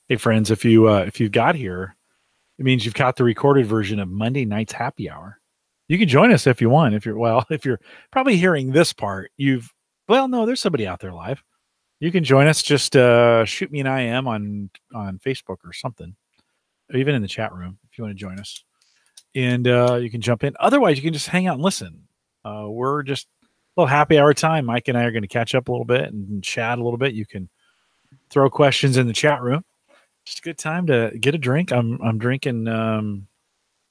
Hey friends, if you've got here, it means you've caught the recorded version of Monday night's happy hour. You can join us if you want. If you're if you're probably hearing this part, no, there's somebody out there live. You can join us. Just shoot me an IM on Facebook or something, or even in the chat room if you want to join us, and you can jump in. Otherwise, you can just hang out and listen. We're just a little happy hour time. Mike and I are going to catch up a little bit and chat a little bit. You can throw questions in the chat room. Just a good time to get a drink. I'm drinking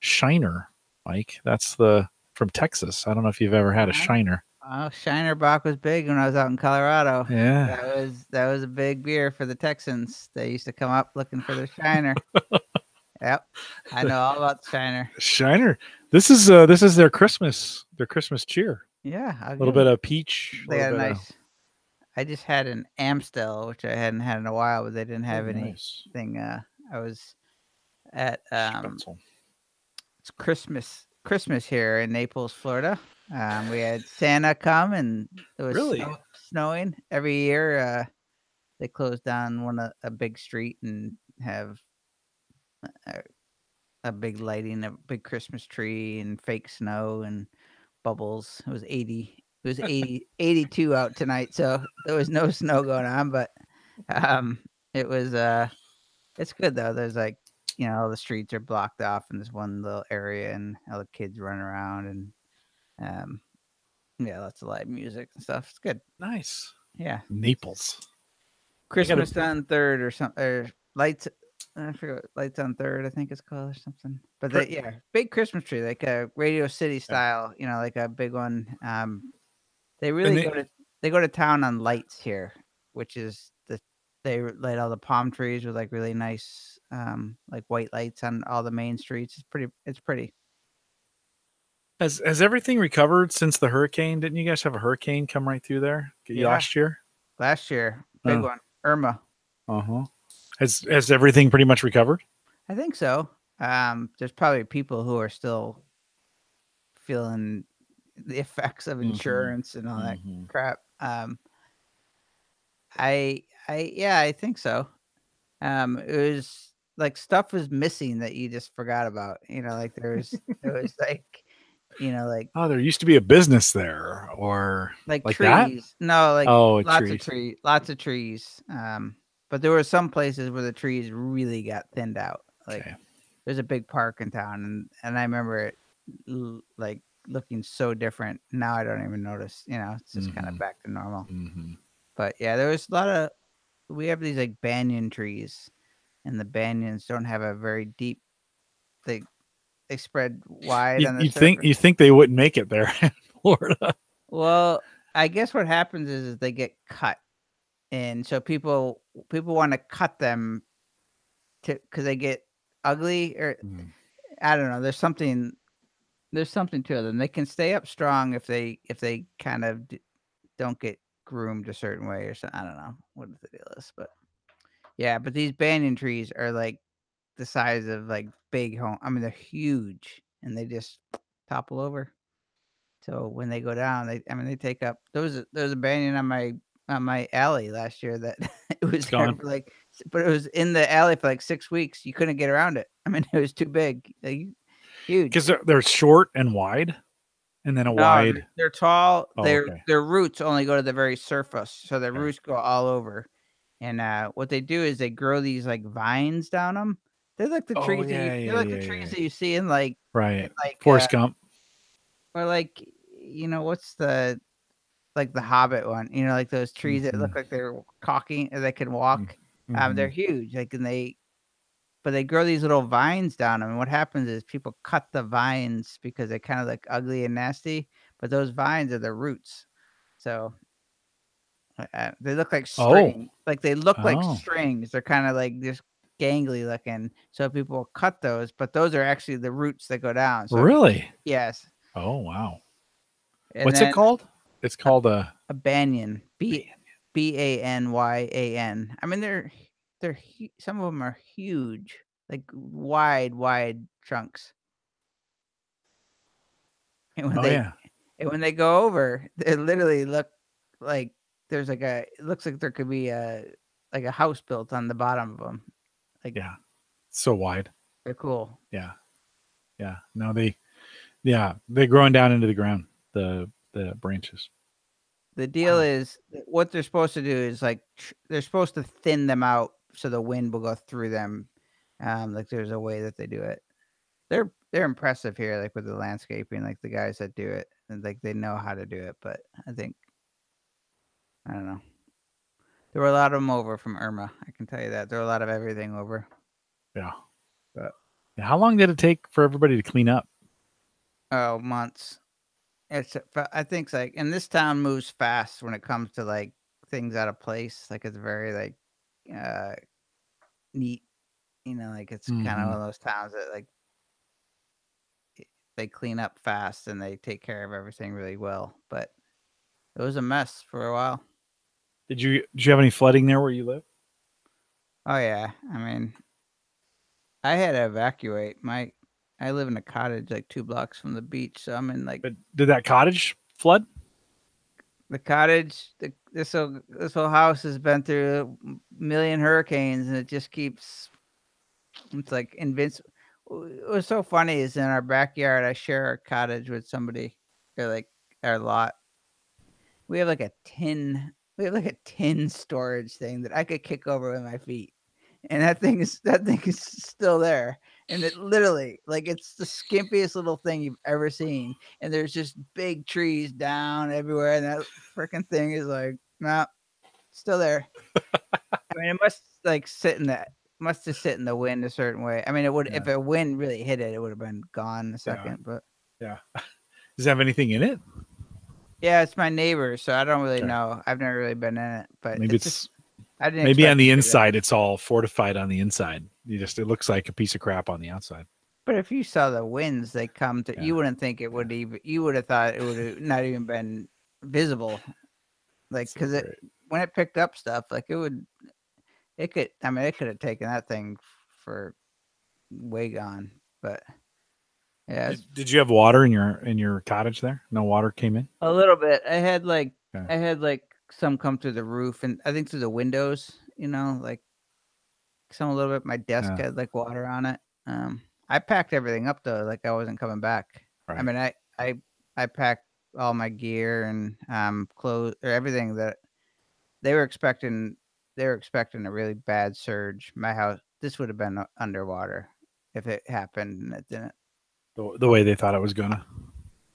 Shiner, Mike. That's the from Texas. I don't know if you've ever had a Shiner. Oh, Shiner Bock was big when I was out in Colorado. Yeah. That was a big beer for the Texans. They used to come up looking for their Shiner. Yep, I know all about the Shiner. Shiner. This is their Christmas cheer. Yeah, A little bit of peach. They got a nice. I just had an Amstel, which I hadn't had in a while, but they didn't have anything. I was at it's Christmas here in Naples, Florida. We had Santa come, and it was snowing every year. They closed down a big street and have a big lighting, a big Christmas tree, and fake snow and bubbles. It was 82 out tonight, so there was no snow going on, but it was it's good though. There's all the streets are blocked off in this one little area, and all the kids run around, and lots of live music and stuff. It's good. Nice. Yeah. Naples. Christmas on 3rd or something, or lights. I forget, Lights on 3rd, I think it's called, or something. But big Christmas tree, like a Radio City style, like a big one. They really go to town on lights here, which is they light all the palm trees with like really nice like white lights on all the main streets. It's pretty. Has everything recovered since the hurricane? Didn't you guys have a hurricane come right through there last year? Last year, big one, Irma. Has everything pretty much recovered? I think so. There's probably people who are still feeling the effects of insurance and all that crap. I think so. It was like stuff was missing that you just forgot about. Like it was like, like there used to be a business there, or like trees. That? No, like lots of trees. But there were some places where the trees really got thinned out. Like there's a big park in town, and I remember it like looking so different. Now I don't even notice. It's just kind of back to normal. But yeah, there was a lot of. We have these like banyan trees, and the banyans don't have a very deep. They spread wide on the surface. You think they wouldn't make it there in Florida? Well, I guess what happens is they get cut. And so people want to cut them because they get ugly, or I don't know. There's something to them. They can stay up strong if they kind of don't get groomed a certain way or something. I don't know what the deal is, but yeah. But these banyan trees are like the size of like big home. I mean, they're huge, and they just topple over. So when they go down, they take up. There was a banyan on my alley last year that it was gone. But it was in the alley for like 6 weeks. You couldn't get around it. I mean, it was too big, huge. Because they're short and wide, and then wide. They're tall. Their roots only go to the very surface, so their roots go all over. And what they do is they grow these like vines down them. They're like the trees. They're like the trees that you see in like Forrest Gump, or like what's the like the Hobbit one, like those trees that look like they're caulking or they can walk. They're huge, but they grow these little vines down them. And what happens is people cut the vines because they kind of look ugly and nasty, but those vines are the roots. So they look like string. Like they look like strings. They're kind of like just gangly looking. So people will cut those, but those are actually the roots that go down. So really? Yes. Oh, wow. And what's it called? It's called a banyan. Banyan. I mean, they're some of them are huge, like wide trunks. And when they go over, they literally look like there's like it looks like there could be a house built on the bottom of them. Like, Yeah. So wide. they're cool. Yeah. Yeah. No, they're growing down into the ground, the branches. The deal Wow. is what they're supposed to do is like they're supposed to thin them out so the wind will go through them. Like there's a way that they do it. They're impressive here, like with the landscaping, like the guys that do it, and like they know how to do it. But I think I don't know. There were a lot of them over from Irma. I can tell you that there were a lot of everything over. Yeah. But How long did it take for everybody to clean up? oh, months. I think it's like, and this town moves fast when it comes to like things out of place. Like it's very like uh neat, like it's kind of Mm-hmm. one of those towns that like they clean up fast and they take care of everything really well. But it was a mess for a while. Did you have any flooding there where you live? Oh yeah, I mean, I had to evacuate. I live in a cottage like 2 blocks from the beach, so I'm in like But did that cottage flood? the cottage. This whole house has been through a million hurricanes, and it just keeps. It's like invincible. It was so funny is in our backyard. I share a cottage with somebody. They're like our lot. We have like a tin. We have like a tin storage thing that I could kick over with my feet, and that thing is still there. And it literally, like, it's the skimpiest little thing you've ever seen. And there's just big trees down everywhere, and that freaking thing is like, nah, still there. I mean, it must like sit in that. Must just sit in the wind a certain way. I mean, it would Yeah. if a wind really hit it, it would have been gone in a Yeah. second. But Yeah. Does it have anything in it? yeah, it's my neighbor, so I don't really Okay. know. I've never really been in it, but Maybe it's just I didn't maybe on expect the it to be that. inside it's all fortified on the inside. It looks like a piece of crap on the outside. But if you saw the winds they come to, Yeah. you wouldn't think it would even. You would have thought it would have not even been visible, like So because great. when it picked up stuff, like it could. I mean, it could have taken that thing for way gone. But yeah, it's Did you have water in your cottage there? No water came in? a little bit. Okay. I had like some come through the roof and I think through the windows. Like some a little bit. My desk Yeah. had like water on it. I packed everything up though, like I wasn't coming back. I Right. mean, I packed all my gear and clothes or everything that they were expecting. They were expecting a really bad surge. My house, this would have been underwater if it happened, and it didn't. The way they thought it was gonna.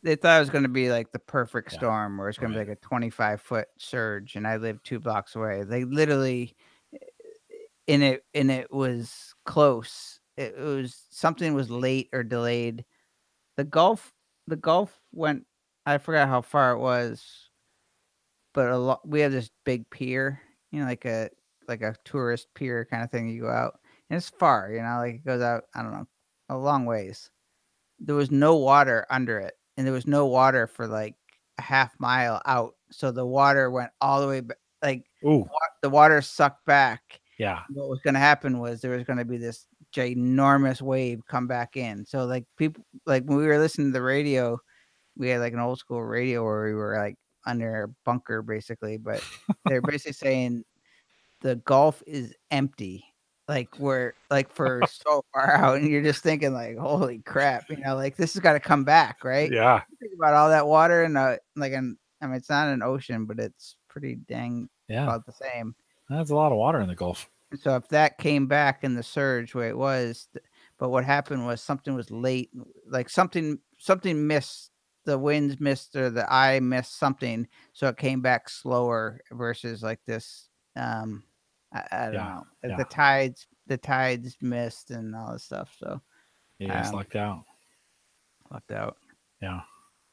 They thought it was going to be like the perfect Yeah. storm, where it's going to Right. be like a 25-foot surge, and I live 2 blocks away. They literally, and it was close. It was something was late or delayed. The Gulf the Gulf went I forgot how far it was, but a lot we have this big pier, like a tourist pier kind of thing. You go out, and it's far, like it goes out, I don't know, a long ways. There was no water under it, and there was no water for like a half mile out. So the water went all the way back, like Ooh. the water sucked back. Yeah. What was going to happen was there was going to be this ginormous wave come back in. So like people, like when we were listening to the radio, we had like an old school radio where we were like under a bunker basically, but they're basically saying the Gulf is empty. Like we're like for so far out, and you're just thinking like, holy crap, like this has got to come back, right? Yeah. Think about all that water and I mean, it's not an ocean, but it's pretty dang Yeah. about the same. That's a lot of water in the Gulf. So if that came back in the surge where it was, but what happened was something was late, like something missed. The winds missed or the eye missed something, so it came back slower versus like this. I don't Yeah. know. Like Yeah. the tides missed and all this stuff. So Yeah. It's lucked out. lucked out. Yeah.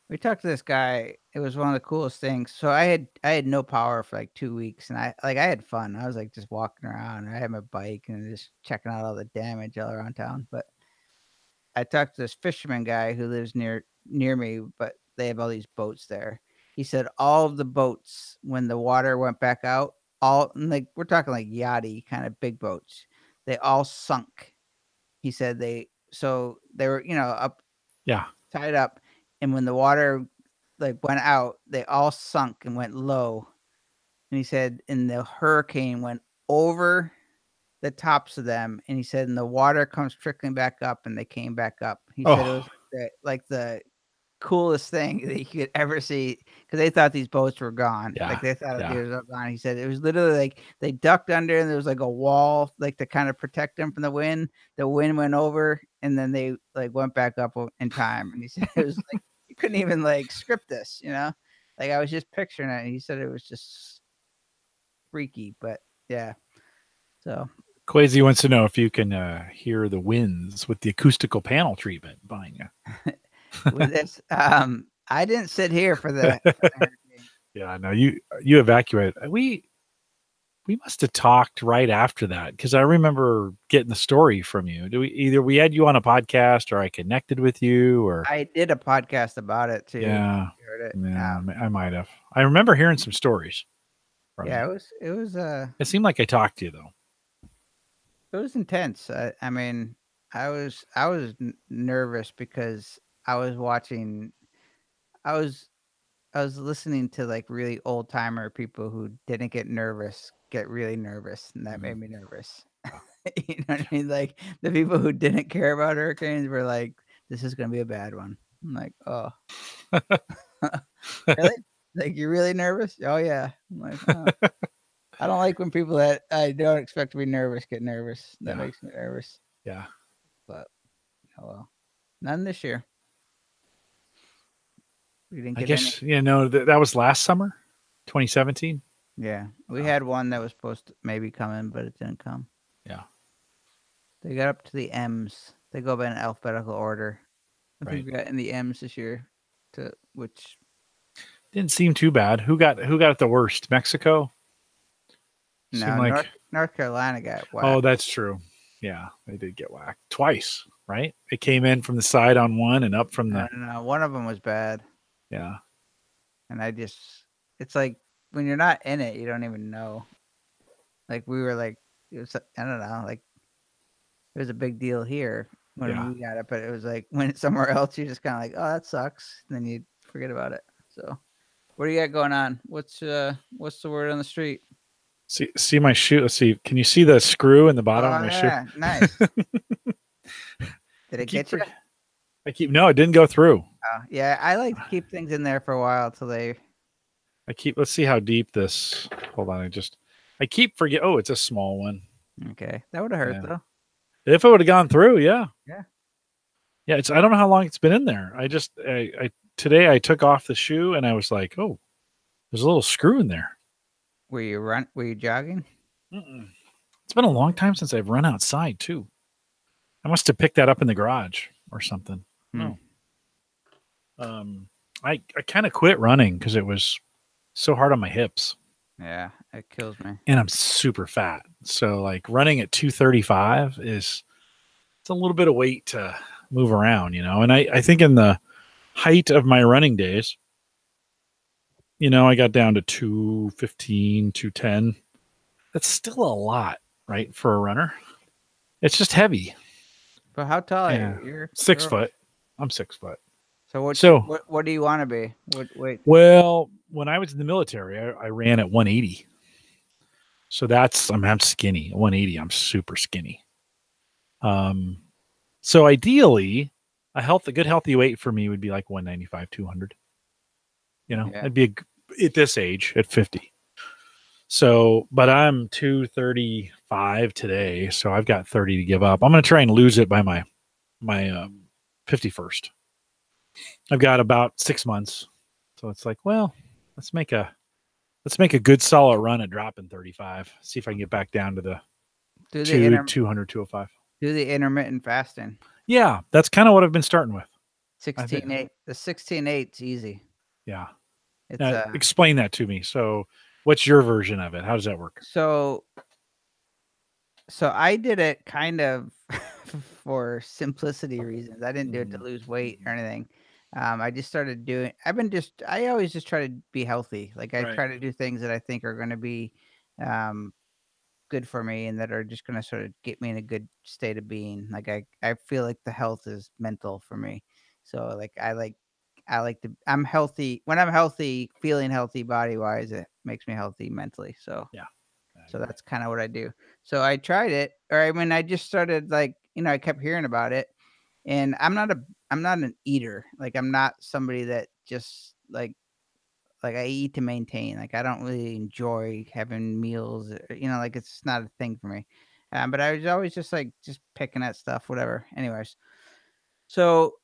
We talked to this guy. It was one of the coolest things. So I had no power for like 2 weeks, and I had fun. I was like just walking around. I had my bike and just checking out all the damage all around town. But I talked to this fisherman guy who lives near me, but they have all these boats there. He said all of the boats when the water went back out, all and like we're talking like yachty kind of big boats, they all sunk. He said they were up Yeah. tied up, and when the water like went out, they all sunk and went low. And he said, and the hurricane went over the tops of them, and he said, and the water comes trickling back up, and they came back up. He said it Oh, was like the coolest thing that you could ever see because they thought these boats were gone. yeah, Like they thought yeah. it was gone. He said it was literally like they ducked under and there was like a wall like to kind of protect them from the wind. The wind went over and then they like went back up in time. And he said it was like you couldn't even like script this, you know? Like I was just picturing it. And he said it was just freaky, but yeah. So Quasi wants to know if you can hear the winds with the acoustical panel treatment behind you. with this, I didn't sit here for the Yeah, no, you evacuated. We must have talked right after that because I remember getting the story from you. Do we had you on a podcast or I connected with you or I did a podcast about it too. yeah, You heard it. yeah, I might have. I remember hearing some stories from Yeah, you. it was It seemed like I talked to you though. it was intense. I mean, I was nervous because I was watching I was I was listening to like really old timer people who didn't get really nervous, and that made me nervous. You know what I mean? Like the people who didn't care about hurricanes were like, "This is gonna be a bad one." I'm like, "Oh, really? Like you're really nervous?" Oh yeah. I'm like, oh. I don't like when people that I don't expect to be nervous get nervous. That Yeah. makes me nervous. Yeah. But oh well, none this year. We didn't I get any. guess that was last summer, 2017. Yeah, we Oh. had one that was supposed to maybe come in, but it didn't come. Yeah. They got up to the M's. They go by an alphabetical order. I Right. think we got in the M's this year, to which Didn't seem too bad. Who got it the worst? Mexico? no Seemed like North Carolina got whacked. oh, that's true. Yeah, they did get whacked twice, right? It came in from the side on one and up from the No, one of them was bad, yeah. and it's like when you're not in it, you don't even know. Like we were like, it was I don't know, like it was a big deal here when Yeah. we got it, but it was like when it's somewhere else, you're just kind of like, oh, that sucks, and then you forget about it. So, what do you got going on? What's the word on the street? See my shoe. Let's see. Can you see the screw in the bottom of my shoe? Nice. Did it get you? No, it didn't go through. Yeah, I like to keep things in there for a while till they. Let's see how deep this. Hold on, I keep forget. Oh, it's a small one. Okay, that would have hurt though. If it would have gone through, yeah. Yeah. Yeah, I don't know how long it's been in there. I today I took off the shoe and I was like, oh, there's a little screw in there. Were you jogging? Mm-mm. It's been a long time since I've run outside too. I must have picked that up in the garage or something. No. I kind of quit running because it was so hard on my hips. Yeah, it kills me. And I'm super fat. So like running at 235 it's a little bit of weight to move around, And I think in the height of my running days, I got down to 215, 210. That's still a lot, right? For a runner. It's just heavy. But how tall are you? You're 6 foot. I'm 6 foot. So what do you want to be? Wait. Well, when I was in the military, I ran at 180. So I'm skinny. 180, I'm super skinny. So ideally, a good healthy weight for me would be like 195, 200. It'd be at this age at 50. So, but I'm 235 today, so I've got 30 to give up. I'm going to try and lose it by my 51st. I've got about 6 months. So it's like, well, let's make a good solid run at dropping 35. See if I can get back down to the 200, 205. Do the intermittent fasting. Yeah, that's kind of what I've been starting with. 16-8. The 16-8's easy. Yeah. It's explain that to me. So what's your version of it? How does that work? So I did it kind of for simplicity reasons. I didn't do it to lose weight or anything. I just started doing. I always just try to be healthy. Like I try to do things that I think are going to be good for me and that are just going to sort of get me in a good state of being. Like I feel like the health is mental for me. So like I'm healthy when I'm healthy, feeling healthy body wise. It makes me healthy mentally. So yeah. So that's kind of what I do. So I tried it, or I mean, I just started like, I kept hearing about it, and I'm not an eater. Like I'm not somebody that just like I eat to maintain. Like I don't really enjoy having meals, like it's not a thing for me. But I was always just like just picking at stuff, whatever. Anyways, so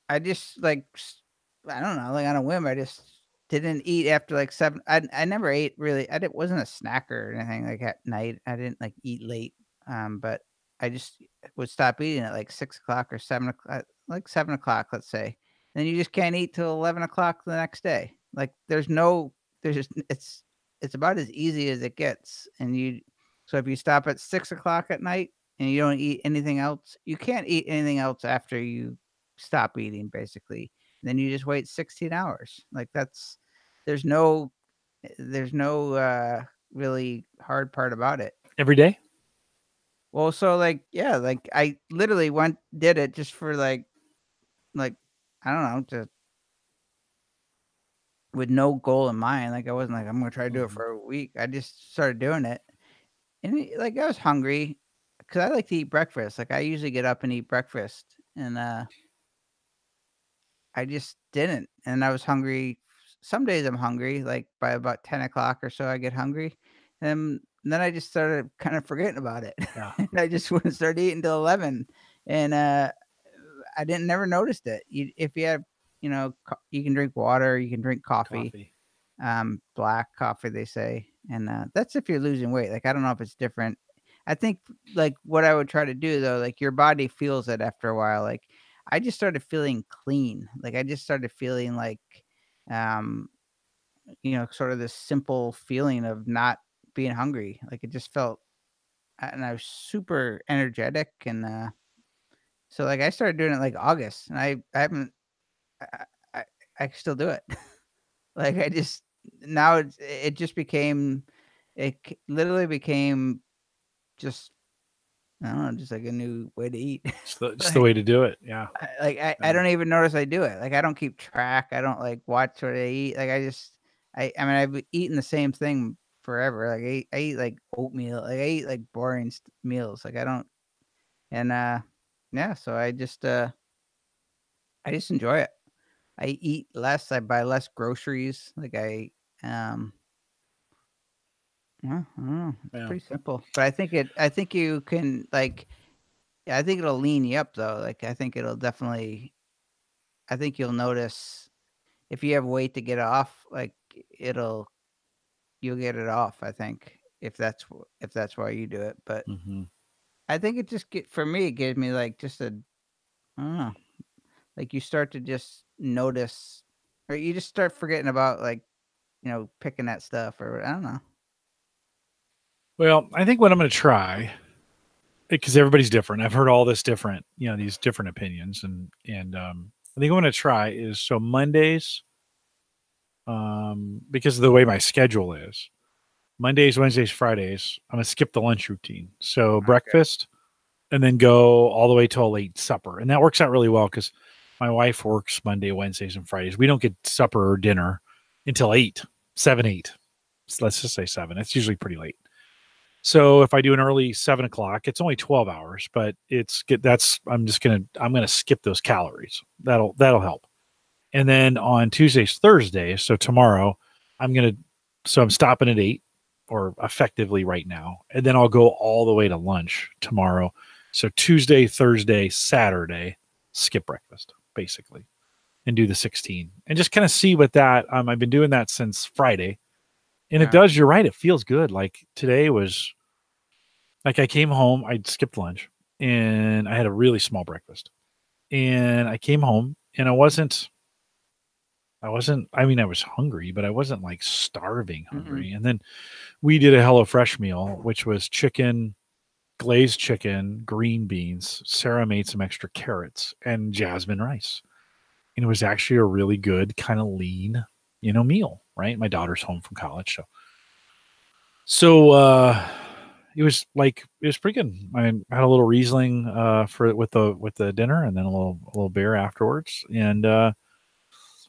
I just like I don't know, like on a whim, I just didn't eat after like 7. I never ate really. Wasn't a snacker or anything like at night. I didn't like eat late. But I just would stop eating at like 6 o'clock or 7 o'clock, like 7 o'clock, let's say. Then you just can't eat till 11 o'clock the next day. Like there's just it's about as easy as it gets. So if you stop at 6 o'clock at night and you don't eat anything else, you can't eat anything else after you stop eating, basically. Then you just wait 16 hours. Like there's no really hard part about it. Every day? Well, so like yeah, like I literally did it just for like I don't know, just with no goal in mind. Like I wasn't like I'm gonna try to do it for a week. I just started doing it, and like I was hungry because I like to eat breakfast. Like I usually get up and eat breakfast, and I just didn't, and I was hungry. Some days I'm hungry, like by about 10 o'clock or so, I get hungry, and then I just started kind of forgetting about it. Yeah. And I just wouldn't start eating until 11, and I didn't never noticed it. If you have, you can drink water, you can drink coffee. Black coffee, they say, and that's if you're losing weight. Like I don't know if it's different. I think like what I would try to do though, like your body feels it after a while. Like I just started feeling clean. Like I just started feeling like, um, sort of this simple feeling of not being hungry. Like it just felt, and I was super energetic, and so like I started doing it like August, and I haven't, I, I, I can still do it. Like I just now it just became, literally became just I don't know, just like a new way to eat. Just the way to do it. Yeah. I don't even notice I do it. Like I don't keep track. I don't like watch what I eat. Like I mean I've eaten the same thing forever. Like I eat like oatmeal. Like I eat like boring meals. Like I don't, and yeah. So I just enjoy it. I eat less. I buy less groceries. Like yeah, I don't know. It's Yeah. pretty simple, but I think you can like. Yeah, I think it'll lean you up though. Like I think it'll definitely. I think you'll notice if you have weight to get off. Like you'll get it off. I think if that's why you do it. But I think it just for me it gives me like just I don't know. Like you start to just notice, or you just start forgetting about like picking that stuff, or I don't know. Well, I think what I'm going to try, because everybody's different. I've heard all this different, these different opinions, and I think what I'm going to try is so Mondays, because of the way my schedule is, Mondays, Wednesdays, Fridays, I'm going to skip the lunch routine. So breakfast, and then go all the way till a late supper, and that works out really well because my wife works Monday, Wednesdays, and Fridays. We don't get supper or dinner until 8, 7, 8. So let's just say 7. It's usually pretty late. So if I do an early 7 o'clock, it's only 12 hours, but I'm going to skip those calories. That'll help. And then on Tuesdays, Thursdays, so tomorrow, I'm stopping at 8, or effectively right now. And then I'll go all the way to lunch tomorrow. So Tuesday, Thursday, Saturday, skip breakfast basically, and do the 16, and just kind of see what that, I've been doing that since Friday. And it does, you're right, it feels good. Like today was like I came home, I skipped lunch, and I had a really small breakfast. And I came home and I was hungry, but I wasn't like starving hungry. And then we did a HelloFresh meal, which was glazed chicken, green beans. Sarah made some extra carrots and jasmine rice. And it was actually a really good kind of lean, meal, right? My daughter's home from college. So it was pretty good. I had a little Riesling with the dinner, and then a little beer afterwards. And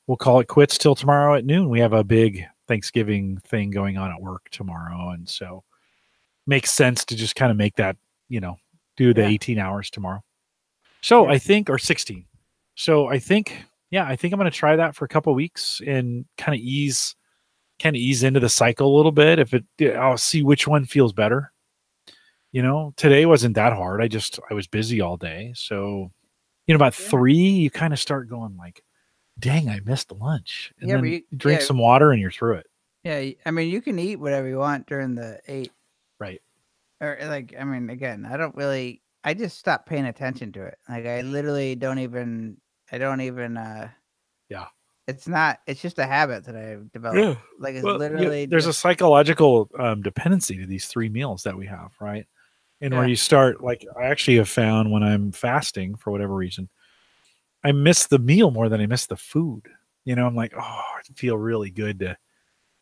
we'll call it quits till tomorrow at noon. We have a big Thanksgiving thing going on at work tomorrow. And so makes sense to just kind of make that, do the Yeah. 18 hours tomorrow. So Yeah. I think, or 16. So I think, I think I'm going to try that for a couple of weeks and kind of ease into the cycle a little bit. I'll see which one feels better. Today wasn't that hard. I was busy all day. So, about Yeah. 3, you kind of start going like, dang, I missed lunch. And Yeah, but then you you drink some water and you're through it. yeah, I mean, you can eat whatever you want during the 8 Right. or like, I mean, again, I just stopped paying attention to it. Like I literally I don't even Yeah. it's just a habit that I've developed. Yeah. Like it's Well, literally there's a just psychological dependency to these 3 meals that we have, right? And where yeah. you start, like I actually have found when I'm fasting for whatever reason, I miss the meal more than I miss the food. I'm like, oh, I feel really good to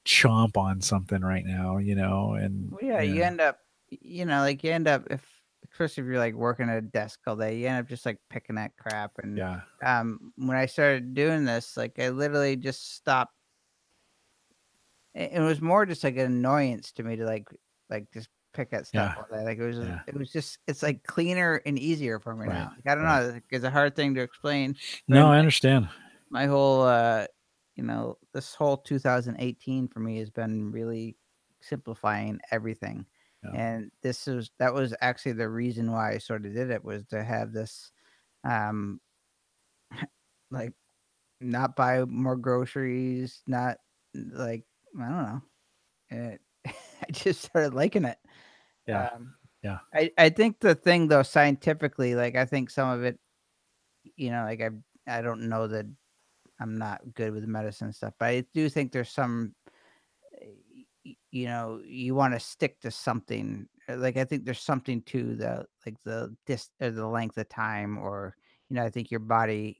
chomp on something right now, and Well, yeah, you end up like you end up if especially if you're like working at a desk all day, you end up just like picking that crap. And yeah, when I started doing this, like I literally just stopped. It was more just like an annoyance to me to like just pick at stuff yeah, all day. Like yeah, it was just it's like cleaner and easier for me right, now. Like I don't right. know, it's a hard thing to explain, but No, I understand. my whole this whole 2018 for me has been really simplifying everything. Yeah, And that was actually the reason why I sort of did it, was to have this um like not buy more groceries, not like I don't know. I just started liking it. yeah, Um, yeah. I think the thing though, scientifically, like I think some of it, like I don't know that I'm not good with medicine stuff, but I do think there's some, you want to stick to something. Like I think there's something to the like or the length of time, or I think your body.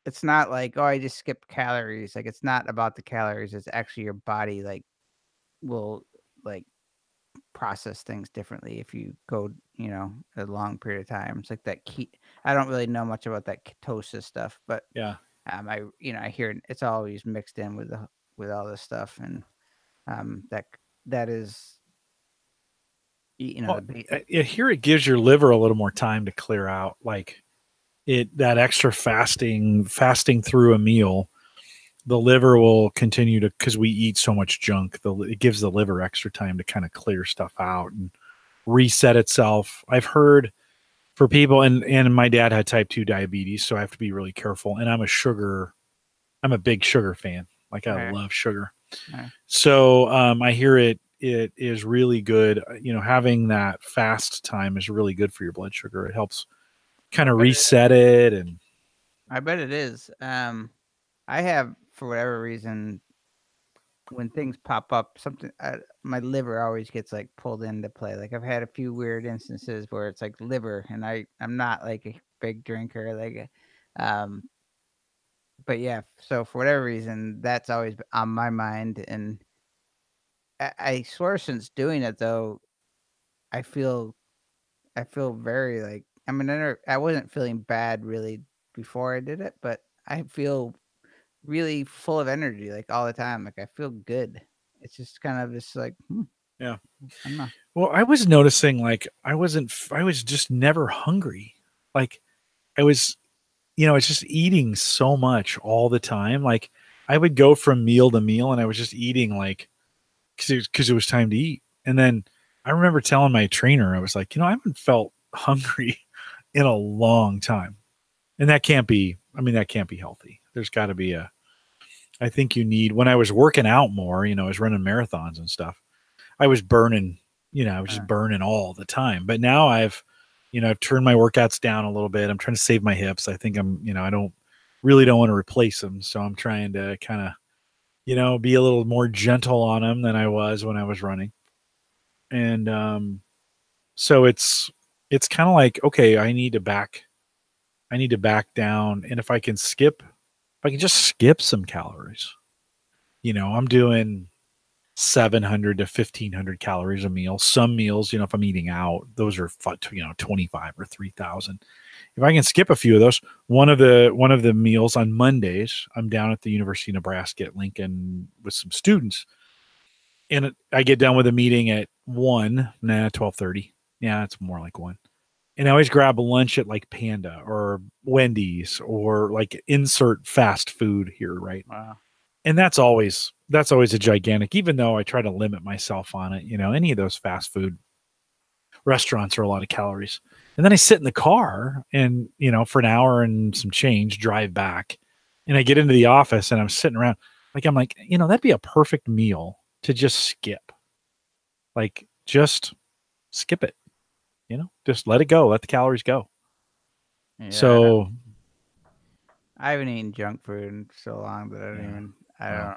It's not like, oh, I just skipped calories. Like it's not about the calories. It's actually your body like will like process things differently if you go, a long period of time. It's like that I don't really know much about that ketosis stuff, but Yeah. I hear it's always mixed in with all this stuff, and that is, Well, here it gives your liver a little more time to clear out, like that extra fasting through a meal. The liver will continue to, because we eat so much junk. It gives the liver extra time to kind of clear stuff out and reset itself. I've heard for people, and my dad had type 2 diabetes, so I have to be really careful. And I'm a big sugar fan. Like I right, love sugar. right. So I hear it is really good. Having that fast time is really good for your blood sugar. It helps kind of reset it. And I bet it is. I have, for whatever reason, when things pop up, my liver always gets like pulled into play. Like I've had a few weird instances where it's like liver, and I'm not like a big drinker, um, but yeah. So for whatever reason, that's always been on my mind, and I swear since doing it though, I feel very like, I mean, I wasn't feeling bad really before I did it, but I feel really full of energy like all the time. Like I feel good. It's just kind of just like, yeah. I don't know. Well, I was noticing like I was just never hungry. Like I was, it's just eating so much all the time. Like I would go from meal to meal and I was just eating like, because it was time to eat. And then I remember telling my trainer, I was like, I haven't felt hungry in a long time. And that can't be, that can't be healthy. There's got to be I think you need, when I was working out more, I was running marathons and stuff. I was burning, I was just burning all the time. But now I've turned my workouts down a little bit. I'm trying to save my hips. I think I don't want to replace them. So I'm trying to kind of, be a little more gentle on them than I was when I was running. And so it's kind of like, okay, I need to back down. And if I can just skip some calories, I'm doing 700 to 1500 calories a meal. Some meals, if I'm eating out, those are 25 or 3000. if I can skip a few of those, one of the meals on Mondays, I'm down at the University of Nebraska at Lincoln with some students, and I get done with a meeting at 12:30. Yeah, it's more like 1. And I always grab a lunch at like Panda or Wendy's or like insert fast food here, right? Wow. And that's always a gigantic, even though I try to limit myself on it. Any of those fast food restaurants are a lot of calories. And then I sit in the car and, for an hour and some change, drive back. And I get into the office and I'm sitting around. I'm like, that'd be a perfect meal to just skip. Like, just skip it. Just let it go. Let the calories go. Yeah, So I haven't eaten junk food in so long that I don't.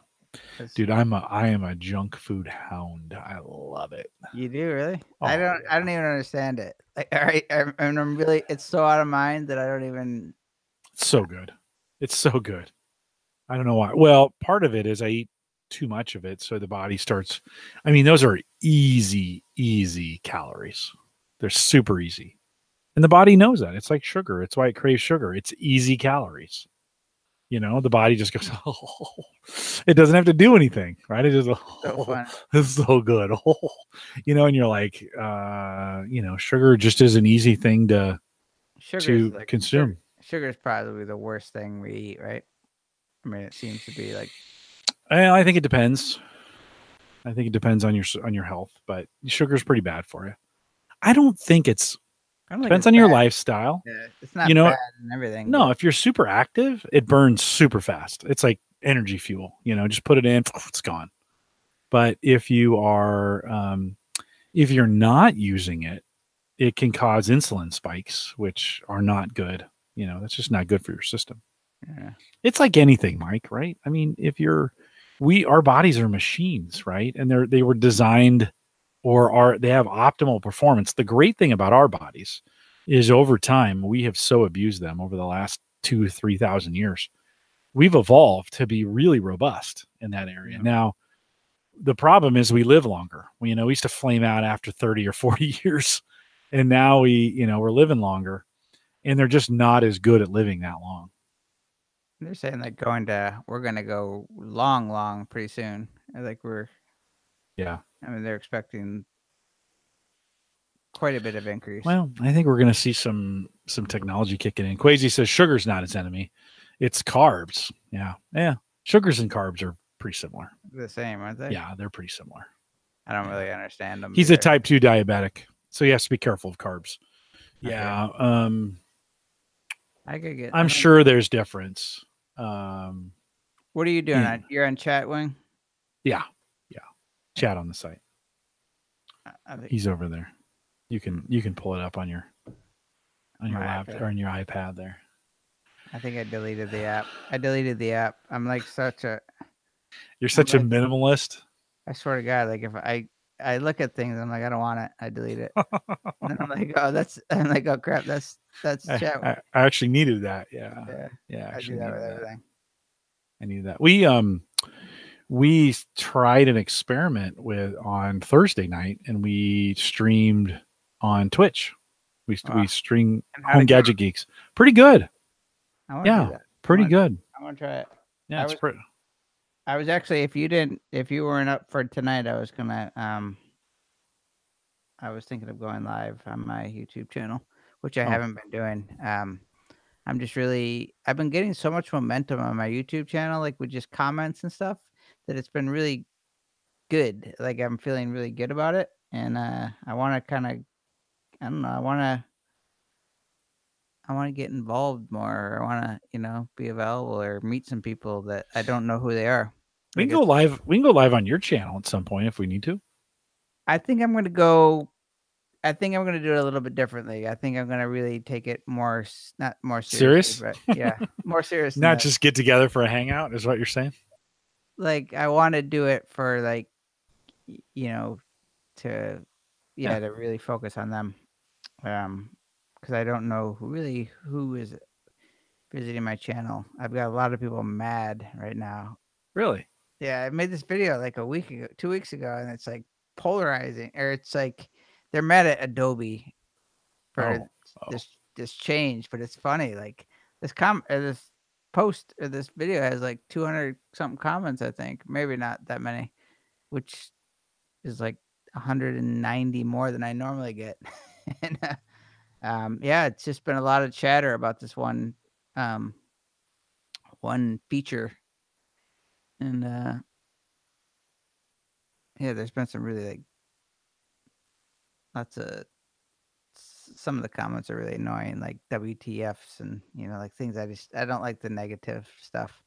Dude, I am a junk food hound. I love it. You do, really? Oh, I don't even understand it. Like, all right, I'm really, it's so out of mind that I don't even. It's so good. It's so good. I don't know why. Well, part of it is I eat too much of it, so the body starts. I mean, those are easy calories. They're super easy, and the body knows that. It's like sugar. It's why it craves sugar. It's easy calories. The body just goes, oh, it doesn't have to do anything, right? It just, this is so good. And you're like, sugar just is an easy thing to consume. Sugar is probably the worst thing we eat, right? I mean, it seems to be like. I think it depends. I think it depends on your health, but sugar is pretty bad for you. I don't think it's. Depends on your lifestyle. Yeah, it's not bad and everything. No, if you're super active, it burns super fast. It's like energy fuel. Just put it in, it's gone. But if you are, if you're not using it, it can cause insulin spikes, which are not good. That's just not good for your system. Yeah. It's like anything, Mike. Right? I mean, our bodies are machines, right? And they were designed. They have optimal performance. The great thing about our bodies is over time, we have so abused them over the last 2,000-3,000 years. We've evolved to be really robust in that area. Yeah. Now, the problem is we live longer. We used to flame out after 30 or 40 years, and now we're living longer, and they're just not as good at living that long. They're saying like we're going to go long pretty soon. Yeah. I mean, they're expecting quite a bit of increase. Well, I think we're going to see some technology kicking in. Quasi says sugar's not its enemy. It's carbs. Yeah. Sugars and carbs are pretty similar. The same, aren't they? Yeah, they're pretty similar. I don't really understand them. He's a type 2 diabetic, so he has to be careful of carbs. Okay. Yeah. I'm sure there's difference. What are you doing? You're on Chatwing? Yeah. Chat on the site. He's over there. You can pull it up on your laptop or on your iPad there. I think I deleted the app. I'm like You're such a minimalist. I swear to God, like if I look at things, I'm like, I don't want it. I delete it. And I'm like, oh crap, that's chat. I actually needed that. Yeah. I do that with everything. I needed that. We tried an experiment on Thursday night, and we streamed on Twitch. We stream Home Gadget Geeks. Pretty good. Pretty good. I want to try it. Yeah, it's pretty. I was actually, if you weren't up for tonight, I was gonna I was thinking of going live on my YouTube channel, which I haven't been doing. I've been getting so much momentum on my YouTube channel, like with just comments and stuff, that it's been really good. Like I'm feeling really good about it. And I want to kind of, I don't know, I want to get involved more. I want to, be available or meet some people that I don't know who they are. We can go live. We can go live on your channel at some point if we need to. I think I'm going to do it a little bit differently. I think I'm going to really take it not more serious, but yeah, more serious. Not just get together for a hangout is what you're saying? Like I want to do it for like, to really focus on them. Because I don't know who is visiting my channel. I've got a lot of people mad right now. Really? Yeah, I made this video like 2 weeks ago, and it's like polarizing, or it's like they're mad at Adobe for this just changed, but it's funny. Like this post or this video has like 200 something comments, I think. Maybe not that many, which is like 190 more than I normally get. And yeah, it's just been a lot of chatter about this one feature. And yeah, there's been some really like some of the comments are really annoying, like WTFs and like things I don't like the negative stuff.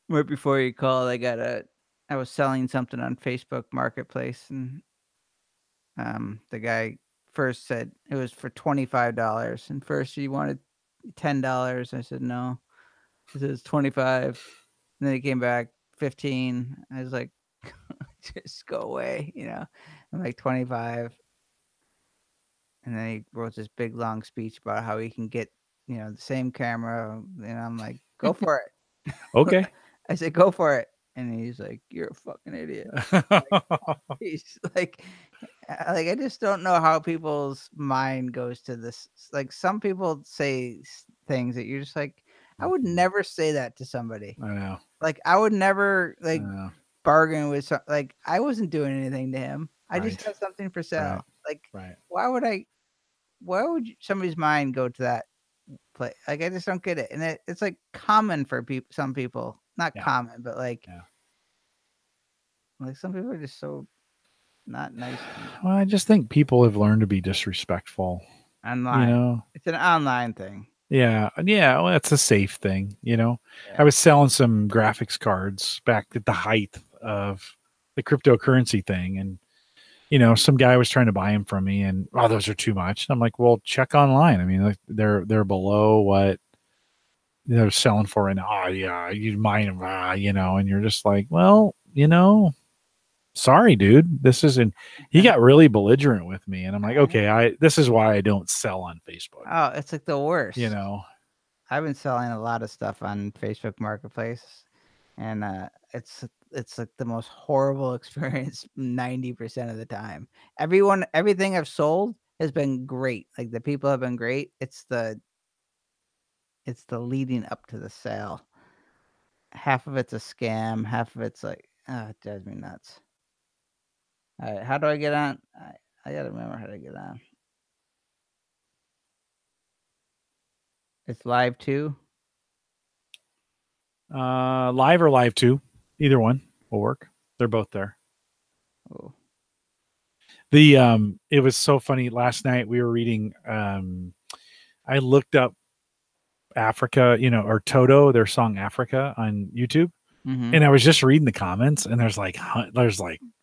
Right before you called, I was selling something on Facebook Marketplace, and the guy first said it was for $25, and first he wanted $10. I said no. He says 25, and then he came back 15. I was like, just go away, I'm like 25. And then he wrote this big long speech about how he can get, the same camera. And I'm like, go for it. Okay. I said, go for it. And he's like, you're a fucking idiot. He's like, I just don't know how people's mind goes to this. Like, some people say things that you're just like, I would never say that to somebody. I know. Like, I would never bargain with like, I wasn't doing anything to him. I just had something for sale. Like, why would somebody's mind go to that place? Like, I just don't get it. And it's like common for some people, not common, but like some people are just so not nice. Well, I just think people have learned to be disrespectful online. It's an online thing. Yeah. Well, that's a safe thing. I was selling some graphics cards back at the height of the cryptocurrency thing, and some guy was trying to buy them from me, and those are too much. I'm like, well, check online. I mean, like, they're below what they're selling for, and yeah, you mine them, and you're just like, well, sorry, dude, this isn't. He got really belligerent with me, and I'm like, okay, this is why I don't sell on Facebook. Oh, it's like the worst. I've been selling a lot of stuff on Facebook Marketplace, and it's like the most horrible experience 90% of the time. Everything I've sold has been great. Like, the people have been great. It's the leading up to the sale. Half of it's a scam. Half of it's like, it drives me nuts. All right, how do I get on? I gotta remember how to get on. It's live 2. Live or live 2, either one will work. They're both there. Oh. It was so funny. Last night we were reading. I looked up Africa, or Toto, their song Africa on YouTube. Mm-hmm. And I was just reading the comments, and there's like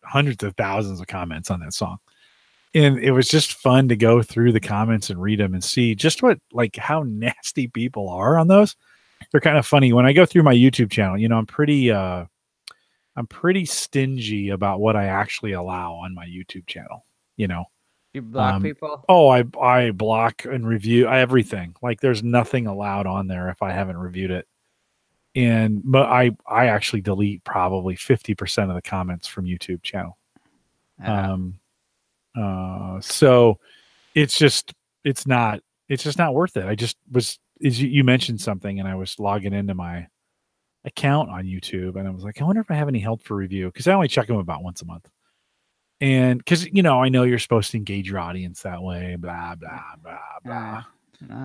hundreds of thousands of comments on that song. And it was just fun to go through the comments and read them and see just how nasty people are on those. They're kind of funny. When I go through my YouTube channel, I'm pretty stingy about what I actually allow on my YouTube channel. You block people? Oh, I block and review everything. Like, there's nothing allowed on there if I haven't reviewed it. But I actually delete probably 50% of the comments from YouTube channel. So it's just not worth it. You mentioned something, and I was logging into my account on YouTube, and I was like, I wonder if I have any help for review, because I only check them about once a month. And because I know you're supposed to engage your audience that way, blah blah blah blah.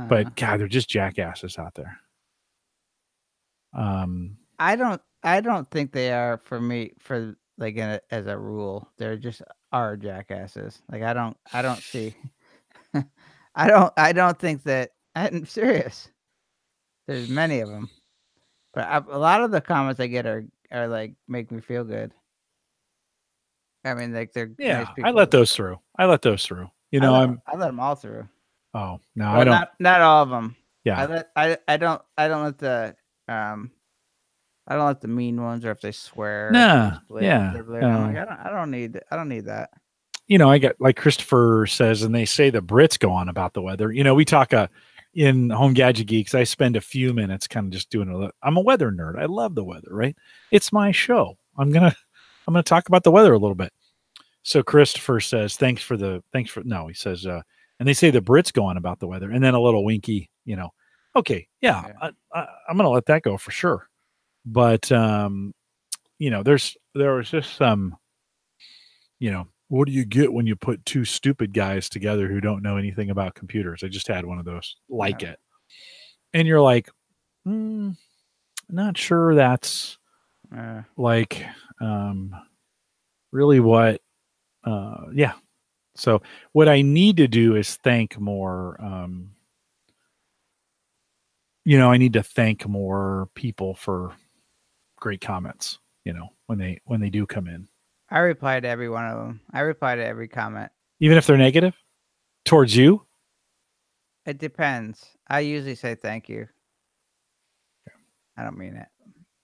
But God, they're just jackasses out there. I don't think they are for me, for like as a rule. They're just are jackasses. Like, I don't see. I don't think that. I'm serious. There's many of them, but a lot of the comments I get are like, make me feel good. I mean, like, they're nice people. I let those through. I let them all through. Oh no, well, I don't. Not all of them. Yeah, I don't let the I don't like the mean ones, or if they swear. Yeah. I don't need that. I got, like Christopher says, and they say the Brits go on about the weather. We talk in Home Gadget Geeks. I spend a few minutes kind of just doing I'm a weather nerd. I love the weather, right? It's my show. I'm gonna talk about the weather a little bit. So Christopher says, he says, And they say the Brits go on about the weather, and then a little winky, okay, yeah, Yeah. I'm going to let that go for sure. But there was just some, what do you get when you put two stupid guys together who don't know anything about computers? I just had one of those like Yeah. it, and you're like, not sure that's like really what. Yeah. So what I need to do is thank more. I need to thank more people for great comments. When they do come in, I reply to every one of them. I reply to every comment. even if they're negative towards you. It depends. I usually say thank you. I don't mean it.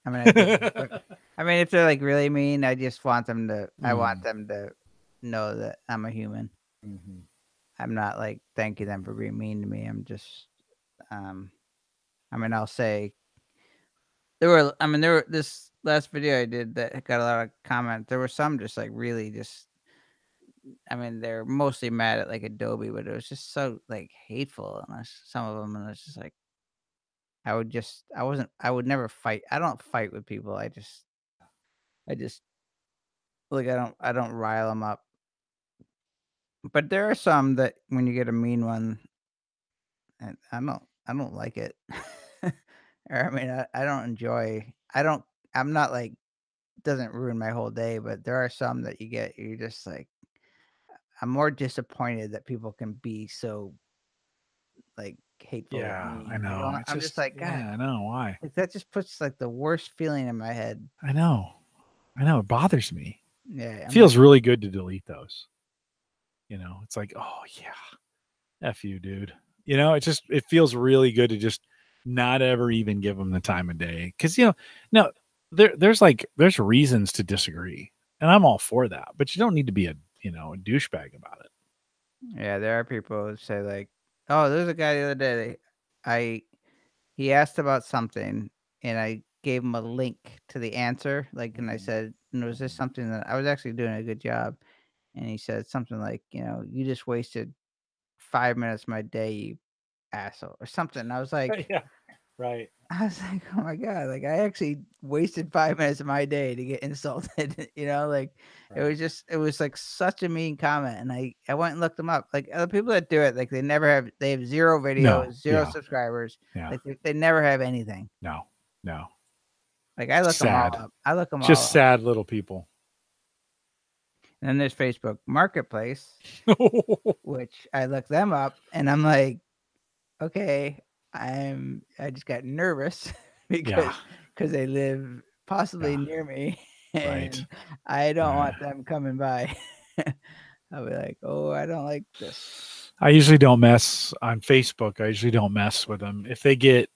I mean, I do. But, I mean, if they're like really mean, I just want them to. I want them to know that I'm a human. Mm-hmm. I'm not like thanking them for being mean to me. I'm just. I mean, I'll say. There were this last video I did that got a lot of comments. There were some just like really just. I mean, they're mostly mad at like Adobe, but it was just so like hateful, and some of them, and it's just like I would never fight. I don't fight with people. I just like I don't rile them up. But there are some that when you get a mean one, and I don't like it. Or I mean, I don't enjoy. I'm not like doesn't ruin my whole day, but there are some that you get. You're just like I'm more disappointed that people can be so like hateful and Yeah, I mean. Like know. It's I'm just just, like God. yeah, I know why. Like that just puts like the worst feeling in my head. I know. It bothers me. Yeah, I'm Feels like, really good to delete those. It's like, oh yeah, f you, dude. It feels really good to just not ever even give them the time of day because no, there's reasons to disagree, and I'm all for that, but you don't need to be a douchebag about it. yeah, there are people who say like, oh, there's a guy the other day. I He asked about something, and I gave him a link to the answer, like, and I said, "And was this something that I was actually doing a good job?" And he said something like, "You just wasted 5 minutes of my day, you asshole," or something. Yeah, right. I was like, "Oh my god!" Like, I actually wasted 5 minutes of my day to get insulted. Like Right. it was like such a mean comment, and I went and looked them up. Like other people that do it, like they have zero No. videos, zero Yeah. subscribers, Yeah. like they never have anything. No. No. Like, I look them all Sad. up. I look them Just all up. sad little people. And then there's Facebook Marketplace, which I look them up, and I'm like, "Okay, I just got nervous Yeah. because they live possibly Yeah. near me, Right. and I don't Right. want them coming by." I'll be like, "Oh, I don't like this." I usually don't mess on Facebook. I usually don't mess with them. If they get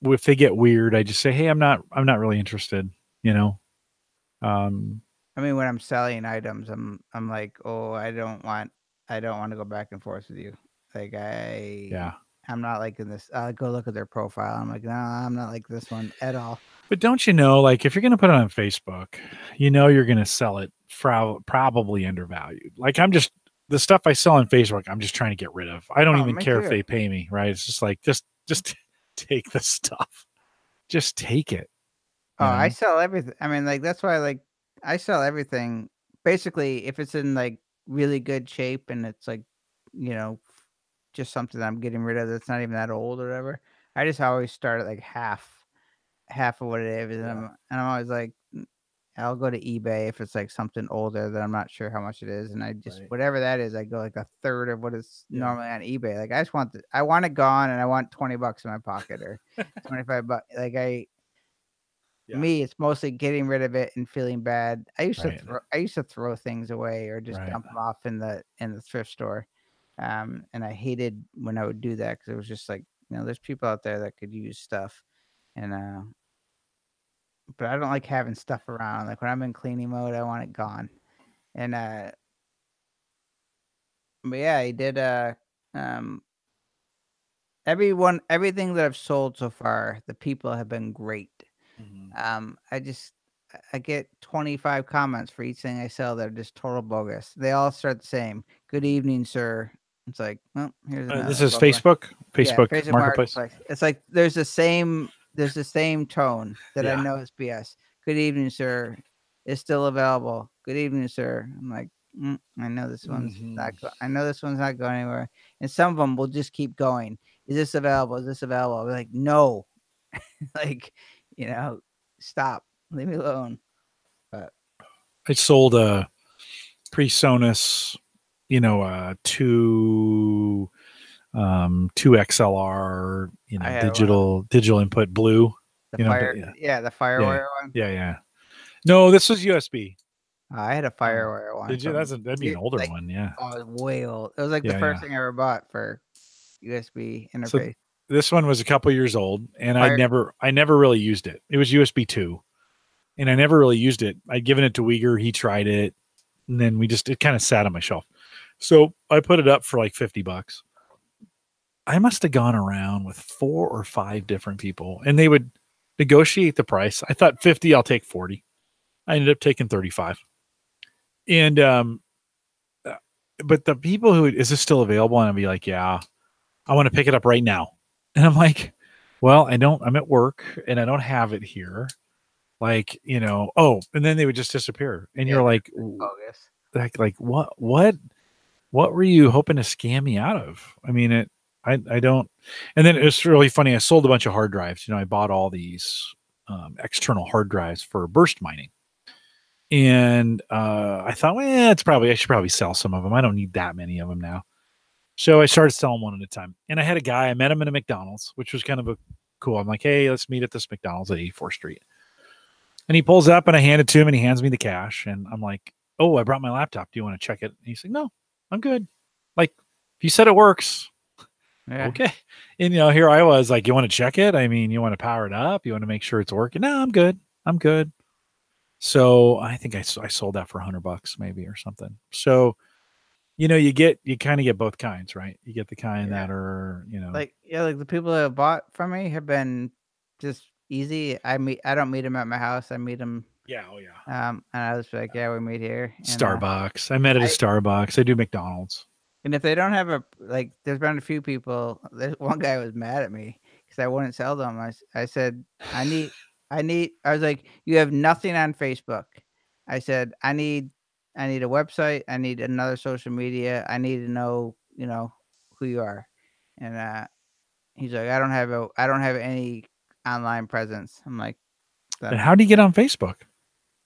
weird, I just say, "Hey, I'm not really interested." You know. Um. I mean, when I'm selling items, I'm like, "Oh, I don't wanna go back and forth with you." Like, Yeah. I'm not liking this. I'll go look at their profile. I'm like, "No, I'm not like this one at all." But don't you know, like, if you're going to put it on Facebook, you're going to sell it probably undervalued. Like, the stuff I sell on Facebook, I'm just trying to get rid of. I don't Oh, even me care if too. they pay me, right? It's just like, just take the stuff. Just take it, Oh, you I know? sell everything. I mean, like, that's why, like, I sell everything. Basically, if it's in, like, really good shape and it's, like, you know, just something I'm getting rid of that's not even that old or whatever, I just always start at, like, half of what it is, and Yeah. I'm always like, I'll go to eBay if it's, like, something older that I'm not sure how much it is, and I just Right. whatever that is, I go, like, a third of what is Yeah. normally on eBay. Like, I want it gone, and I want $20 in my pocket or 25 bucks. Like, Yeah. me, it's mostly getting rid of it and feeling bad. Right. I used to throw things away or just Right. dump them off in the thrift store, and I hated when I would do that because it was just like, there's people out there that could use stuff, and, but I don't like having stuff around. Like, when I'm in cleaning mode, I want it gone, and, but yeah, I did, um, everything that I've sold so far, the people have been great. Mhm. I get 25 comments for each thing I sell that are just total bogus. They all start the same. Good evening, sir. It's like, well, here's This another is bookmark. Facebook, Yeah, Facebook Facebook Marketplace. Marketplace. It's like there's the same tone that I Yeah. know is BS. Good evening, sir. It's still available. Good evening, sir. I'm like, I know this one's not. I know this one's not going anywhere. And some of them will just keep going. Is this available? Is this available? I'll be like, no. Like, stop. Leave me alone. But I sold a PreSonus, two XLR, I had digital input blue. the Yeah. yeah, the Firewire one. Yeah. No, this was USB. I had a Firewire one. Did you? That'd be an older one. Yeah. Oh, way old. It was like the first thing I ever bought for USB interface. So this one was a couple years old, and I never really used it. It was USB 2, and I never really used it. I'd given it to Uyghur. He tried it, and then it kind of sat on my shelf. So I put it up for like $50. I must have gone around with 4 or 5 different people, and they would negotiate the price. I thought 50, I'll take 40. I ended up taking 35. And but the people who, is this still available? And I'd be like, yeah, I want to pick it up right now. And I'm like, well, I'm at work and I don't have it here. Like, and then they would just disappear. And you're like, what were you hoping to scam me out of? I mean, I don't. And then it's really funny. I sold a bunch of hard drives. I bought all these external hard drives for burst mining. And I thought, I should probably sell some of them. I don't need that many of them now. So I started selling one at a time. And I had a guy, I met him in a McDonald's, which was kind of cool. I'm like, hey, let's meet at this McDonald's at 84th Street. And he pulls up and I hand it to him and he hands me the cash. And I'm like, oh, I brought my laptop. Do you want to check it? And he's like, no, I'm good. Like, if you said it works, okay. And, here I was like, you want to check it? I mean, you want to power it up? You want to make sure it's working? No, I'm good. So I think I sold that for $100 maybe or something. So, you kind of get both kinds, right? You get the kind that are, like the people that have bought from me have been just easy. I don't meet them at my house. I meet them. Yeah. Oh yeah. And I was like, yeah, we meet here. And, Starbucks. I met at a Starbucks. I do McDonald's. And if they don't have there's been a few people. There's one guy was mad at me because I wouldn't sell them. I said, I was like, you have nothing on Facebook. I said, I need a website. I need another social media. I need to know, who you are. And he's like, I don't have any online presence. I'm like, and how do you get on Facebook?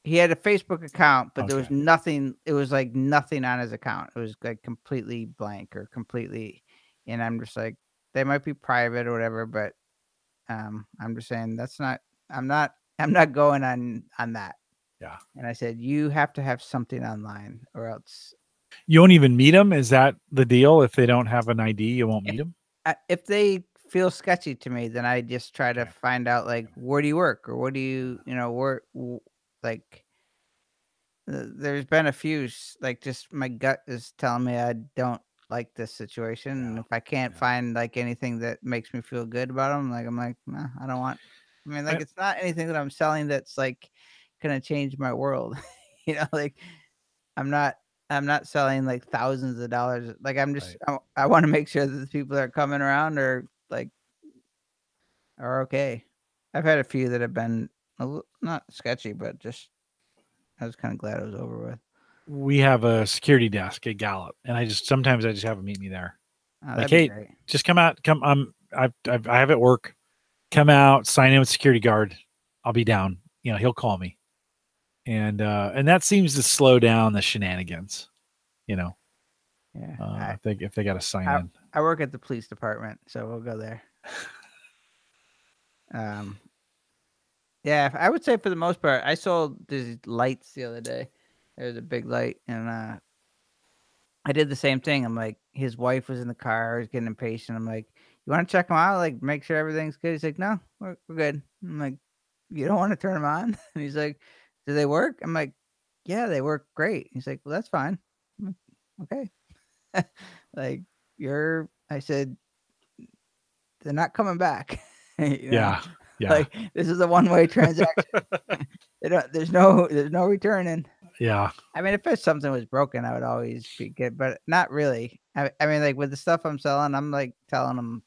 He had a Facebook account, but there was nothing. It was like nothing on his account. It was like completely blank or completely. And I'm just like, they might be private or whatever, but I'm just saying that's not. I'm not going on that. Yeah. And I said, you have to have something online or else. You won't even meet them? Is that the deal? If they don't have an ID, you won't meet them? If they feel sketchy to me, then I just try to find out, like, where do you work? Or what do you, where, like, there's been a few, like, just my gut is telling me I don't like this situation. And if I can't find, like, anything that makes me feel good about them, I'm like, nah, I don't want. I mean, like, it's not anything that I'm selling that's like gonna change my world. Like I'm not selling like thousands of dollars. Like I'm just I want to make sure that the people that are coming around are okay. I've had a few that have been not sketchy, but just I was kind of glad it was over with. We have a security desk at Gallup, and sometimes I just have them meet me there. Like, hey, just come out. I have at work. Come out, sign in with security guard. I'll be down. He'll call me. And that seems to slow down the shenanigans, Yeah. if they got to sign in. I work at the police department, so we'll go there. Yeah, I would say for the most part, I sold these lights the other day. There's a big light, and I did the same thing. I'm like, his wife was in the car, he's getting impatient. I'm like, you want to check them out? Like, make sure everything's good. He's like, no, we're good. I'm like, you don't want to turn them on? And he's like, do they work? I'm like, yeah, they work great. He's like, well, that's fine. I'm like, okay. Like, I said, they're not coming back. Yeah. Like, this is a one-way transaction. There's no returning. Yeah. I mean, if something was broken, I would always be good, but not really. I mean, like with the stuff I'm selling, I'm like telling them,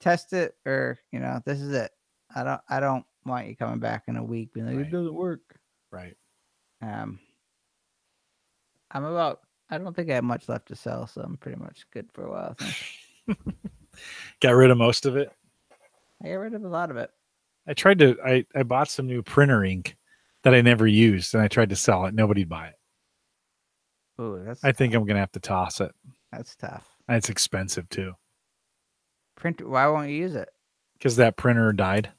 test it, or this is it. I don't want you coming back in a week being like, Right. it doesn't work. Right. I don't think I have much left to sell, so I'm pretty much good for a while, I think. Got rid of most of it. I got rid of a lot of it. I bought some new printer ink that I never used, and I tried to sell it. Nobody'd buy it. Ooh, I think I'm gonna have to toss it. That's tough. And it's expensive too. Printer? Why won't you use it? Because that printer died.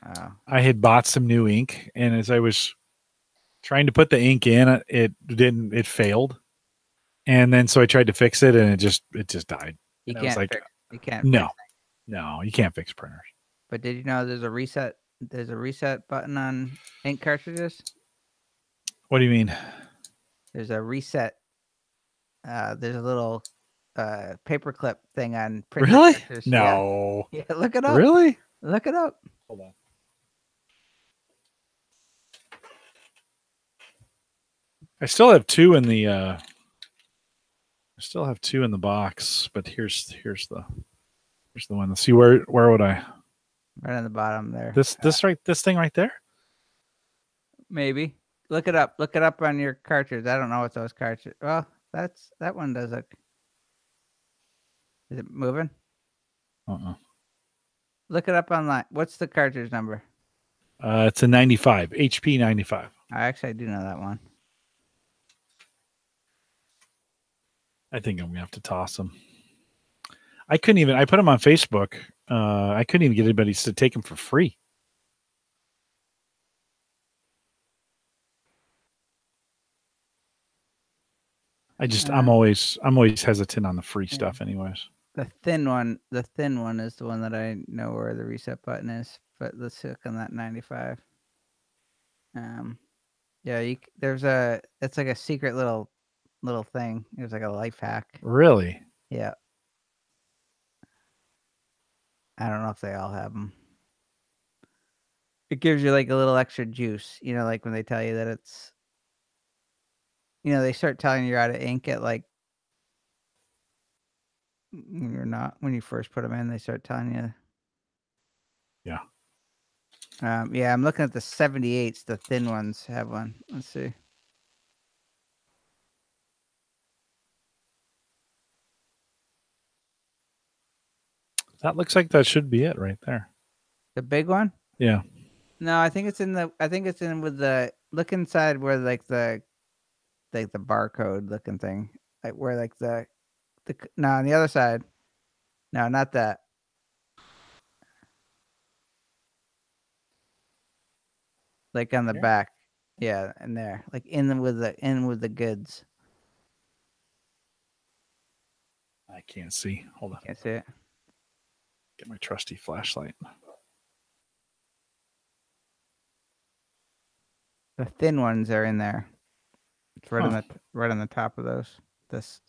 Oh. I had bought some new ink, and as I was trying to put the ink in, it didn't. It failed, and then so I tried to fix it, and it just died. You And I can't was like, fix. You can't. no, Fix no, you can't fix printers. But did you know there's a reset? There's a reset button on ink cartridges. What do you mean? There's a reset. There's a little paperclip thing on printer Really? cartridges. No. Yeah, look it up. Really? Look it up. Hold on. I still have two in the box, but here's the one. Let's see, where would I? Right on the bottom there. This thing right there? Maybe. Look it up. Look it up on your cartridge. I don't know what those cartridges. Well, that one does look. Is it moving? Look it up online. What's the cartridge number? It's a 95, HP 95. I do know that one. I think I'm gonna have to toss them. I put them on Facebook. I couldn't even get anybody to take them for free. I'm always hesitant on the free stuff anyways. The thin one is the one that I know where the reset button is, but let's look on that 95. Yeah, it's like a secret little thing. It was like a life hack. Really? Yeah. I don't know if they all have them. It gives you like a little extra juice, like when they tell you that it's, they start telling you you're out of ink at like, you're not, when you first put them in, they start telling you. Yeah. Yeah, I'm looking at the 78s. The thin ones have one. Let's see. That looks like that should be it right there. The big one? Yeah. No, I think it's in with the look inside where like the barcode looking thing. Like where like no, on the other side. No, not that. Like on the back. Yeah, and there. Like with the goods. I can't see. Hold on. Can't see it. Get my trusty flashlight. The thin ones are in there. It's right on the top of those. This.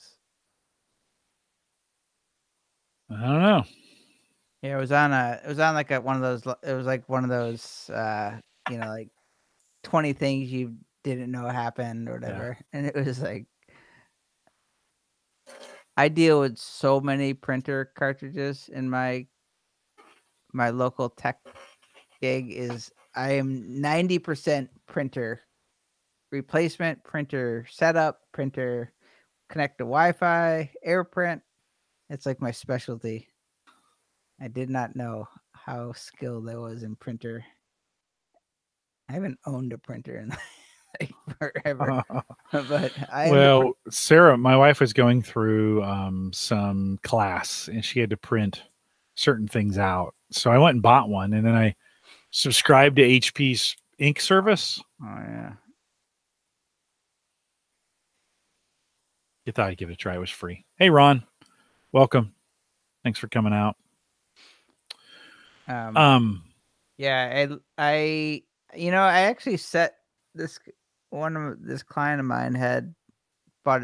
I don't know. Yeah, it was on like one of those. It was like one of those, like 20 things you didn't know happened or whatever, and it was like. I deal with so many printer cartridges in my local tech gig. I am 90% printer replacement, printer setup, printer connect to Wi-Fi, AirPrint. It's like my specialty. I did not know how skilled I was in printer. I haven't owned a printer in like forever. But Sarah, my wife was going through some class and she had to print certain things out. So I went and bought one, and then I subscribed to HP's ink service. Oh yeah. You thought I'd give it a try. It was free. Hey Ron, welcome. Thanks for coming out. Yeah, I actually set this this client of mine had bought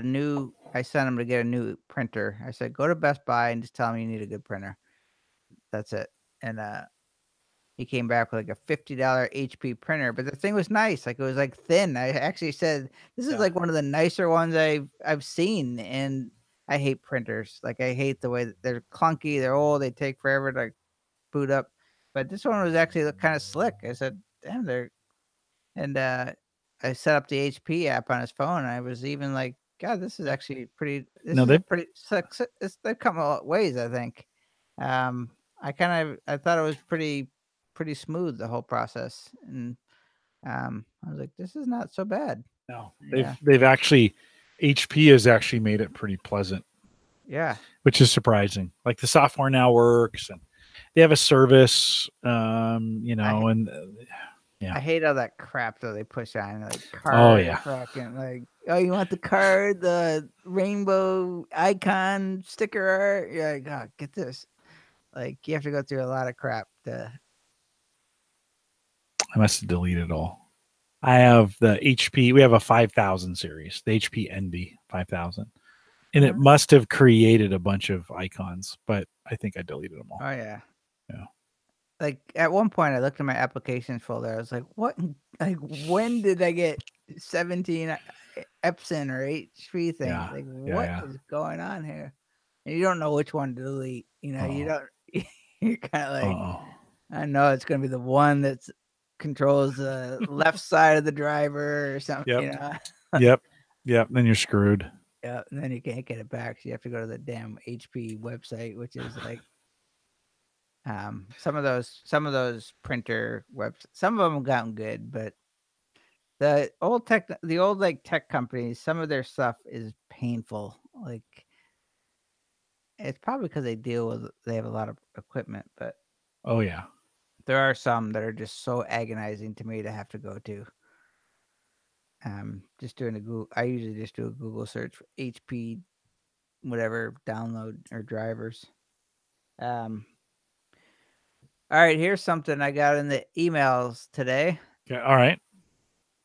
I sent him to get a new printer. I said, go to Best Buy and just tell him you need a good printer. That's it. And he came back with like a $50 HP printer, but the thing was nice. Like it was like thin. I actually said this is like one of the nicer ones I've seen, and I hate printers. Like I hate the way that they're clunky, they're old, they take forever to boot up. But this one was actually kind of slick. I said, "Damn, they're," and I set up the HP app on his phone, and I was even like, "God, this is actually pretty. This No, is they a pretty. They've come a lot ways, I think." I thought it was pretty smooth, the whole process, and I was like, "This is not so bad." no, Yeah, they've actually HP has actually made it pretty pleasant, yeah. which is surprising. Like the software now works, and they have a service, you know, and yeah. I hate all that crap that they push on, like Oh card, yeah, fucking like, oh, you want the card, the rainbow icon sticker art? You're like, oh, get this. Like you have to go through a lot of crap to. I must have deleted it all. I have the HP. We have a 5000 series, the HP Envy 5000, and it must have created a bunch of icons, but I think I deleted them all. Oh yeah. Yeah. Like at one point, I looked at my applications folder. I was like, "What? Like, when did I get 17 Epson or HP things? Yeah, Like, yeah, what yeah. is going on here?" And you don't know which one to delete. You know, you Uh-oh. don't. You're kind of like, Uh-oh. I know it's gonna be the one that's controls the left side of the driver or something. Yep. You know. Yep. Then you're screwed. Yeah, and then you can't get it back. So you have to go to the damn HP website, which is like. Some of those printer websites, some of them have gotten good, but the old like tech companies, some of their stuff is painful. Like it's probably because they have a lot of equipment, but Oh yeah. there are some that are just so agonizing to me to have to go to. Just doing a Google, I usually just do a Google search for HP, whatever download or drivers. All right, here's something I got in the emails today. Okay. All right.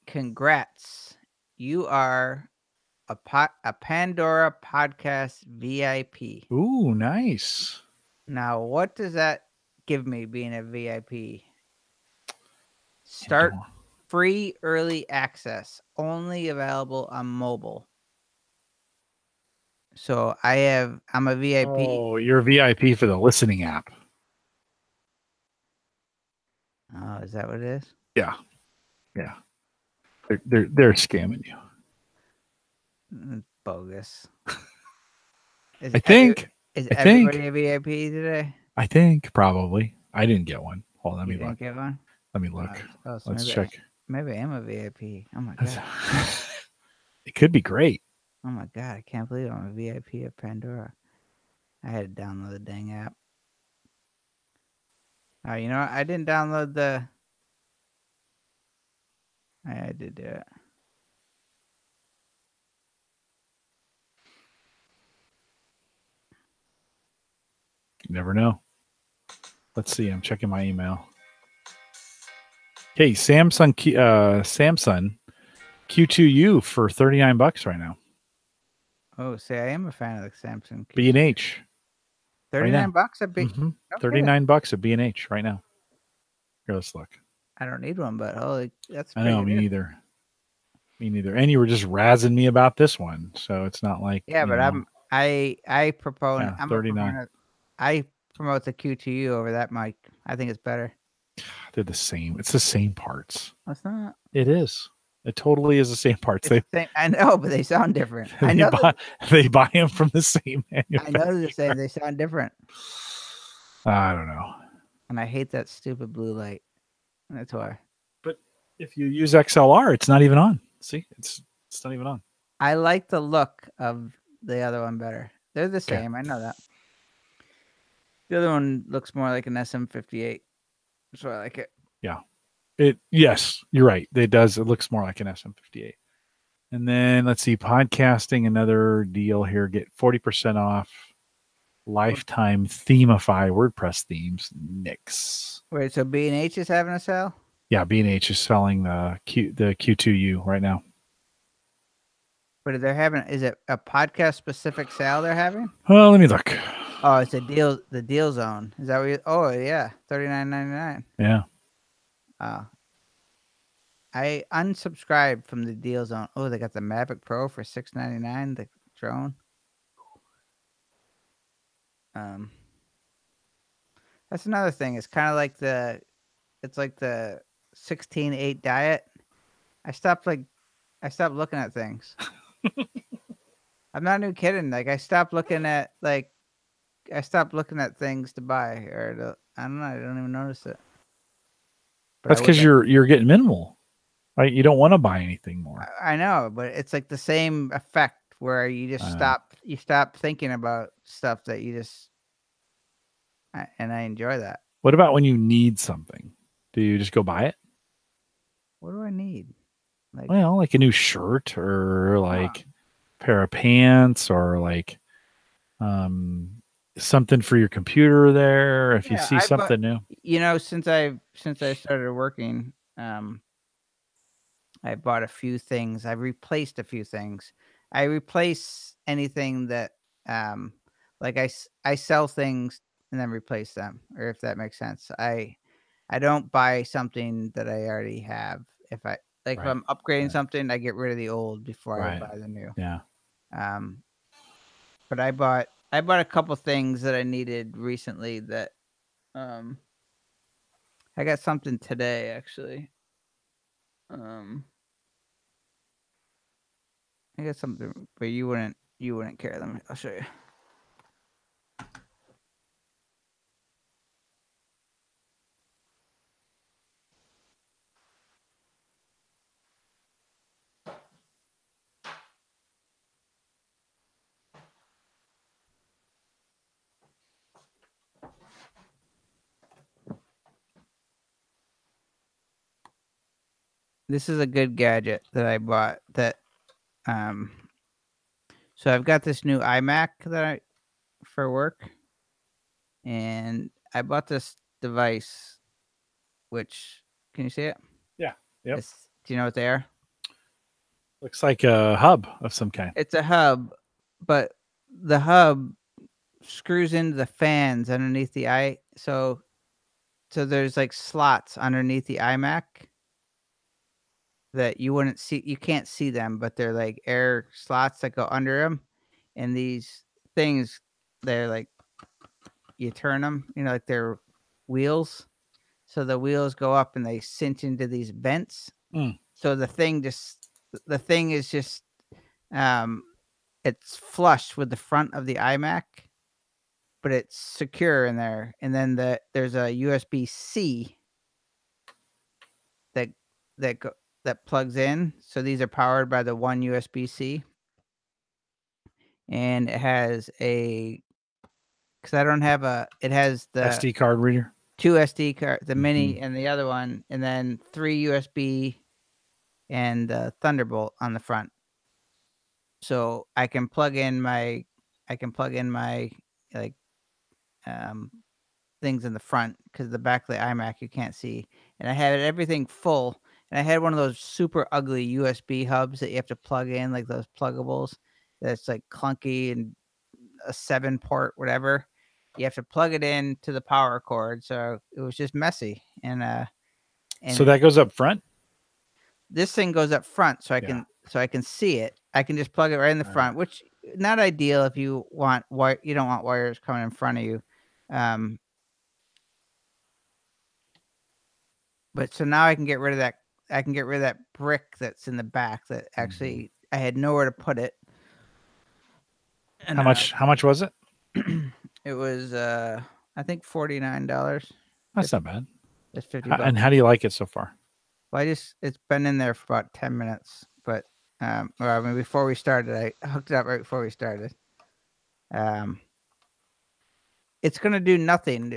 Congrats. You are a Pandora podcast VIP. Ooh, nice. Now, what does that give me being a VIP? Start free early access, only available on mobile. So I'm a VIP. Oh, you're a VIP for the listening app. Oh, is that what it is? Yeah. Yeah. They're scamming you. Bogus. I think. Is I everybody think. a VIP today? I think probably. I didn't get one. Hold on, let You me look. didn't get one? Let me look. So Let's check. Maybe I am a VIP. Oh my god. It could be great. Oh my god, I can't believe I'm a VIP of Pandora. I had to download the dang app. Oh, you know what? I didn't download the. I did do it. You never know. Let's see. I'm checking my email. Okay, Samsung Q2U for $39 right now. Oh, see, I am a fan of the Samsung. B&H. $39 a B. Mm-hmm. $39 at B&H right now. Here, let's look. I don't need one, but holy, that's. I know, me neither. Me neither. And you were just razzing me about this one, so it's not like. Yeah, but I propose. Yeah, I'm 39. I promote the Q2U over that mic. I think it's better. They're the same. It's the same parts. It's not. It is. It totally is the same parts. I know, but they sound different. I know they buy them from the same manufacturer. I know they're the same. They sound different. I don't know. And I hate that stupid blue light. That's why. But if you use XLR, it's not even on. See, it's not even on. I like the look of the other one better. They're the same. Okay. I know that. The other one looks more like an SM58. So I like it. Yeah. Yes, you're right. It does. It looks more like an SM58. And then let's see, podcasting, another deal here. Get 40% off lifetime Themify WordPress themes. Nix. Wait, so B&H is having a sale? Yeah, B&H is selling the Q2U right now. But they're having, is it a podcast specific sale they're having? Well, let me look. Oh, it's a deal. The deal zone. Is that what? Oh yeah, $39.99. Yeah. I unsubscribed from the deal zone. Oh, they got the Mavic Pro for $6.99. The drone. That's another thing. It's kind of like it's like the 16.8 diet. I stopped looking at things. I'm not even kidding. Like I stopped looking at things to buy I don't know. I don't even notice it. But That's because you're getting minimal. Right? You don't want to buy anything more. I know, but it's like the same effect where you just stop thinking about stuff that you just and I enjoy that. What about when you need something? Do you just go buy it? What do I need? Like a new shirt or like a pair of pants or like something for your computer there. If you see something new. Since I started working, I bought a few things. I replaced a few things. I replace anything that, like I sell things and then replace them, or if that makes sense. I don't buy something that I already have. If I'm upgrading something, I get rid of the old before I buy the new. Yeah. But I bought a couple things that I needed recently that, I got something today actually. I got something, but you wouldn't care. I'll show you. This is a good gadget that I bought so I've got this new iMac for work, and I bought this device, which, can you see it? Yeah. Yep. Do you know what they are? Looks like a hub of some kind. It's a hub, but the hub screws into the fans underneath the so there's like slots underneath the iMac that you wouldn't see. You can't see them, but they're like air slots that go under them. And these things, they're like, you turn them, like they're wheels. So the wheels go up and they cinch into these vents. So the thing is just, it's flush with the front of the iMac, but it's secure in there. And then there's a USB-C that plugs in. So these are powered by the one USB-C. And it has because I don't have it has the SD card reader. 2 SD card, the mini and the other one, and then 3 USB and Thunderbolt on the front. So I can plug in my like things in the front, because the back of the iMac you can't see. And I had everything full, and I had one of those super ugly USB hubs that you have to plug in, like those pluggables that's like clunky and a 7-port whatever. You have to plug it in to the power cord, so it was just messy. And so that goes up front. This thing goes up front, so I can see it. I can just plug it right in the front, which not ideal if you want you don't want wires coming in front of you. But so now I can get rid of that. I can get rid of that brick that's in the back that actually I had nowhere to put it. And how much was it? It was I think $49. That's not bad. It's $50. And how do you like it so far? Well, it's been in there for about 10 minutes, but before we started, I hooked it up right before we started. It's gonna do nothing.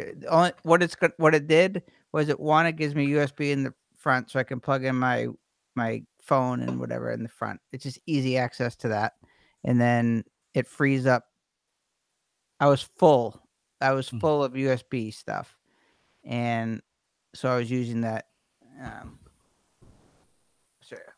What it did was it gives me USB in the front, so I can plug in my phone and whatever in the front. It's just easy access to that, and then it frees up. I was full of USB stuff, and so I was using that. Sure.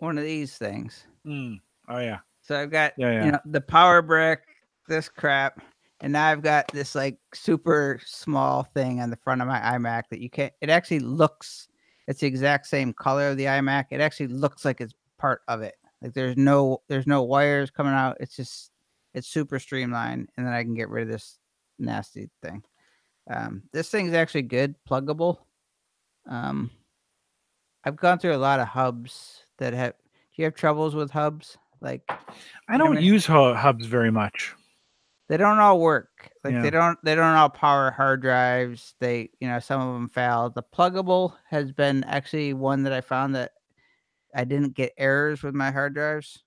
one of these things. Oh yeah. So I've got Yeah. the power brick, this crap, and now I've got this like super small thing on the front of my iMac that you can't. It actually looks. It's the exact same color of the iMac. It actually looks like it's part of it. Like there's no wires coming out. It's super streamlined, and then I can get rid of this nasty thing. This thing's actually good, pluggable. I've gone through a lot of hubs that have. Do you have troubles with hubs? Like, I don't use hubs very much. They don't all work. Like they don't all power hard drives. They, some of them fail. The pluggable has been actually one that I found that I didn't get errors with my hard drives.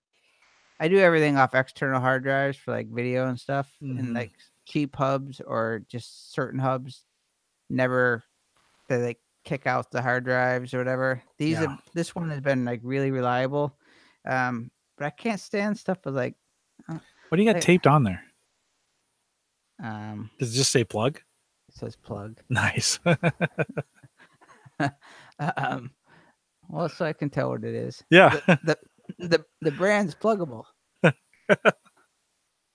I do everything off external hard drives for like video and stuff, and like cheap hubs or just certain hubs never they like kick out the hard drives or whatever. This one has been like really reliable. But I can't stand stuff with like what do you got taped on there? Does it just say plug? It says plug. Nice. Well, so I can tell what it is. Yeah. The brand's pluggable.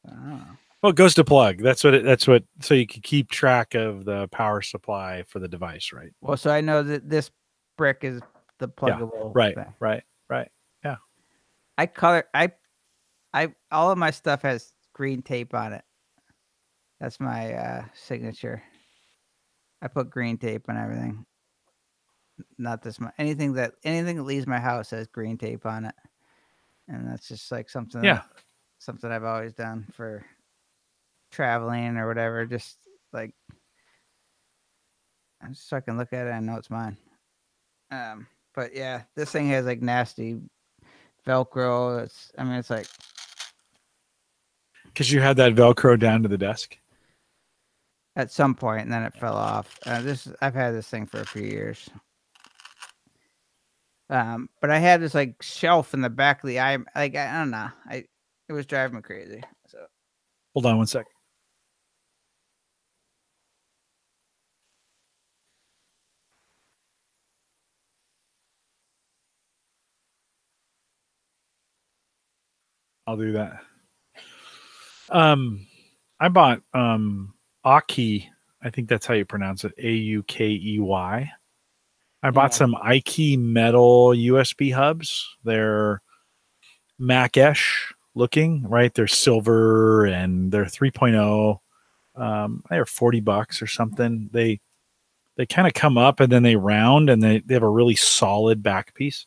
Well, it goes to plug. That's what. So you can keep track of the power supply for the device, right? Well, so I know that this brick is the pluggable. Yeah. Right. Yeah. All of my stuff has green tape on it. That's my signature. I put green tape on everything. Not this much. Anything that leaves my house has green tape on it, and that's just like something. Something I've always done for traveling or whatever. Just like, so I can look at it. I know it's mine. But yeah, this thing has like nasty Velcro. It's like because you had that Velcro down to the desk. At some point, and then it fell off. I've had this thing for a few years. But I had this like shelf in the back of the eye. Like I don't know. It was driving me crazy. So hold on one sec. I'll do that. I bought Aukey. I think that's how you pronounce it. Aukey. I bought some iKey metal USB hubs. They're Mac-esh looking, right? They're silver and they're 3.0. They're $40 or something. They kind of come up and then they round and they have a really solid back piece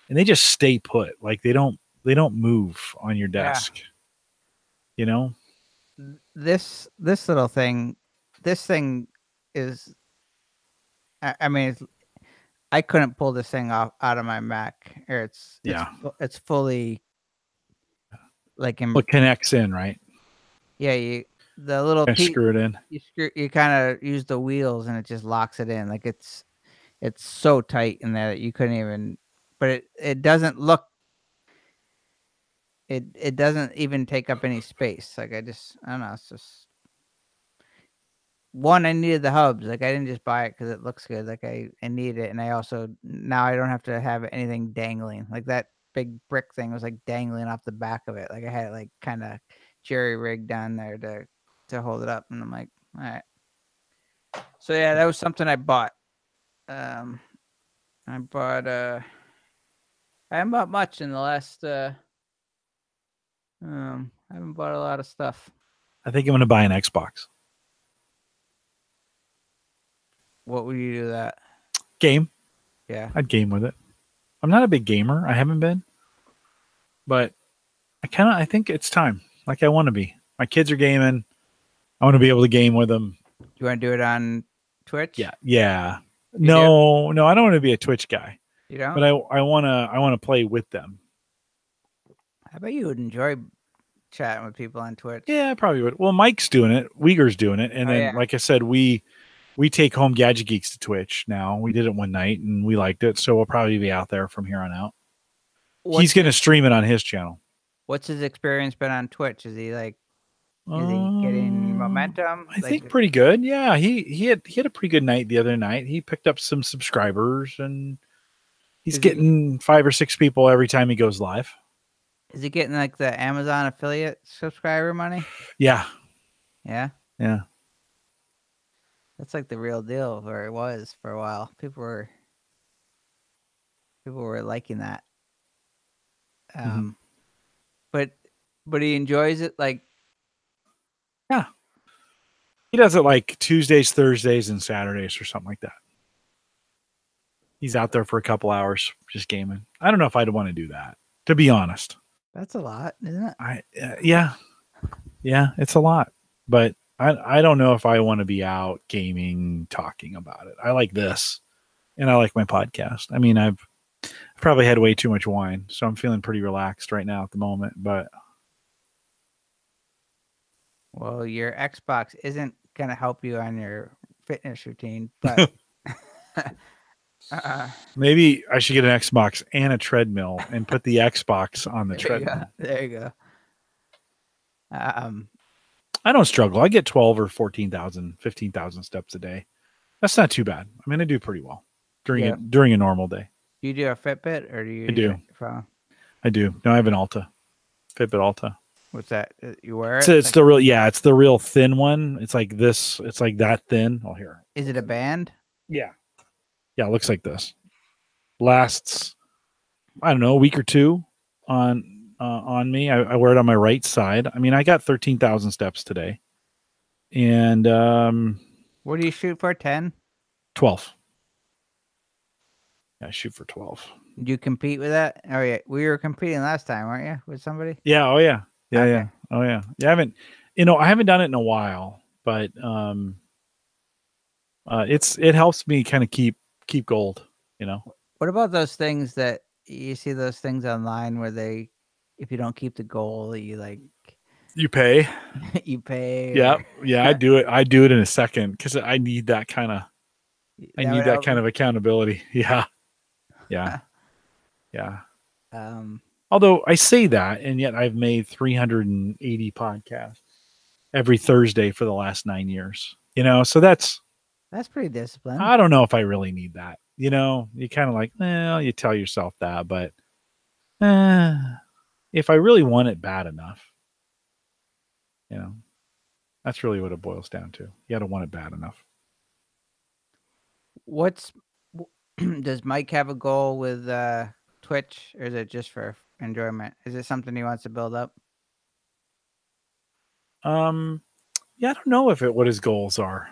and they just stay put. Like they don't move on your desk. Yeah. You know? This little thing, this thing is, I couldn't pull this thing out of my Mac. Or it's fully like it connects in, right? Yeah, the little screw it in. You kind of use the wheels and it just locks it in. Like it's so tight in there that you couldn't even. But it doesn't look. It doesn't even take up any space. Like I don't know. It's just. One, I needed the hubs. Like I didn't just buy it because it looks good. Like I need it, and I also now I don't have to have anything dangling. Like that big brick thing was like dangling off the back of it. Like I had it like kind of jerry rigged down there to hold it up, and I'm like, all right. So yeah, that was something I bought. I haven't bought much in the last. I haven't bought a lot of stuff. I think I'm going to buy an Xbox. What would you do that? Game. Yeah. I'd game with it. I'm not a big gamer. I haven't been. But I think it's time. Like I want to be. My kids are gaming. I want to be able to game with them. You want to do it on Twitch? Yeah. No, I don't want to be a Twitch guy. You don't? But I want to play with them. I bet you would enjoy chatting with people on Twitch. Yeah, I probably would. Well, Mike's doing it. Uyghur's doing it. And then, like I said, we take home Gadget Geeks to Twitch now. We did it one night and we liked it. So we'll probably be out there from here on out. He's going to stream it on his channel. What's his experience been on Twitch? Is he getting momentum? I think pretty good. Yeah. He had a pretty good night the other night. He picked up some subscribers and He's getting 5 or 6 people every time he goes live. Is he getting like the Amazon affiliate subscriber money? Yeah. Yeah. Yeah. That's like the real deal, or it was for a while. People were liking that. But he enjoys it, like. Yeah. He does it like Tuesdays, Thursdays, and Saturdays or something like that. He's out there for a couple hours just gaming. I don't know if I'd want to do that, to be honest. That's a lot, isn't it? Yeah, it's a lot, but I don't know if I want to be out gaming, talking about it. I like this, and I like my podcast. I mean, I've probably had way too much wine, so I'm feeling pretty relaxed right now at the moment. But well, your Xbox isn't gonna help you on your fitness routine, but maybe I should get an Xbox and a treadmill and put the Xbox on the treadmill. There you go. I don't struggle. I get 12 or 14,000, 15,000 steps a day. That's not too bad. I mean, I do pretty well during a normal day. Do you do a Fitbit or do you? I do. Phone? I do. No, I have an Alta, Fitbit Alta. What's that? You wear it? It's the real, it's the real thin one. It's like this. It's like that thin. Oh, here. Is it a band? Yeah. Yeah, it looks like this. Lasts, I don't know, a week or two on me. I wear it on my right side. I mean, I got 13,000 steps today. And what do you shoot for? 10? 12. Yeah, I shoot for 12. Did you compete with that? Oh yeah, we were competing last time, weren't you, with somebody? Yeah. Oh yeah. Yeah. Okay. Yeah. Oh yeah. Yeah. I haven't done it in a while, but it helps me kind of keep gold. What about those things that you see? Those things online where if you don't keep the goal, you pay. You pay. Yeah. Yeah. I do it. I do it in a second because I need that kind of. I need that kind of accountability. Yeah. Yeah. Yeah. Although I say that, and yet I've made 380 podcasts every Thursday for the last 9 years. So that's pretty disciplined. I don't know if I really need that. You kind of like, you tell yourself that, but if I really want it bad enough, that's really what it boils down to. You got to want it bad enough. Does Mike have a goal with Twitch, or is it just for enjoyment? Is it something he wants to build up? Yeah, I don't know what his goals are.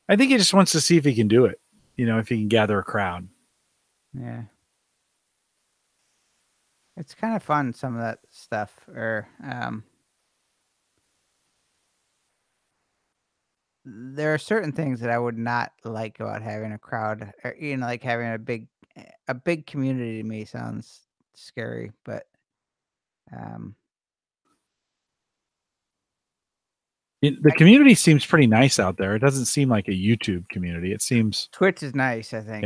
I think he just wants to see if he can do it. If he can gather a crowd. Yeah. It's kind of fun, some of that stuff. Or there are certain things that I would not like about having a crowd, or like having a big community. To me sounds scary, but the community seems pretty nice out there. It doesn't seem like a YouTube community. It seems Twitch is nice. I think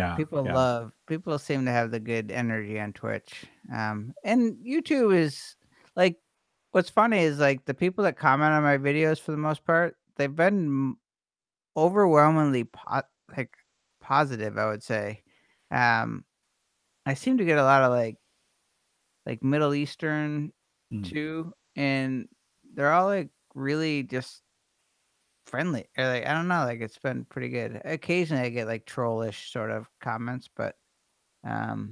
people seem to have the good energy on Twitch. And YouTube is like, what's funny is like the people that comment on my videos, for the most part, they've been overwhelmingly positive, I would say. I seem to get a lot of like Middle Eastern too, and they're all like really just friendly, or like, I don't know, like it's been pretty good. Occasionally I get like trollish sort of comments, but I've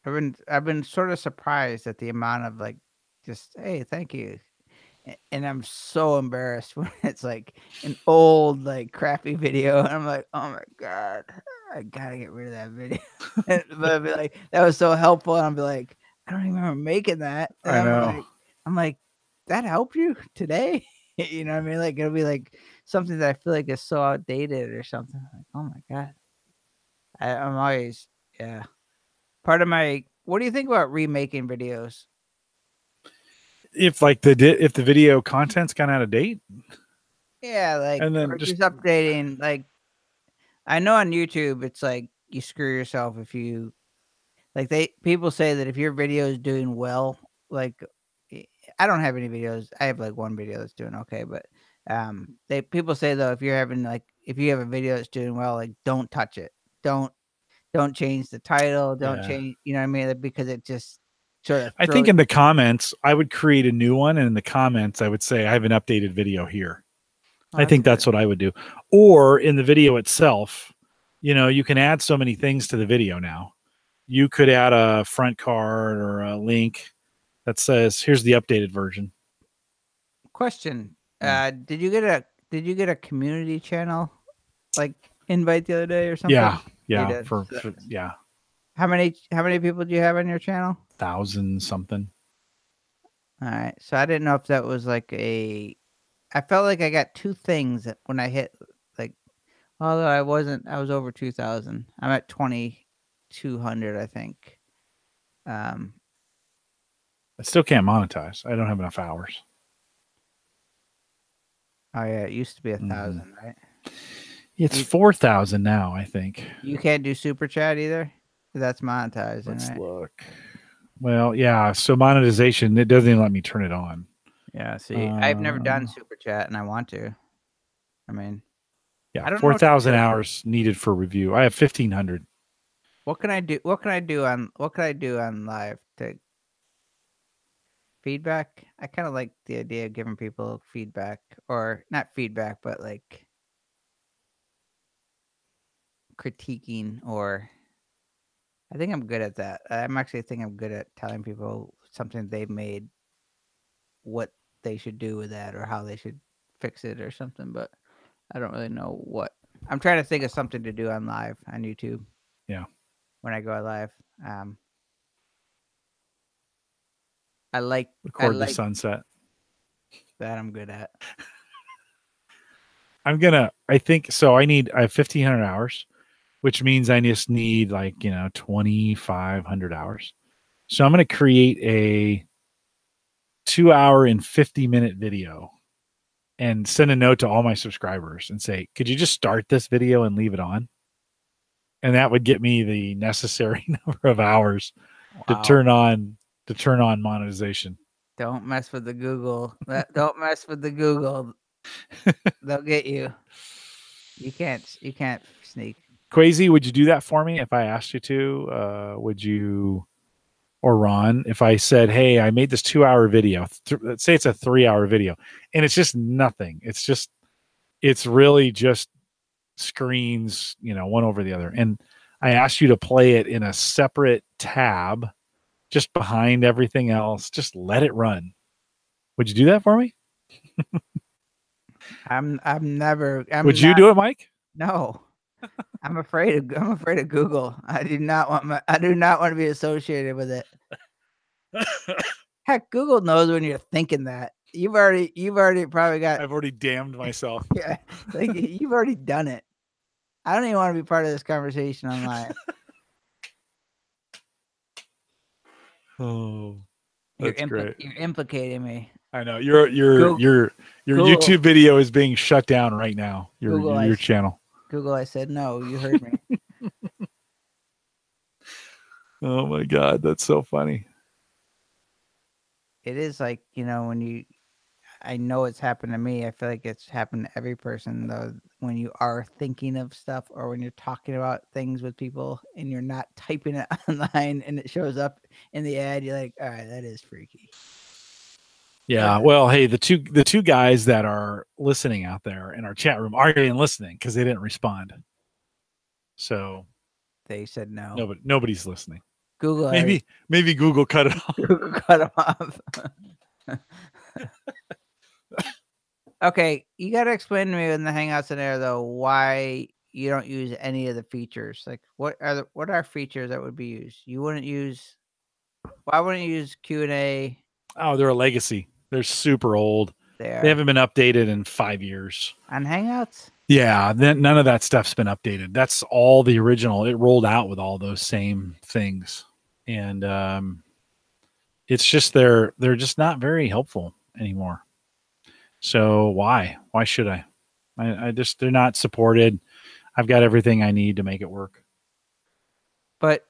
been sort of surprised at the amount of like just, hey, thank you. And I'm so embarrassed when it's like an old, like crappy video, and I'm like, oh my God, I gotta get rid of that video. But I'd be like, that was so helpful, and I'll be like, I don't even remember making that. And I know. I'm like, that helped you today? You know what I mean? Like, it'll be like something that I feel like is so outdated or something. Like, oh my God. I'm always, yeah. Part of my, what do you think about remaking videos? If the video content's gone out of date? Yeah, like, and then just updating. Like, I know on YouTube, it's like you screw yourself if you, like, people say that if your video is doing well, like, I don't have any videos. I have like one video that's doing okay, but people say though, if you have a video that's doing well, like, don't touch it. don't change the title, don't Yeah. change, you know what I mean? Because it just sort of I think in the comments, I would create a new one, and in the comments, I would say I have an updated video here. I think that's what I would do. Or in the video itself, you know, you can add so many things to the video now. You could add a front card or a link that says, "Here's the updated version." Question: did you get a community channel like invite the other day or something? Yeah, You yeah, did. for yeah, How many people do you have on your channel? 1,000 something. All right, so I didn't know if that was like a. I felt like I got two things when I hit like, although I wasn't. I was over 2,000. I'm at 2,200, I think. I still can't monetize. I don't have enough hours. Oh yeah, it used to be 1,000, right? It's 4,000 now, I think. You can't do super chat either. That's monetized. Let's right? look. Well, yeah. So monetization, it doesn't even let me turn it on. Yeah. See, I've never done super chat, and I want to. I mean, yeah, 4,000 hours needed for review. I have 1,500. What can I do? What can I do on live to feedback? I kind of like the idea of giving people feedback, or not feedback, but like critiquing, or I think I'm good at that. I'm good at telling people something they've made, what they should do with that, or how they should fix it or something, but I don't really know what. I'm trying to think of something to do on live on YouTube. Yeah. When I go live. I like the sunset. That I'm good at. I have 1,500 hours, which means I just need 2,500 hours. So I'm going to create a 2-hour and 50-minute video and send a note to all my subscribers and say, could you just start this video and leave it on? And that would get me the necessary number of hours to turn on monetization. Don't mess with the Google. Don't mess with the Google. They'll get you. You can't sneak. Quasi, would you do that for me if I asked you to? Would you, or Ron, if I said, hey, I made this 2-hour video, let's say it's a 3-hour video, and it's just nothing. It's really just screens, one over the other. And I asked you to play it in a separate tab, just behind everything else. Just let it run. Would you do that for me? Would you do it, Mike? No. I'm afraid of Google. I do not want to be associated with it. Heck, Google knows when you're thinking that. You've already probably got. I've already damned myself. Yeah, like you've already done it. I don't even want to be part of this conversation online. Oh, that's great. You're implicating me. I know your YouTube video is being shut down right now. Your channel. Google, I said no. You heard me. Oh my God, that's so funny. It is like, I know it's happened to me. I feel like it's happened to every person, though, when you are thinking of stuff or when you're talking about things with people and you're not typing it online and it shows up in the ad, you're like, all right, that is freaky. Yeah. Well, hey, the two guys that are listening out there in our chat room aren't even listening because they didn't respond. So they said no. Nobody's listening. Google. Maybe Google cut it off. Google cut them off. Okay, you got to explain to me in the Hangout scenario though why you don't use any of the features. Like, what are features that would be used? Why wouldn't you use Q&A? Oh, they're a legacy. They're super old. They haven't been updated in 5 years. On Hangouts? Yeah, none of that stuff's been updated. That's all the original. It rolled out with all those same things, and it's just they're just not very helpful anymore. So why should I just, they're not supported. I've got everything I need to make it work. But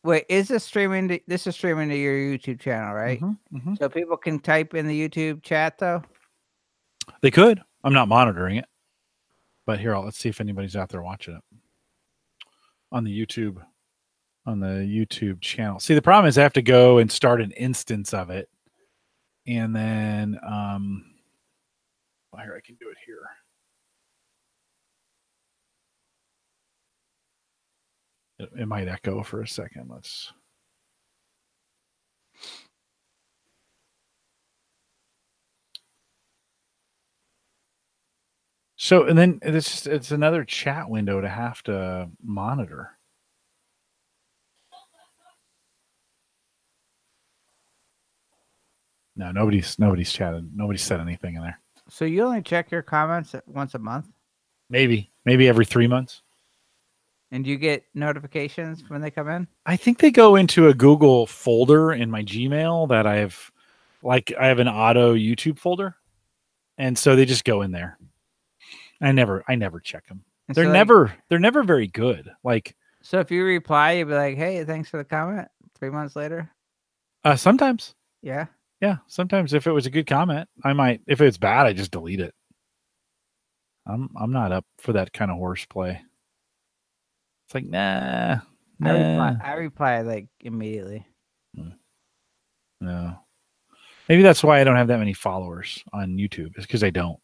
wait, is this streaming to your YouTube channel, right? Mm-hmm, mm-hmm. So people can type in the YouTube chat though? They could. I'm not monitoring it. But here, let's see if anybody's out there watching it. on the YouTube channel. See, the problem is I have to go and start an instance of it, and then here I can do it here. It might echo for a second. Let's. So, and then it's another chat window to have to monitor. No, nobody's chatted. Nobody's said anything in there. So you only check your comments once a month? Maybe every 3 months. And do you get notifications when they come in? I think they go into a Google folder in my Gmail that I have an auto YouTube folder. And so they just go in there. I never check them. They're never very good. Like, so if you reply, you'd be like, "Hey, thanks for the comment." 3 months later. Sometimes. Yeah. Yeah. Sometimes if it was a good comment, I might. If it's bad, I just delete it. I'm not up for that kind of horseplay. It's like, nah. I reply like immediately. No. Maybe that's why I don't have that many followers on YouTube. It's because I don't.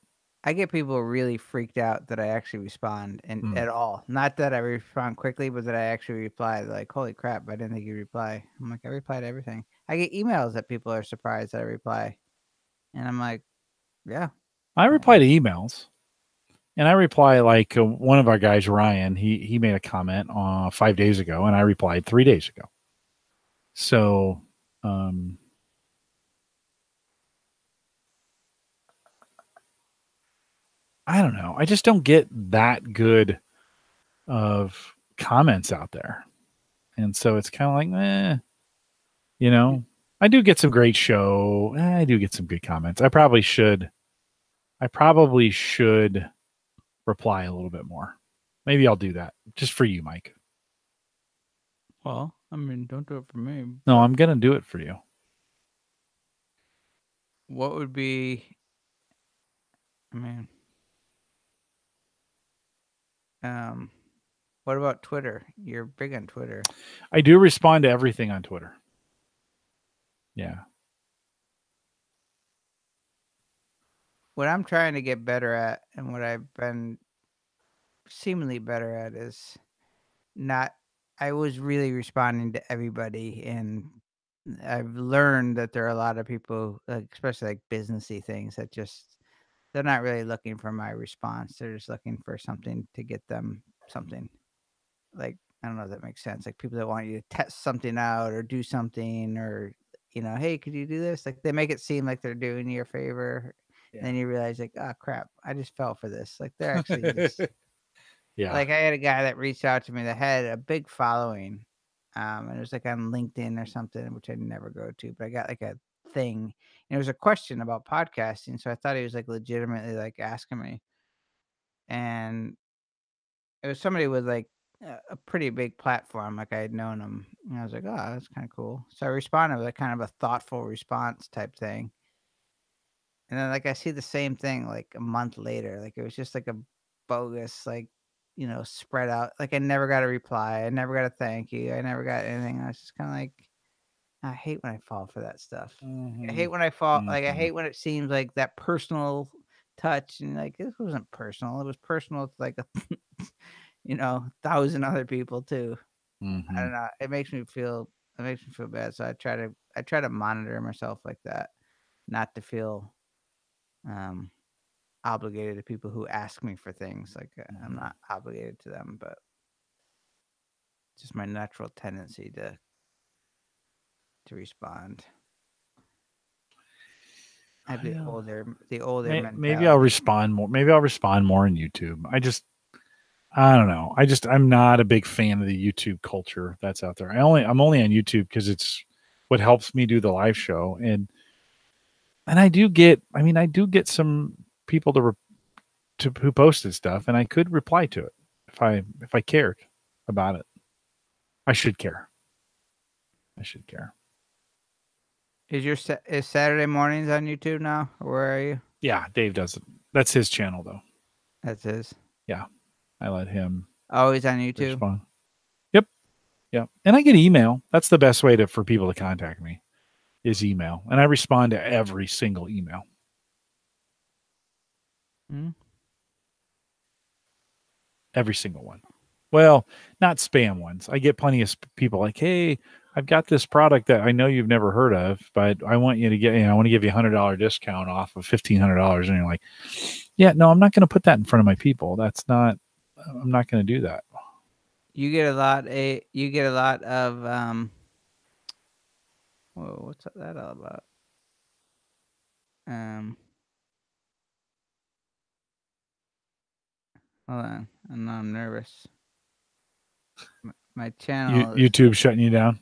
I get people really freaked out that I actually respond at all. Not that I respond quickly, but that I actually reply. They're like, holy crap, I didn't think you reply. I'm like, I reply to everything. I get emails that people are surprised that I reply. And I'm like, yeah. I reply to emails. And I reply like one of our guys, Ryan, he made a comment 5 days ago, and I replied 3 days ago. So, I don't know. I just don't get that good of comments out there. And so it's kind of like, I do get some great show. I do get some good comments. I probably should reply a little bit more. Maybe I'll do that just for you, Mike. Well, I mean, don't do it for me. No, I'm going to do it for you. What would be, I mean, what about Twitter? You're big on Twitter. I do respond to everything on Twitter. Yeah. What I'm trying to get better at, and what I've been seemingly better at, is I was really responding to everybody, and I've learned that there are a lot of people, especially like businessy things, that they're not really looking for my response. They're just looking for something to get them something. Like, I don't know if that makes sense. Like people that want you to test something out or do something, or, hey, could you do this? Like they make it seem like they're doing you a favor. Yeah. And then you realize like, oh crap, I just fell for this. Like they're actually just yeah. Like I had a guy that reached out to me that had a big following. And it was like on LinkedIn or something, which I never go to, but I got like a thing. And it was a question about podcasting. So I thought he was like legitimately like asking me. And it was somebody with like a pretty big platform. Like I had known him. And I was like, oh, that's kind of cool. So I responded with like kind of a thoughtful response type thing. And then like I see the same thing like a month later. Like it was just like a bogus, like, spread out. Like I never got a reply. I never got a thank you. I never got anything. I was just kind of like, I hate when I fall for that stuff. Mm-hmm. I hate when I fall. Mm-hmm. Like I hate when it seems like that personal touch, and like this wasn't personal. It was personal to like 1,000 other people too. Mm-hmm. I don't know. It makes me feel bad. So I try to monitor myself like that, not to feel obligated to people who ask me for things. Like I'm not obligated to them, but it's just my natural tendency to respond. I have the older maybe I'll respond more. Maybe I'll respond more on YouTube. I don't know. I'm not a big fan of the YouTube culture that's out there. I'm only on YouTube because it's what helps me do the live show. And I do get some people who posted stuff, and I could reply to it if I cared about it. I should care. Is Saturday mornings on YouTube now? Or where are you? Yeah, Dave does it. That's his channel though. That's his. Yeah. I let him. Oh, he's on YouTube. Respond. Yeah. And I get email. That's the best way for people to contact me is email. And I respond to every single email. Every single one. Well, not spam ones. I get plenty of people like, hey, I've got this product that I know you've never heard of, but I want you to get, I want to give you $100 discount off of $1,500. And you're like, yeah, no, I'm not going to put that in front of my people. I'm not going to do that. You get a lot of, whoa, what's that all about? Hold on. I'm nervous. My channel. YouTube shutting you down.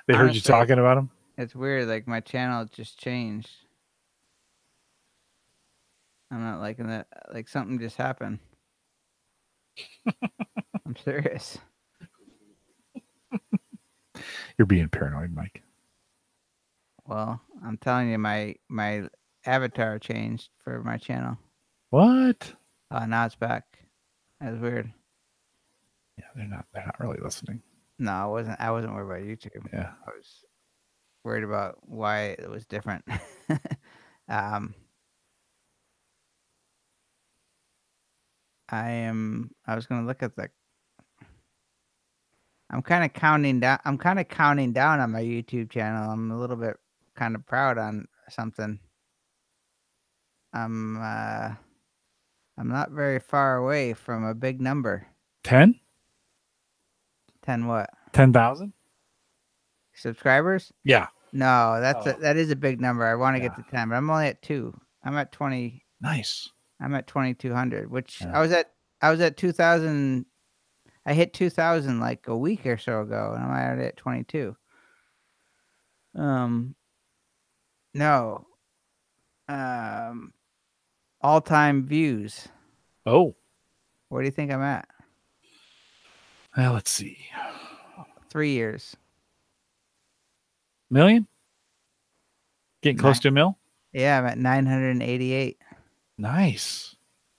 They heard you talking about them. It's weird. Like my channel just changed. I'm not liking that. Like something just happened. I'm serious. You're being paranoid, Mike. Well, I'm telling you, my avatar changed for my channel. What? Now it's back. That's weird. Yeah, they're not really listening. No, I wasn't worried about YouTube. Yeah. I was worried about why it was different. I was gonna look at I'm kind of counting down on my YouTube channel. I'm a little bit kind of proud on something. I'm not very far away from a big number. 10? 10 what? 10,000? Subscribers? Yeah. No, that is a big number. I want to get to 10, but I'm only at 2. I'm at 20. Nice. I'm at 2,200, which I was at 2,000. I hit 2,000 like a week or so ago, and I'm already at 22. No. All-time views. Oh. What do you think I'm at? Well, let's see. 3 years. Million? Getting close to a mil? Yeah, I'm at 988. Nice.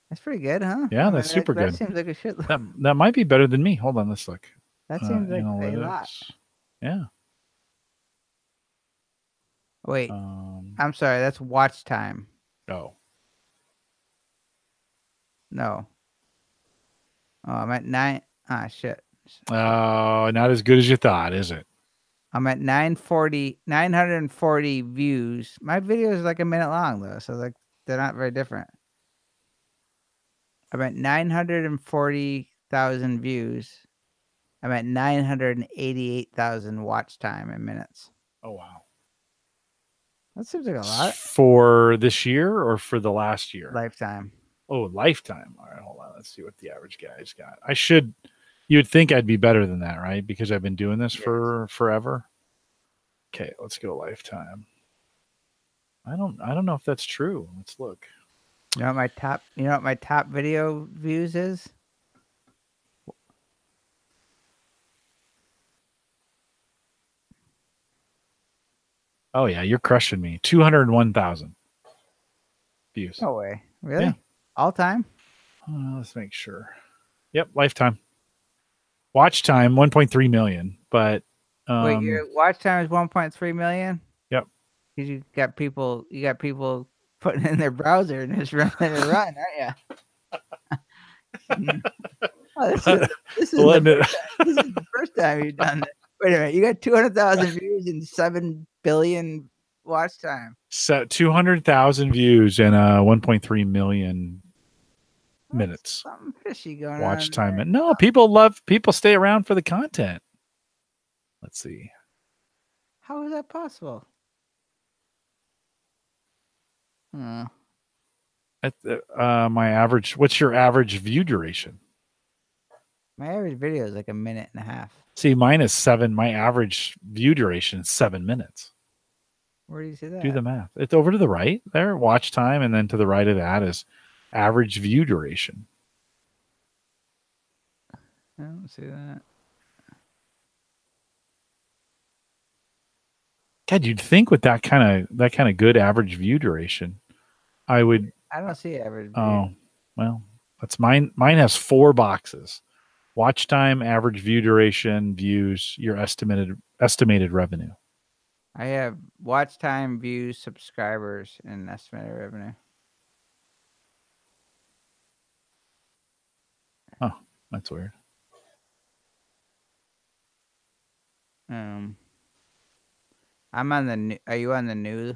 That's pretty good, huh? Yeah, that's super good. That seems like a shit. That might be better than me. Hold on, let's look. That seems like a lot. Yeah. Wait, I'm sorry. That's watch time. Oh. No. Oh, I'm at 9. Ah, shit. Oh, not as good as you thought, is it? I'm at 940 views. My video is like a minute long though, so like they're not very different. I'm at 940,000 views. I'm at 988,000 watch time in minutes. Oh wow. That seems like a lot. For this year or for the last year? Lifetime. Oh, lifetime. All right, hold on. Let's see what the average guy's got. You'd think I'd be better than that, right? Because I've been doing this for forever. Okay, let's go lifetime. I don't know if that's true. Let's look. You know what my top video views is? Oh yeah, you're crushing me. 201,000 views. No way. Really? Yeah. All time? Let's make sure. Yep, lifetime. Watch time 1.3 million, but wait, your watch time is 1.3 million? Yep. Because you got people putting in their browser and just running it around, aren't you? Oh, this is the first time you've done it. Wait a minute, you got 200,000 views and 7 billion watch time. So 200,000 views and 1.3 million minutes. Something fishy going on. Watch time. There. No, people stay around for the content. Let's see. How is that possible? My average. What's your average view duration? My average video is like a minute and a half. See, mine is 7. My average view duration is 7 minutes. Where do you see that? Do the math. It's over to the right there, watch time, and then to the right of that is average view duration. I don't see that. God, you'd think with that kind of good average view duration, I don't see average view. Oh, well, that's mine. Mine has 4 boxes. Watch time, average view duration, views, your estimated revenue. I have watch time, views, subscribers, and estimated revenue. Oh, that's weird. I'm on the new. Are you on the new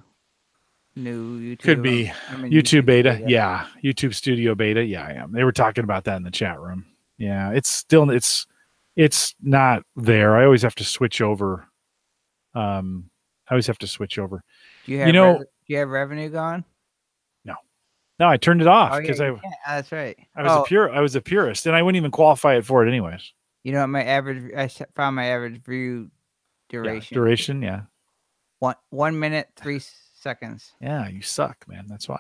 YouTube? Could be. I'm in YouTube beta. Yeah. YouTube Studio beta. Yeah, I am. They were talking about that in the chat room. Yeah, it's not there. I always have to switch over. I always have to switch over. Do you have do you have revenue going? No, I turned it off because that's right. I was a purist, and I wouldn't even qualify it for it anyways. You know what my average? I found my average view duration. Yeah, duration, yeah. 1 minute 3 seconds. Yeah, you suck, man. That's why.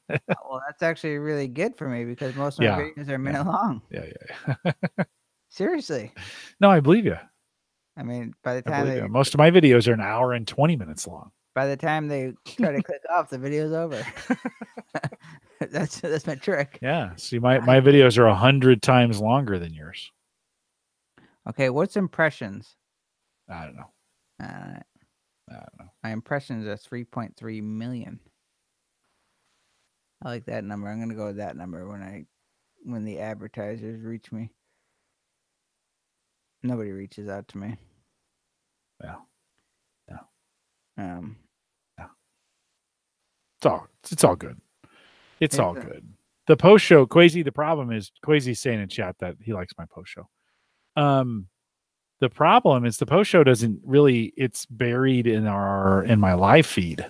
Well, that's actually really good for me because most of my videos are a minute long. Yeah. Seriously. No, I believe you. I mean, by the time most of my videos are an hour and 20 minutes long. By the time they try to click off, the video's over. That's my trick. Yeah. See, my videos are 100 times longer than yours. Okay, what's impressions? I don't know. I don't know. My impressions are 3.3 million. I like that number. I'm gonna go with that number when the advertisers reach me. Nobody reaches out to me. Yeah. Yeah. It's all good. It's all good. The post show, Quasi, the problem is Quasi's saying in chat that he likes my post show. The problem is the post show doesn't really, it's buried in my live feed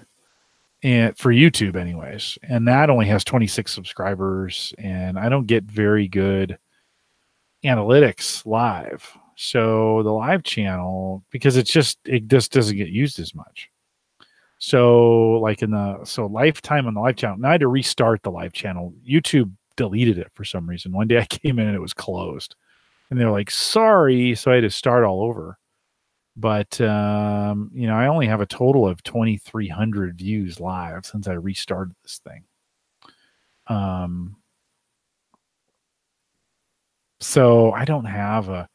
and for YouTube anyways. And that only has 26 subscribers and I don't get very good analytics live. So the live channel, because it just doesn't get used as much. So lifetime on the live channel, now I had to restart the live channel. YouTube deleted it for some reason. One day I came in and it was closed and they're like, sorry. So I had to start all over. But, I only have a total of 2,300 views live since I restarted this thing. So I don't have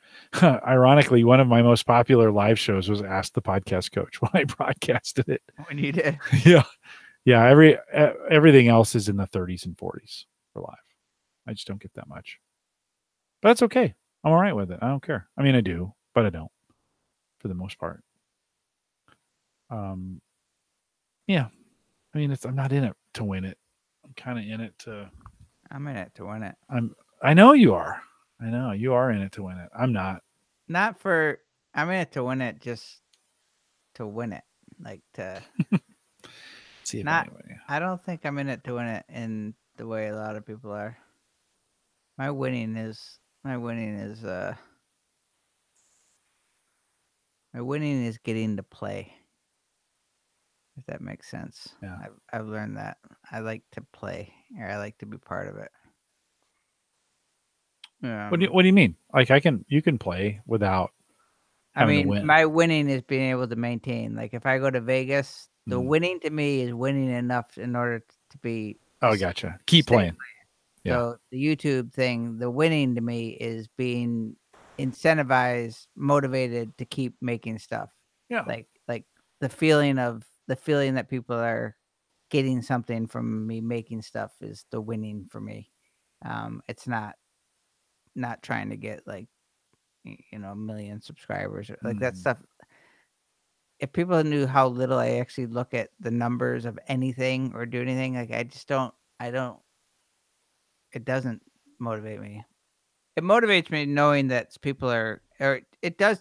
ironically, one of my most popular live shows was Ask the Podcast Coach when I broadcasted it. When you did. Yeah. Everything else is in the 30s and 40s for live. I just don't get that much. But that's okay. I'm all right with it. I don't care. I mean, I do, but I don't for the most part. Yeah. I mean, I'm not in it to win it. I'm kind of in it to. I'm in it to win it. I know you are. I know you are in it to win it. I'm not. I'm in it to win it just to win it. Like to see if I don't think I'm in it to win it in the way a lot of people are. My winning is getting to play. If that makes sense. Yeah. I've learned that. I like to play, or I like to be part of it. What do you mean? Like you can play without having to win. My winning is being able to maintain. Like if I go to Vegas, the winning to me is winning enough in order to be. Oh, gotcha. Keep playing. Yeah. So the YouTube thing, the winning to me is being incentivized, motivated to keep making stuff. Yeah. Like the feeling that people are getting something from me making stuff is the winning for me. It's not trying to get like, a million subscribers or like that stuff. If people knew how little I actually look at the numbers of anything or do anything, like it doesn't motivate me. It motivates me knowing that people are, or it does.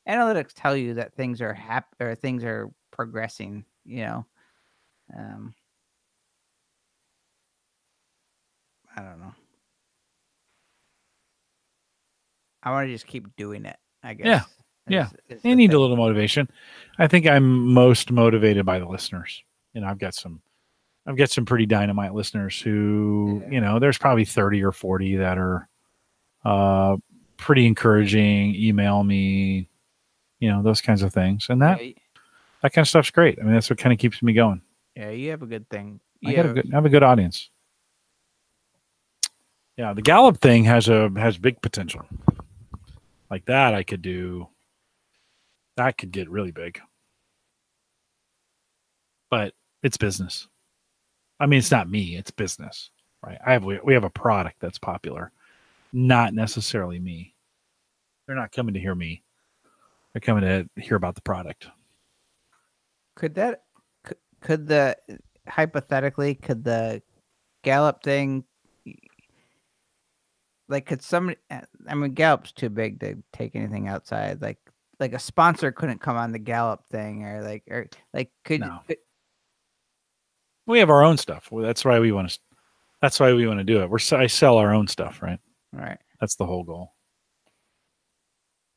Analytics tell you that things are or things are progressing. I don't know. I want to just keep doing it, I guess. Yeah. You need a little motivation. I think I'm most motivated by the listeners. I've got some pretty dynamite listeners who, there's probably 30 or 40 that are pretty encouraging, email me, those kinds of things. And that kind of stuff's great. I mean, that's what kind of keeps me going. Yeah, you have a good thing. I have a good audience. Yeah, the Gallup thing has big potential. like that, I could do. That could get really big, but it's business. I mean, it's not me; it's business, right? We have a product that's popular, not necessarily me. They're not coming to hear me; they're coming to hear about the product. Could that could the hypothetically could the Gallup thing like could somebody I mean Gallup's too big to take anything outside like a sponsor couldn't come on the Gallup thing or like No, we have our own stuff. That's why we want to. That's why we want to do it. I sell our own stuff, right? right. That's the whole goal.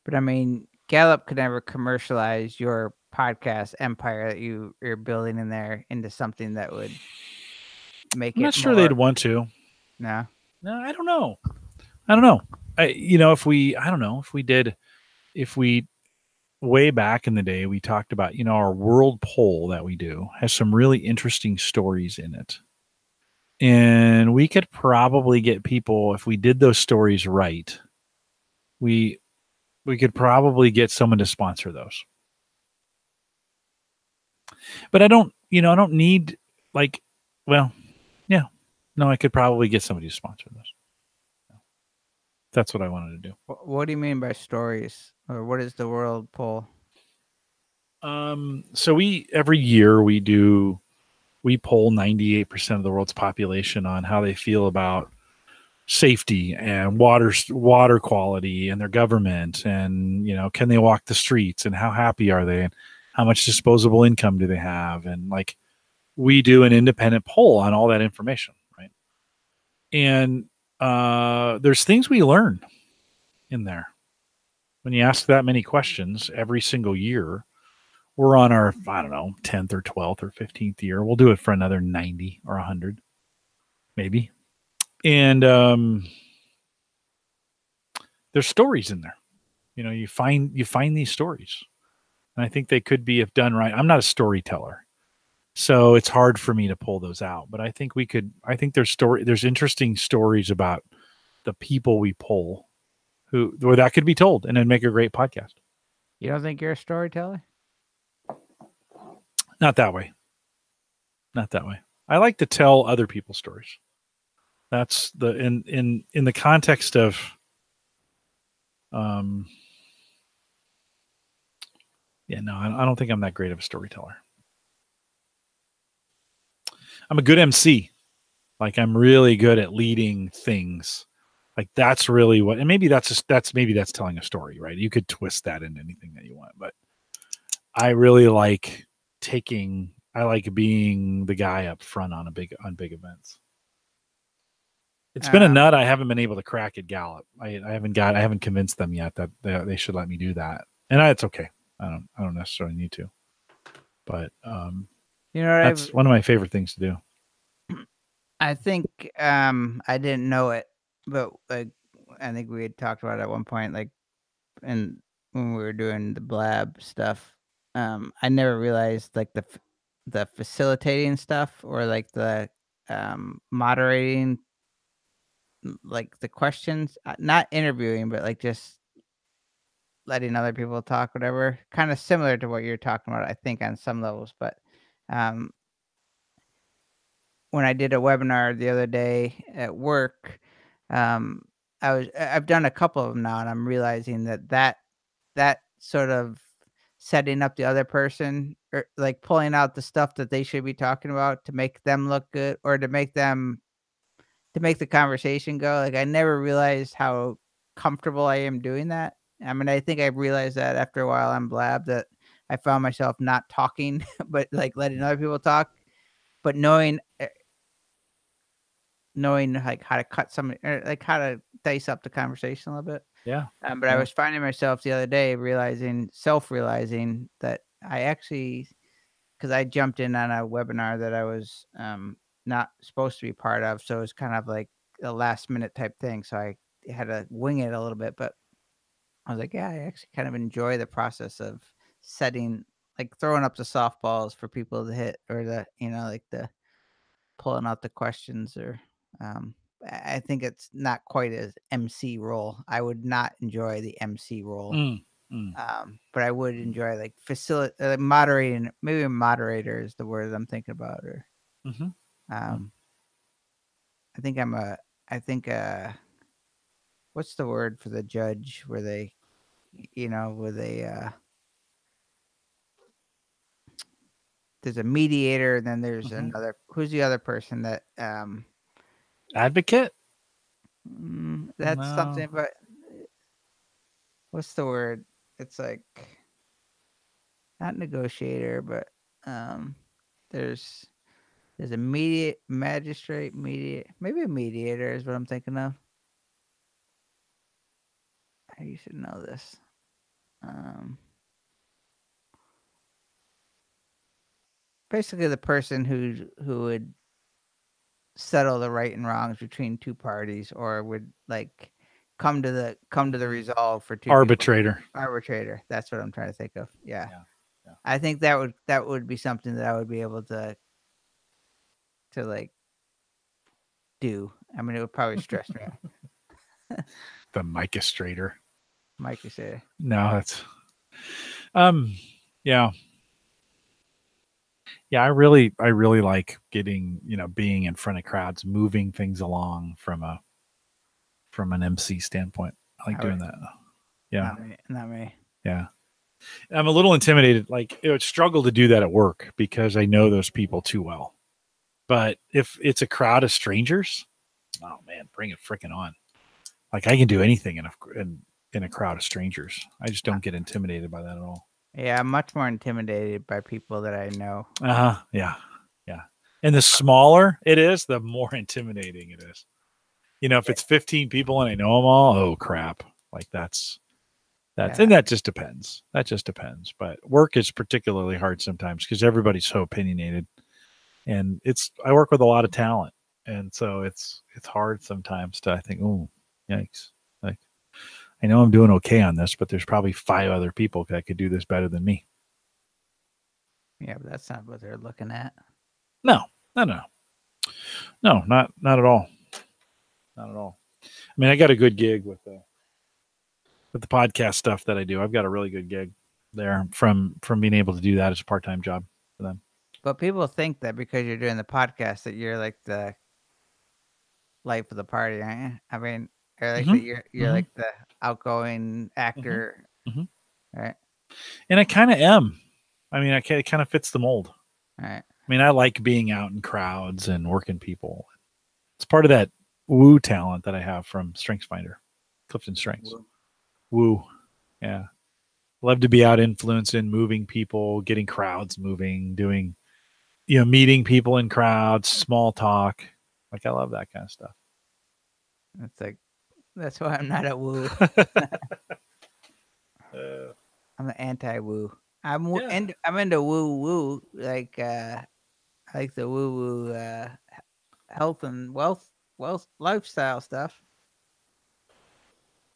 But I mean, Gallup could never commercialize your podcast empire that you're building in there into something that would make I'm it not sure more. they'd want to. No. No, I don't know. I don't know. I don't know if we did, if we way back in the day, we talked about, our world poll that we do has some really interesting stories in it. And we could probably get people, if we did those stories right, we could probably get someone to sponsor those. But I don't need like, well, yeah, no, I could probably get somebody to sponsor those. That's what I wanted to do. What do you mean by stories? Or what is the world poll? So every year we poll 98% of the world's population on how they feel about safety and water quality and their government, and can they walk the streets, and how happy are they, and how much disposable income do they have, and like we do an independent poll on all that information, right? And there's things we learn in there when you ask that many questions every single year. We're on our, I don't know, 10th or 12th or 15th year. We'll do it for another 90 or 100, maybe. And there's stories in there. You find these stories. And I think they could be, if done right. I'm not a storyteller, so it's hard for me to pull those out. But I think there's interesting stories about the people we poll where that could be told and then make a great podcast. You don't think you're a storyteller? Not that way. Not that way. I like to tell other people's stories. That's in the context of no, I don't think I'm that great of a storyteller. I'm a good MC. Like, I'm really good at leading things. Like, that's really what, and maybe that's telling a story, right? You could twist that into anything that you want, but I really like being the guy up front on big events. It's been a nut I haven't been able to crack at Gallup. I haven't convinced them yet that they should let me do that, and it's okay. I don't necessarily need to, but that's one of my favorite things to do. I think I didn't know it, but like I think we had talked about it at one point, like, and when we were doing the blab stuff, I never realized like the facilitating stuff or like the moderating, like the questions, not interviewing, but like just letting other people talk, whatever. Kind of similar to what you're talking about, I think, on some levels, but um when I did a webinar the other day at work, um, I've done a couple of them now, and I'm realizing that sort of setting up the other person or like pulling out the stuff that they should be talking about to make them look good or to make the conversation go. Like I never realized how comfortable I am doing that. I mean, I think I realized that after a while on Blab that I found myself not talking, but like letting other people talk, but knowing like how to cut somebody or like how to dice up the conversation a little bit. Yeah. But I was finding myself the other day realizing that I actually, because I jumped in on a webinar that I was not supposed to be part of. So it was kind of like a last minute type thing. So I had to wing it a little bit, but I was like, yeah, I actually kind of enjoy the process of setting, like throwing up the softballs for people to hit or like the pulling out the questions or I think it's not quite as MC role. I would not enjoy the MC role. But I would enjoy like moderating. Maybe a moderator is the word I'm thinking about. Or I think I think what's the word for the judge where they, where they there's a mediator and then there's another. Who's the other person that advocate? That's something, but what's the word? It's like not negotiator, but there's a magistrate, maybe a mediator is what I'm thinking of. You should know this. Basically, the person who would settle the right and wrongs between two parties, or would like come to the resolve for two arbitrator. People. Arbitrator. That's what I'm trying to think of. Yeah. I think that would be something that I would be able to like do. I mean, it would probably stress me. The Micastrator. Micastrator. No, that's yeah. Yeah, I really like getting, being in front of crowds, moving things along from an MC standpoint. I like doing that. Yeah. Not me. Yeah. I'm a little intimidated. Like, it would struggle to do that at work because I know those people too well. But if it's a crowd of strangers, oh man, bring it freaking on. Like, I can do anything in a crowd of strangers. I just don't get intimidated by that at all. Yeah, I'm much more intimidated by people that I know. Yeah. Yeah. And the smaller it is, the more intimidating it is. If it's 15 people and I know them all, oh crap. Like and that just depends. But work is particularly hard sometimes because everybody's so opinionated. And I work with a lot of talent. And so it's hard sometimes to, I think, oh, yikes. Like, I know I'm doing okay on this, but there's probably 5 other people that could do this better than me. Yeah, but that's not what they're looking at. No, not at all. Not at all. I mean, I got a good gig with the podcast stuff that I do. I've got a really good gig there from being able to do that as a part-time job for them. But people think that because you're doing the podcast that you're like the life of the party, aren't you? I mean, or like that you're like the outgoing actor, right? And I kind of am. I mean, it kind of fits the mold. Right. I mean, I like being out in crowds and working people. It's part of that woo talent that I have from StrengthsFinder, Clifton Strengths. Woo. Yeah. Love to be out influencing, moving people, getting crowds moving, doing, meeting people in crowds, small talk. Like, I love that kind of stuff. That's why I'm not a woo. I'm an anti-woo. I'm into woo. Like, I like the woo health and wealth lifestyle stuff.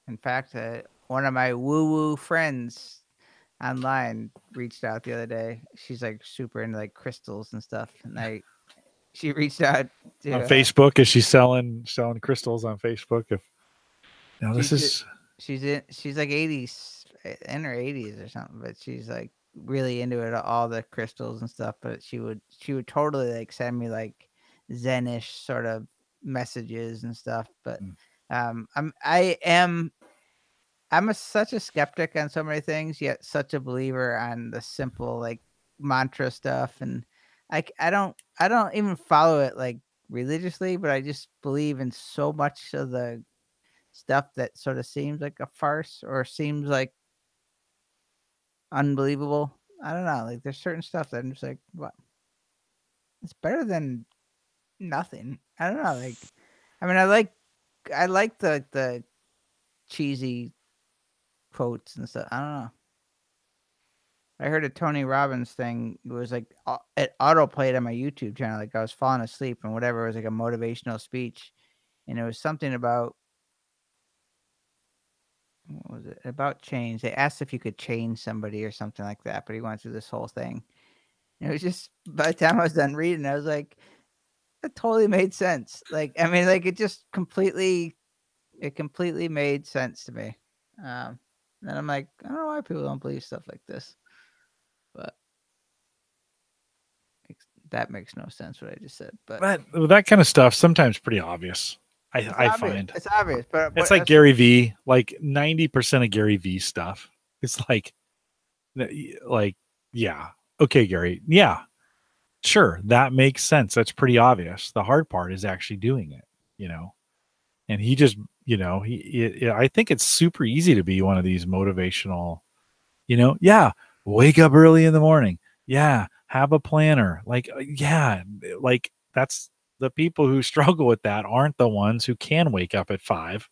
In fact, one of my woo friends online reached out the other day. She's like super into like crystals and stuff, and she reached out to, on Facebook. Is she selling crystals on Facebook? She's like 80s, in her 80s or something, but she's like really into it, all the crystals and stuff. But she would totally like send me like Zen-ish sort of messages and stuff. But I'm such a skeptic on so many things, yet such a believer on the simple like mantra stuff. And I don't even follow it like religiously, but I just believe in so much of the stuff that sort of seems like a farce or seems like unbelievable. I don't know. Like, there's certain stuff that I'm just like, what? It's better than nothing. I don't know. Like, I mean, I like the cheesy quotes and stuff. I don't know. I heard a Tony Robbins thing. It was like it auto played on my YouTube channel. Like, I was falling asleep and whatever. It was like a motivational speech, and it was something about, what was it about, change. They asked if you could change somebody or something like that, but he went through this whole thing. And it was just, by the time I was done reading, I was like, it totally made sense. Like, I mean, like it just completely made sense to me. And I'm like, I don't know why people don't believe stuff like this, but that makes no sense what I just said. But that kind of stuff sometimes pretty obvious. it's I obvious. find It's obvious, but it's like Gary V. Like 90% of Gary V stuff. It's like, yeah, okay, Gary, yeah, sure, that makes sense. That's pretty obvious. The hard part is actually doing it, you know. And he just, you know, I think it's super easy to be one of these motivational, you know, yeah, wake up early in the morning. Yeah, have a planner. Like, yeah, like that's the people who struggle with that aren't the ones who can wake up at 5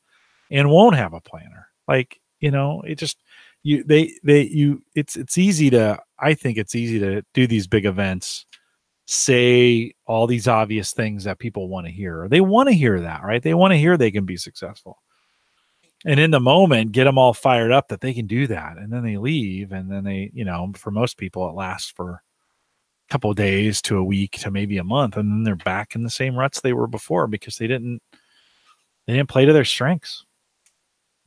and won't have a planner. Like, you know, it just it's easy to, I think it's easy to do these big events, say all these obvious things that people want to hear. They want to hear that, right? They want to hear they can be successful. And in the moment, get them all fired up that they can do that. And then they leave. And then they, you know, for most people, it lasts for a couple of days to a week to maybe a month. And then they're back in the same ruts they were before because they didn't play to their strengths.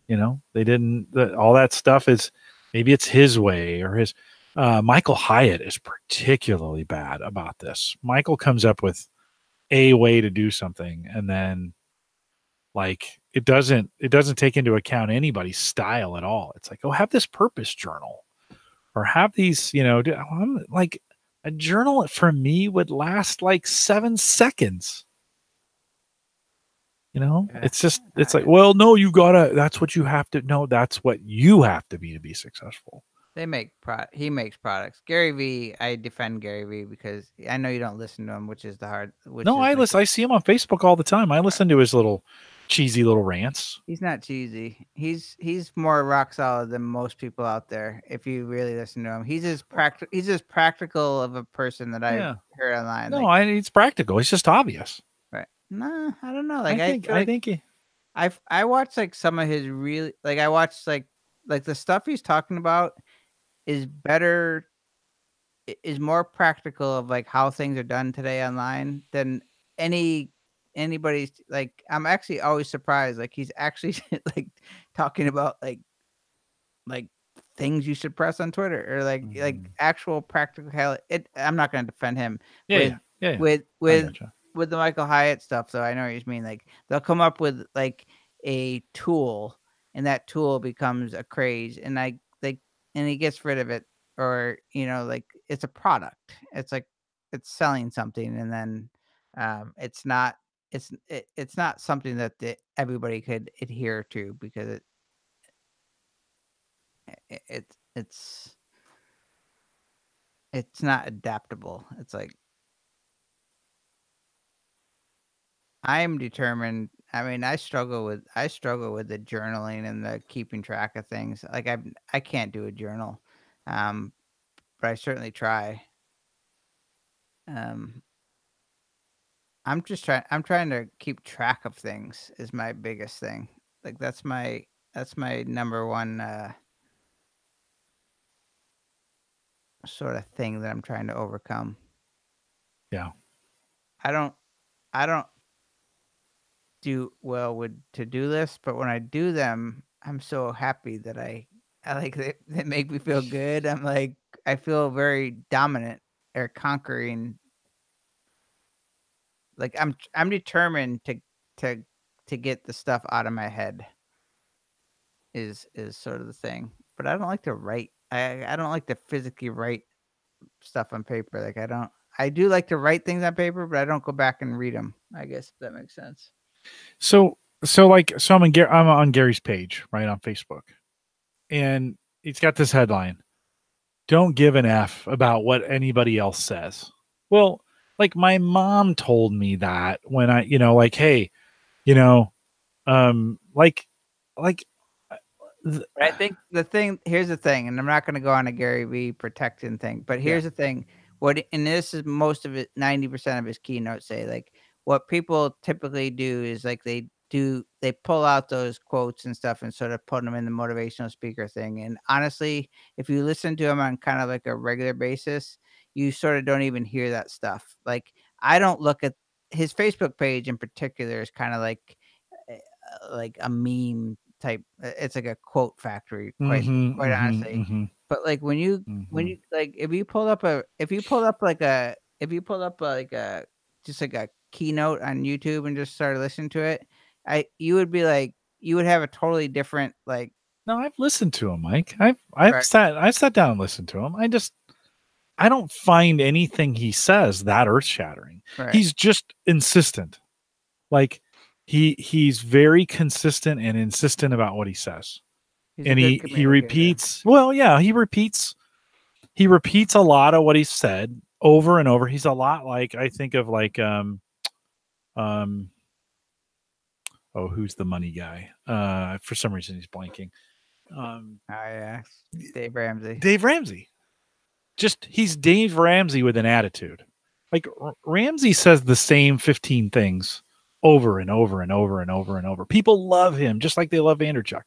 You know, they didn't, all that stuff is, maybe it's his way or his. Michael Hyatt is particularly bad about this. Michael comes up with a way to do something, and then like it doesn't take into account anybody's style at all. It's like, oh, have this purpose journal, or have these, you know, like a journal for me would last like 7 seconds. You know, it's just, it's like, well, no, you gotta, that's what you have to, no, that's what you have to be successful. They make he makes products. Gary V, I defend Gary V because I know you don't listen to him, which is the hard. No, I listen. I see him on Facebook all the time. I listen to his little cheesy little rants. He's not cheesy. He's more rock solid than most people out there. If you really listen to him, he's as practical of a person that I've heard online. No, like, it's practical. It's just obvious. Right? No, I don't know. Like I think I watched like some of his really, like I watched like the stuff he's talking about is better, is more practical of like how things are done today online than anybody's. Like, I'm actually always surprised. Like, he's actually like talking about like things you should press on Twitter or like actual practical. I'm not going to defend him. With the Michael Hyatt stuff, though, I know what you mean. Like, they'll come up with like a tool, and that tool becomes a craze, and and he gets rid of it, or you know, like it's a product. It's like it's selling something, and then it's not something that everybody could adhere to because it's not adaptable. It's like, I am determined. I mean, I struggle with the journaling and the keeping track of things. Like, I can't do a journal, but I certainly try. I'm trying to keep track of things is my biggest thing. Like, that's my number one sort of thing that I'm trying to overcome. Yeah. I don't do well with to-do lists, but when I do them, I'm so happy that I like they make me feel good. I'm like, I feel very dominant or conquering. Like, I'm determined to get the stuff out of my head is sort of the thing. But I don't like to write. I don't like to physically write stuff on paper. Like, I do like to write things on paper, but I don't go back and read them. I guess if that makes sense. So I'm on Gary's page, right, on Facebook, and it's got this headline: "Don't give an F about what anybody else says." Well, like my mom told me that when I, you know, like, hey, you know, like, I think here's the thing, and I'm not going to go on a Gary V protecting thing, but here's the thing. And this is most of it, 90% of his keynotes say, like, what people typically do is like they pull out those quotes and stuff and sort of put them in the motivational speaker thing. And honestly, if you listen to him on kind of like a regular basis, you sort of don't even hear that stuff. Like, I don't look at his Facebook page in particular is kind of like a meme type. It's like a quote factory, quite honestly. But like when you like if you pulled up like a just like a keynote on YouTube and just started listening to it, you would be like you would have a totally different like. No, I've listened to him, Mike. I've sat down and listened to him. I don't find anything he says that earth shattering. Right. He's just insistent. Like he's very consistent and insistent about what he says. And he repeats, well, yeah, he repeats a lot of what he said over and over. He's a lot like, I think of like who's the money guy? For some reason he's blanking. Yeah. Dave Ramsey. Dave Ramsey. Just he's Dave Ramsey with an attitude. Like Ramsey says the same 15 things over and over and over and over and over. People love him just like they love Vanderchuck.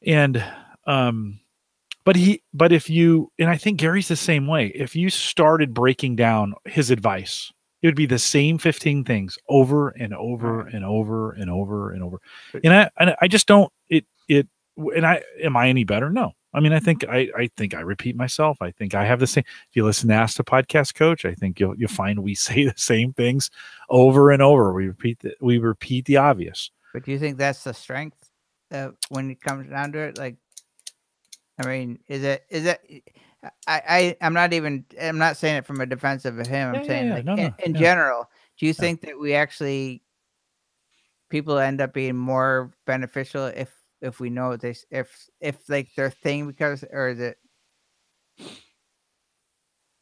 And but if you, and I think Gary's the same way, if you started breaking down his advice, it would be the same 15 things over and over and over and over and over. And I just don't am I any better? No. I mean, I think I repeat myself. I think I have the same. If you listen to Ask the Podcast Coach, I think you'll find we say the same things over and over. We repeat the obvious. But do you think that's the strength when it comes down to it? Like, I mean, is it? I'm not saying it from a defense of him. I'm saying in general. Do you think that we actually people end up being more beneficial if we know this, if like their thing, because, or is it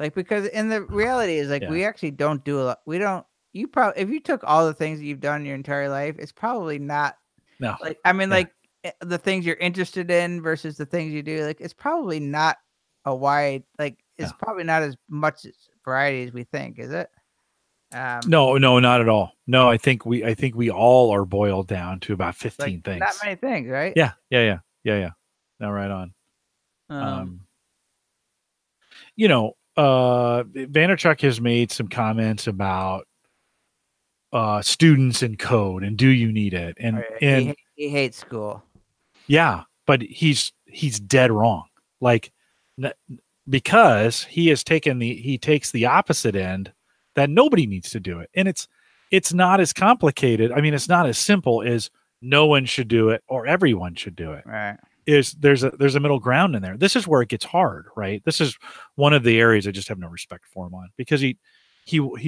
like, because in the reality is like, we actually don't do a lot. We don't, if you took all the things that you've done in your entire life, it's probably not like, I mean, like the things you're interested in versus the things you do, like, it's probably not a wide, like, it's probably not as much variety as we think, is it? No, not at all. No, I think we all are boiled down to about 15 things. Not many things, right? Yeah. No, right on. Vanderchuck has made some comments about students and code and do you need it? And he hates school. Yeah, but he's dead wrong. Like, because he takes the opposite end, that nobody needs to do it. And it's not as complicated. I mean, it's not as simple as no one should do it or everyone should do it. Right. There's a middle ground in there. This is where it gets hard, right? This is one of the areas I just have no respect for him on, because he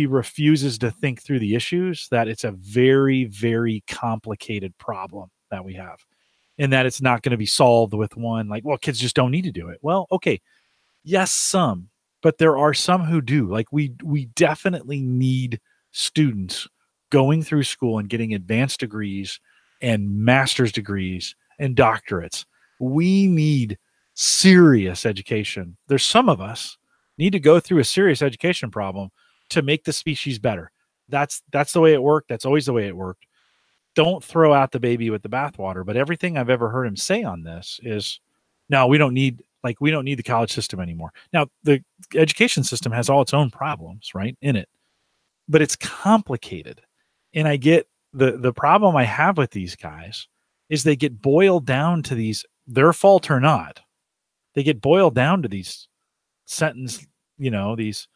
refuses to think through the issues, that it's a very, very complicated problem that we have, and that it's not going to be solved with one, like, well, kids just don't need to do it. Well, okay. Yes, some. But there are some who do. Like we definitely need students going through school and getting advanced degrees and master's degrees and doctorates. We need serious education. There's some of us need to go through a serious education problem to make the species better. That's the way it worked. That's always the way it worked. Don't throw out the baby with the bathwater. But everything I've ever heard him say on this is, no, we don't need the college system anymore. Now, the education system has all its own problems, right, in it, but it's complicated. And I get the problem I have with these guys is they get boiled down to these, their fault or not, they get boiled down to these these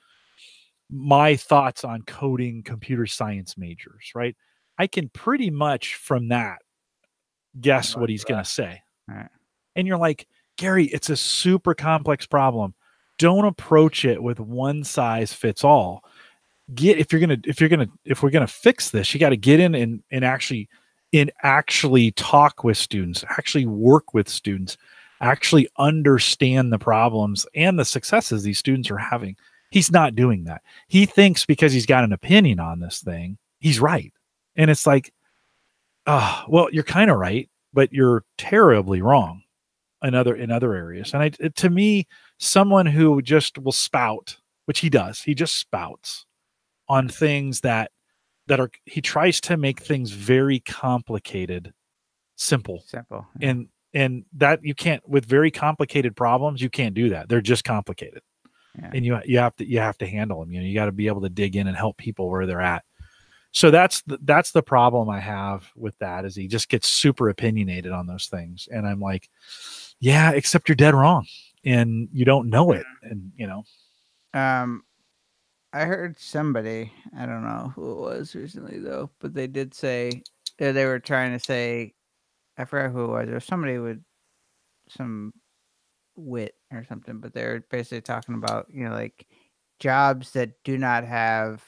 my thoughts on coding computer science majors, right? I can pretty much from that guess what he's going to say. Right. And you're like, Gary, it's a super complex problem. Don't approach it with one size fits all. If we're gonna fix this, you got to get in and actually talk with students, actually work with students, actually understand the problems and the successes these students are having. He's not doing that. He thinks because he's got an opinion on this thing, he's right. And it's like, well, you're kind of right, but you're terribly wrong in other areas. And to me, someone who just will spout, which he does, he just spouts on things that he tries to make things very complicated simple. Yeah. And that you can't, with very complicated problems, you can't do that. They're just complicated. Yeah. and you have to handle them. You got to be able to dig in and help people where they're at. So that's the problem I have with that, is he just gets super opinionated on those things, and I'm like, yeah, except you're dead wrong, and you don't know it, and Um, I heard somebody, I don't know who it was recently though, but they did say they were trying to say, I forgot who it was. There was somebody with some wit or something, but they're basically talking about, like jobs that do not have,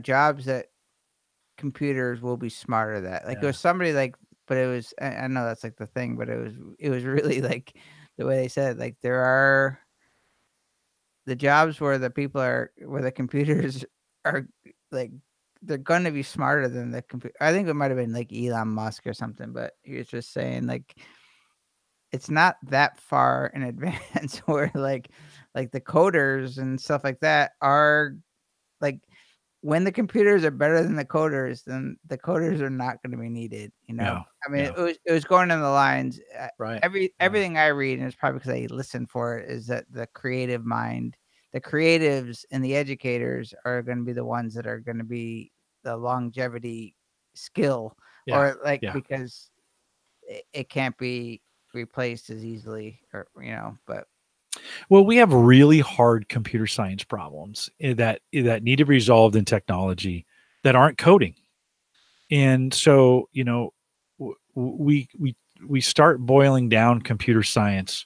jobs that computers will be smarter that. Like it yeah, was somebody like, but it was, I know that's like the thing, but it was really like the way they said it, like there are the jobs where the computers are like they're gonna be smarter than the computer. I think it might have been like Elon Musk or something, but he was just saying like it's not that far in advance where like the coders and stuff like that are like when the computers are better than the coders, then the coders are not going to be needed. yeah, I mean, yeah, it was going in the lines. right, yeah, Everything I read, and it's probably because I listen for it, is that the creative mind, the creatives, and the educators are going to be the ones that are going to be the longevity skill, yeah, or like yeah. because it can't be replaced as easily, or but Well, we have really hard computer science problems that need to be resolved in technology that aren't coding. And so, we start boiling down computer science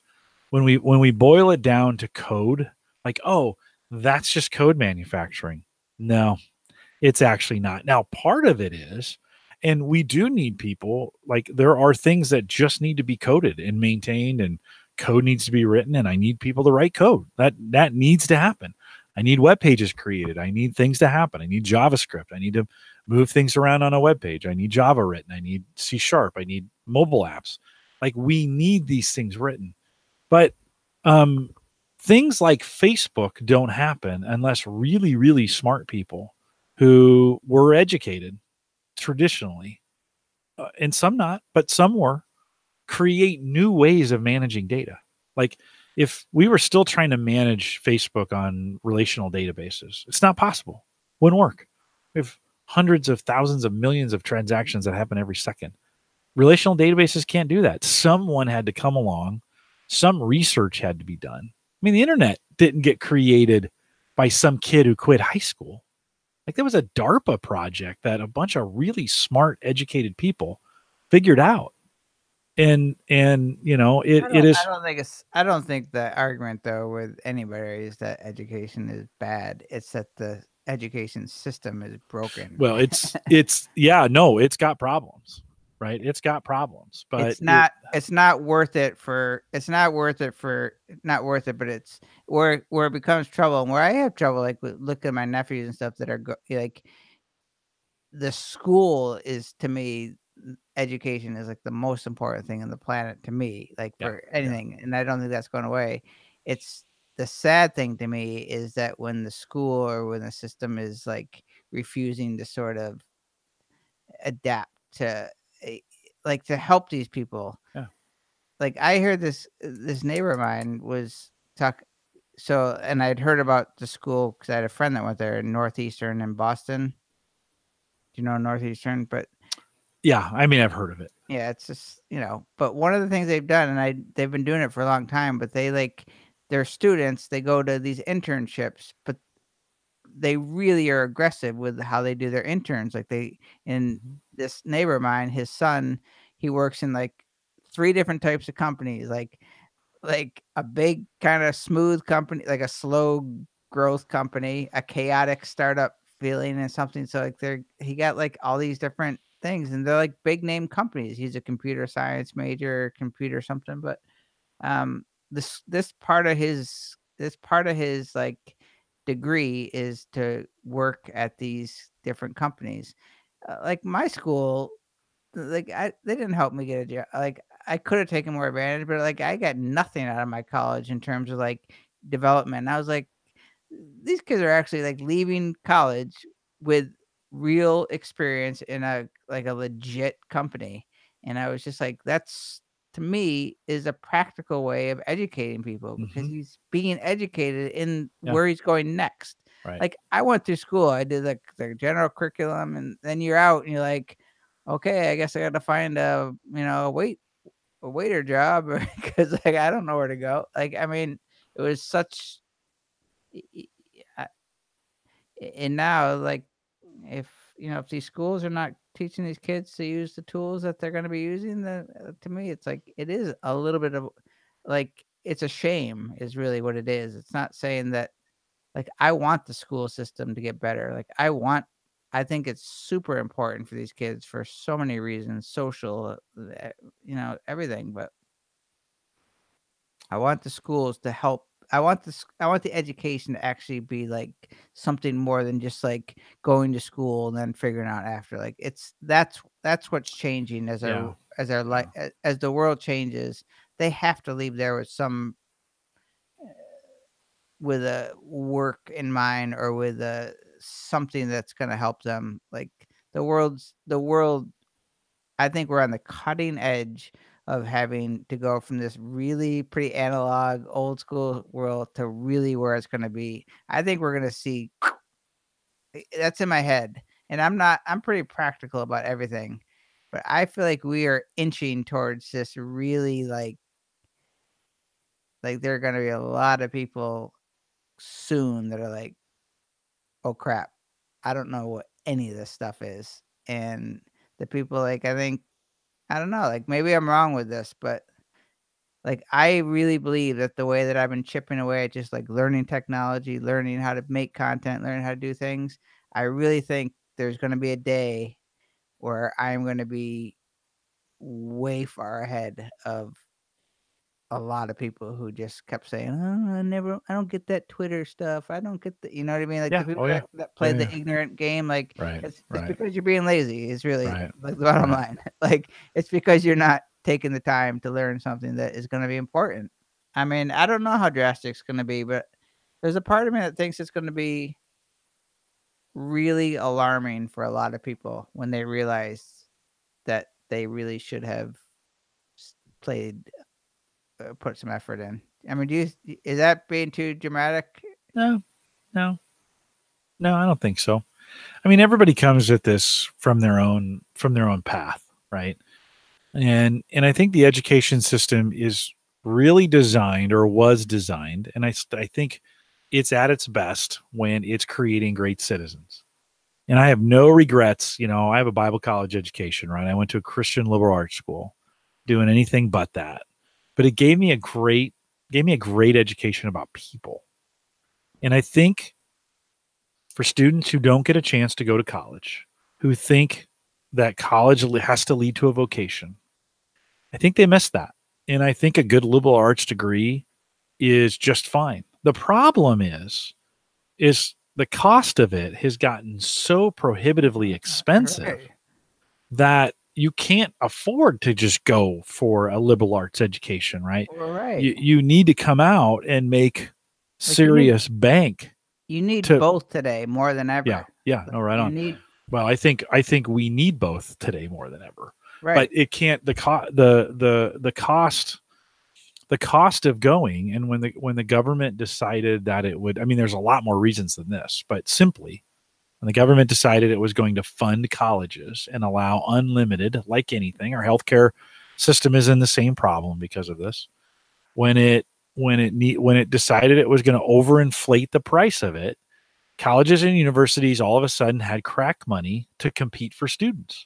when we boil it down to code, like, oh, that's just code manufacturing. No, it's actually not. Now, part of it is, and we do need people, like there are things that just need to be coded and maintained, and code needs to be written, and I need people to write code. That needs to happen. I need web pages created. I need things to happen. I need JavaScript. I need to move things around on a web page. I need Java written. I need C sharp. I need mobile apps. Like we need these things written. But um, things like Facebook don't happen unless really, really smart people who were educated traditionally, and some not, but some were, create new ways of managing data. Like if we were still trying to manage Facebook on relational databases, it's not possible. Wouldn't work. We have hundreds of thousands of millions of transactions that happen every second. Relational databases can't do that. Someone had to come along, some research had to be done. I mean, the internet didn't get created by some kid who quit high school. Like there was a DARPA project that a bunch of really smart, educated people figured out. And it I is. don't think I don't think the argument though with anybody is that education is bad. It's that the education system is broken. Well, it's yeah, no, it's got problems, right? It's got problems, but It's not worth it for not worth it, but it's where it becomes trouble, and where I have trouble, like look at my nephews and stuff that are like the school is to me education is like the most important thing on the planet to me, like yeah, for yeah, anything, and I don't think that's going away. It's the sad thing to me is that when the school or when the system is like refusing to sort of adapt to a, like to help these people. yeah. Like I heard this neighbor of mine was talk so and I'd heard about the school because I had a friend that went there in Northeastern in Boston. Do you know Northeastern? But Yeah, I mean, I've heard of it. yeah, it's just, but one of the things they've done, and they've been doing it for a long time, but they like their students, they go to these internships, but they really are aggressive with how they do their interns. Like in Mhm. this neighbor of mine, his son, he works in like three different types of companies, like a big kind of smooth company, like a slow growth company, a chaotic startup feeling and something. So like he got like all these different things and they're like big name companies. He's a computer science major, computer something, but this part of his like degree is to work at these different companies. Like my school, like they didn't help me get a job. Like I could have taken more advantage, but like I got nothing out of my college in terms of like development. And I was like, these kids are actually like leaving college with real experience in a like a legit company. And I was just like, that's to me, is a practical way of educating people because he's being educated in where he's going next. Right. Like I went through school, I did the general curriculum, and then you're out and you're like, okay, I guess I got to find a waiter job because like I don't know where to go. Like I mean, it was such. And now, like, if if these schools are not teaching these kids to use the tools that they're going to be using, then to me, it's like it is a little bit of like it's a shame, is really what it is. It's not saying that like I want the school system to get better. Like I think it's super important for these kids for so many reasons, social, everything. But I want the schools to help. I want the education to actually be like something more than just like going to school and then figuring out after. Like that's what's changing as our life as the world changes. They have to leave there with a work in mind or with a something that's going to help them. Like the world. I think we're on the cutting edge of having to go from this really pretty analog, old school world to really where it's going to be. I think we're going to see that's in my head. And I'm pretty practical about everything, but I feel like we are inching towards this really like there are going to be a lot of people soon that are like, oh crap, I don't know what any of this stuff is. And the people like, I don't know, like maybe I'm wrong with this, but like I really believe that the way that I've been chipping away at just like learning technology, learning how to make content, learning how to do things, I really think there's going to be a day where I'm going to be way far ahead of a lot of people who just kept saying, "Oh, I don't get that Twitter stuff. I don't get the," you know what I mean? Like the people that play the ignorant game, like it's because you're being lazy. Is really like the bottom line. Like it's because you're not taking the time to learn something that is going to be important. I mean, I don't know how drastic it's going to be, but there's a part of me that thinks it's going to be really alarming for a lot of people when they realize that they really should have played put some effort in. I mean, is that being too dramatic? No, I don't think so. I mean, everybody comes at this from their own path, right? And I think the education system is really designed or was designed, and I think it's at its best when it's creating great citizens. And I have no regrets. I have a Bible college education, right? I went to a Christian liberal arts school, doing anything but that. But it gave me a great education about people. And I think for students who don't get a chance to go to college, who think that college has to lead to a vocation, I think they miss that. And I think a good liberal arts degree is just fine. The problem is the cost of it has gotten so prohibitively expensive that you can't afford to just go for a liberal arts education, right? Right. You need to come out and make serious bank. You need both today more than ever. Yeah. No, right on. Well, I think we need both today more than ever. Right. But it can't the cost of going, and when the government decided that it would, I mean, there's a lot more reasons than this, but simply when the government decided it was going to fund colleges and allow unlimited, like anything, our healthcare system is in the same problem because of this. When it decided it was going to overinflate the price of it, colleges and universities all of a sudden had crack money to compete for students.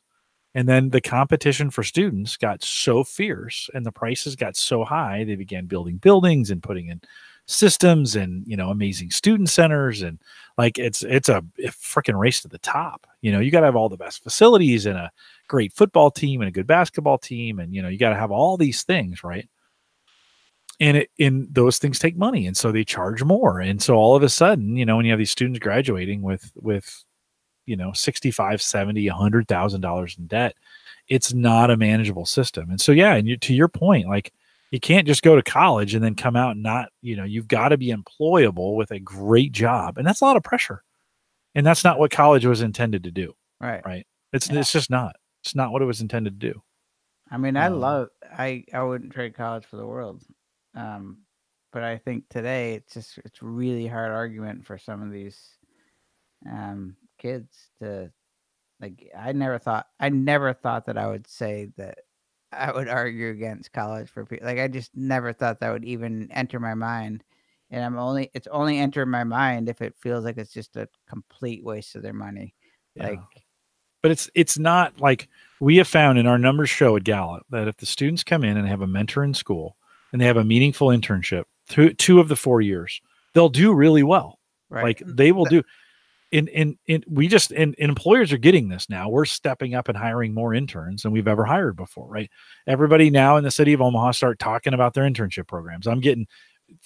And then the competition for students got so fierce and the prices got so high, they began building buildings and putting in systems and, amazing student centers. And like, it's a freaking race to the top. You got to have all the best facilities and a great football team and a good basketball team. And, you got to have all these things, right? And those things take money. And so they charge more. And so all of a sudden, when you have these students graduating with $65,000, $70,000, $100,000 in debt, it's not a manageable system. And so, and to your point, like, you can't just go to college and then come out and not, you've got to be employable with a great job. And that's a lot of pressure. And that's not what college was intended to do. Right. It's just not. It's not what it was intended to do. I mean, I wouldn't trade college for the world. But I think today it's really hard argument for some of these kids to like. I never thought that I would say that I would argue against college for people. Like I just never thought that would even enter my mind. And it's only entered my mind if it feels like it's just a complete waste of their money. Yeah. Like, but it's not like we have found in our numbers show at Gallup that if the students come in and have a mentor in school and they have a meaningful internship through 2 of the 4 years, they'll do really well. right. Like they will do. In employers are getting this now. We're stepping up and hiring more interns than we've ever hired before, right? Everybody now in the city of Omaha start talking about their internship programs. I'm getting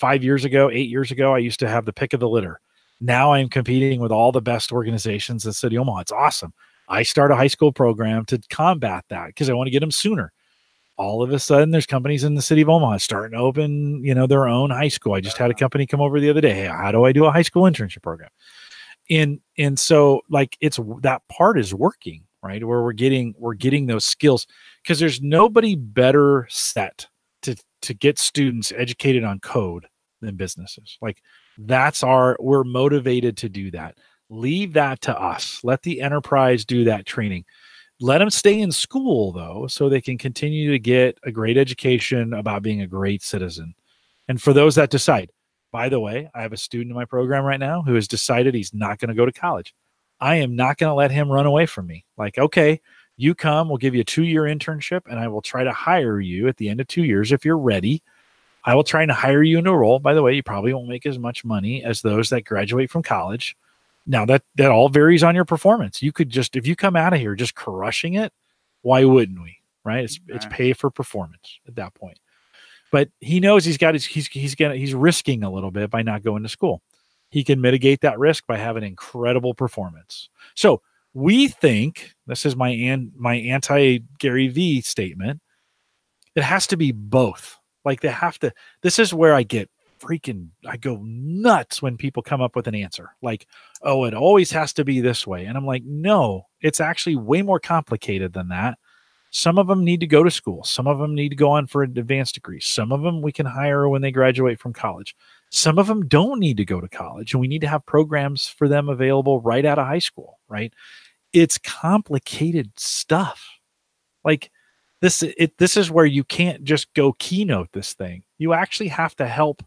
8 years ago, I used to have the pick of the litter. Now I'm competing with all the best organizations in the city of Omaha. It's awesome. I start a high school program to combat that because I want to get them sooner. All of a sudden, there's companies in the city of Omaha starting to open, their own high school. I just had a company come over the other day. Hey, how do I do a high school internship program? And so like it's that part is working, right? Where we're getting those skills because there's nobody better set to get students educated on code than businesses. Like we're motivated to do that. Leave that to us. Let the enterprise do that training. Let them stay in school though, so they can continue to get a great education about being a great citizen. And for those that decide, by the way, I have a student in my program right now who has decided he's not going to go to college. I am not going to let him run away from me. Like, okay, you come, we'll give you a 2-year internship and I will try to hire you at the end of 2 years. If you're ready, I will try to hire you into a role. By the way, you probably won't make as much money as those that graduate from college. Now that all varies on your performance. You could just, if you come out of here just crushing it, why wouldn't we? Right? It's pay for performance at that point. But he knows he's risking a little bit by not going to school. He can mitigate that risk by having incredible performance. So we think, this is my anti Gary V statement, it has to be both. Like this is where I go nuts when people come up with an answer like, oh, it always has to be this way. And I'm like, no, it's actually way more complicated than that. Some of them need to go to school. Some of them need to go on for an advanced degree. Some of them we can hire when they graduate from college. Some of them don't need to go to college, and we need to have programs for them available right out of high school, right? It's complicated stuff. Like this is where you can't just go keynote this thing. You actually have to help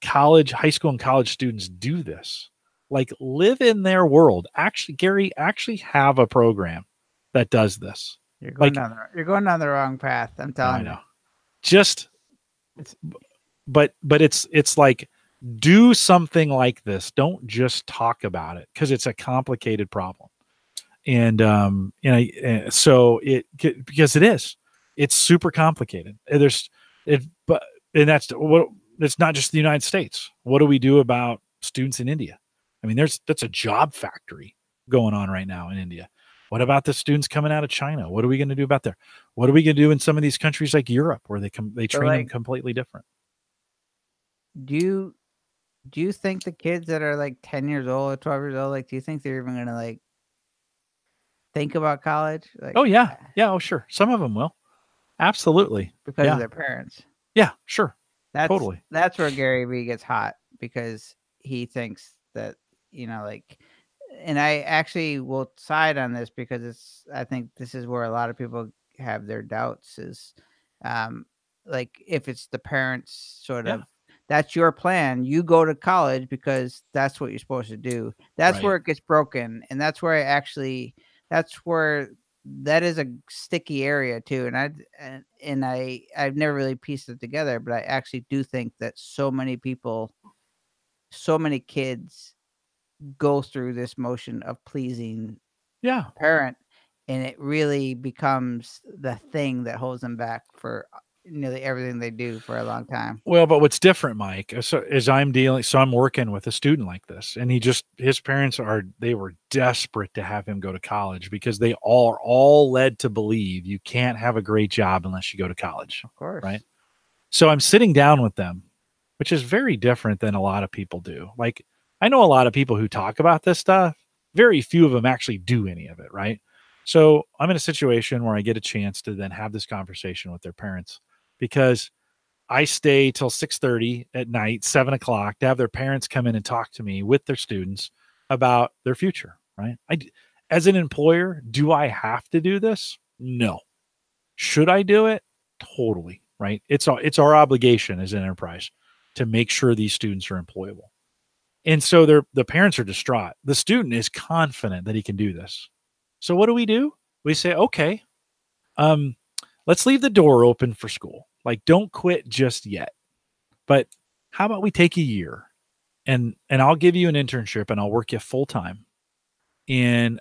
high school and college students do this. Like live in their world. Actually, Gary, have a program that does this. You're going down the wrong path. I'm telling you. But it's like do something like this. Don't just talk about it because it's a complicated problem. And because it's super complicated. But that's what it's not just the United States. What do we do about students in India? I mean, that's a job factory going on right now in India. What about the students coming out of China? What are we going to do about there? What are we going to do in some of these countries like Europe where they train them completely different? Do you think the kids that are like 10 years old or 12 years old, like, do you think they're even going to like think about college? Like, oh yeah. Yeah. Oh sure. Some of them will. Absolutely. Because of their parents. Yeah, sure. Totally. That's where Gary Vee gets hot because he thinks that, like, and I actually will side on this because I think this is where a lot of people have their doubts is, like if it's the parents sort of, that's your plan. You go to college because that's what you're supposed to do. That's where it gets broken. And that's where that is a sticky area too. And I've never really pieced it together, but I actually do think that so many kids go through this motion of pleasing a parent, and it really becomes the thing that holds them back for nearly everything they do for a long time. Well, but what's different, Mike, I'm working with a student like this, and his parents were desperate to have him go to college because they are all led to believe you can't have a great job unless you go to college. Of course. Right. So I'm sitting down with them, which is very different than a lot of people do. Like, I know a lot of people who talk about this stuff. Very few of them actually do any of it, right? So I'm in a situation where I get a chance to then have this conversation with their parents because I stay till 6:30 at night, 7 o'clock to have their parents come in and talk to me with their students about their future. Right? As an employer, do I have to do this? No. Should I do it? Totally. Right? It's our obligation as an enterprise to make sure these students are employable. And so the parents are distraught. The student is confident that he can do this. So what do? We say, okay, um, let's leave the door open for school. Like, don't quit just yet. But how about we take a year and I'll give you an internship and I'll work you full time. And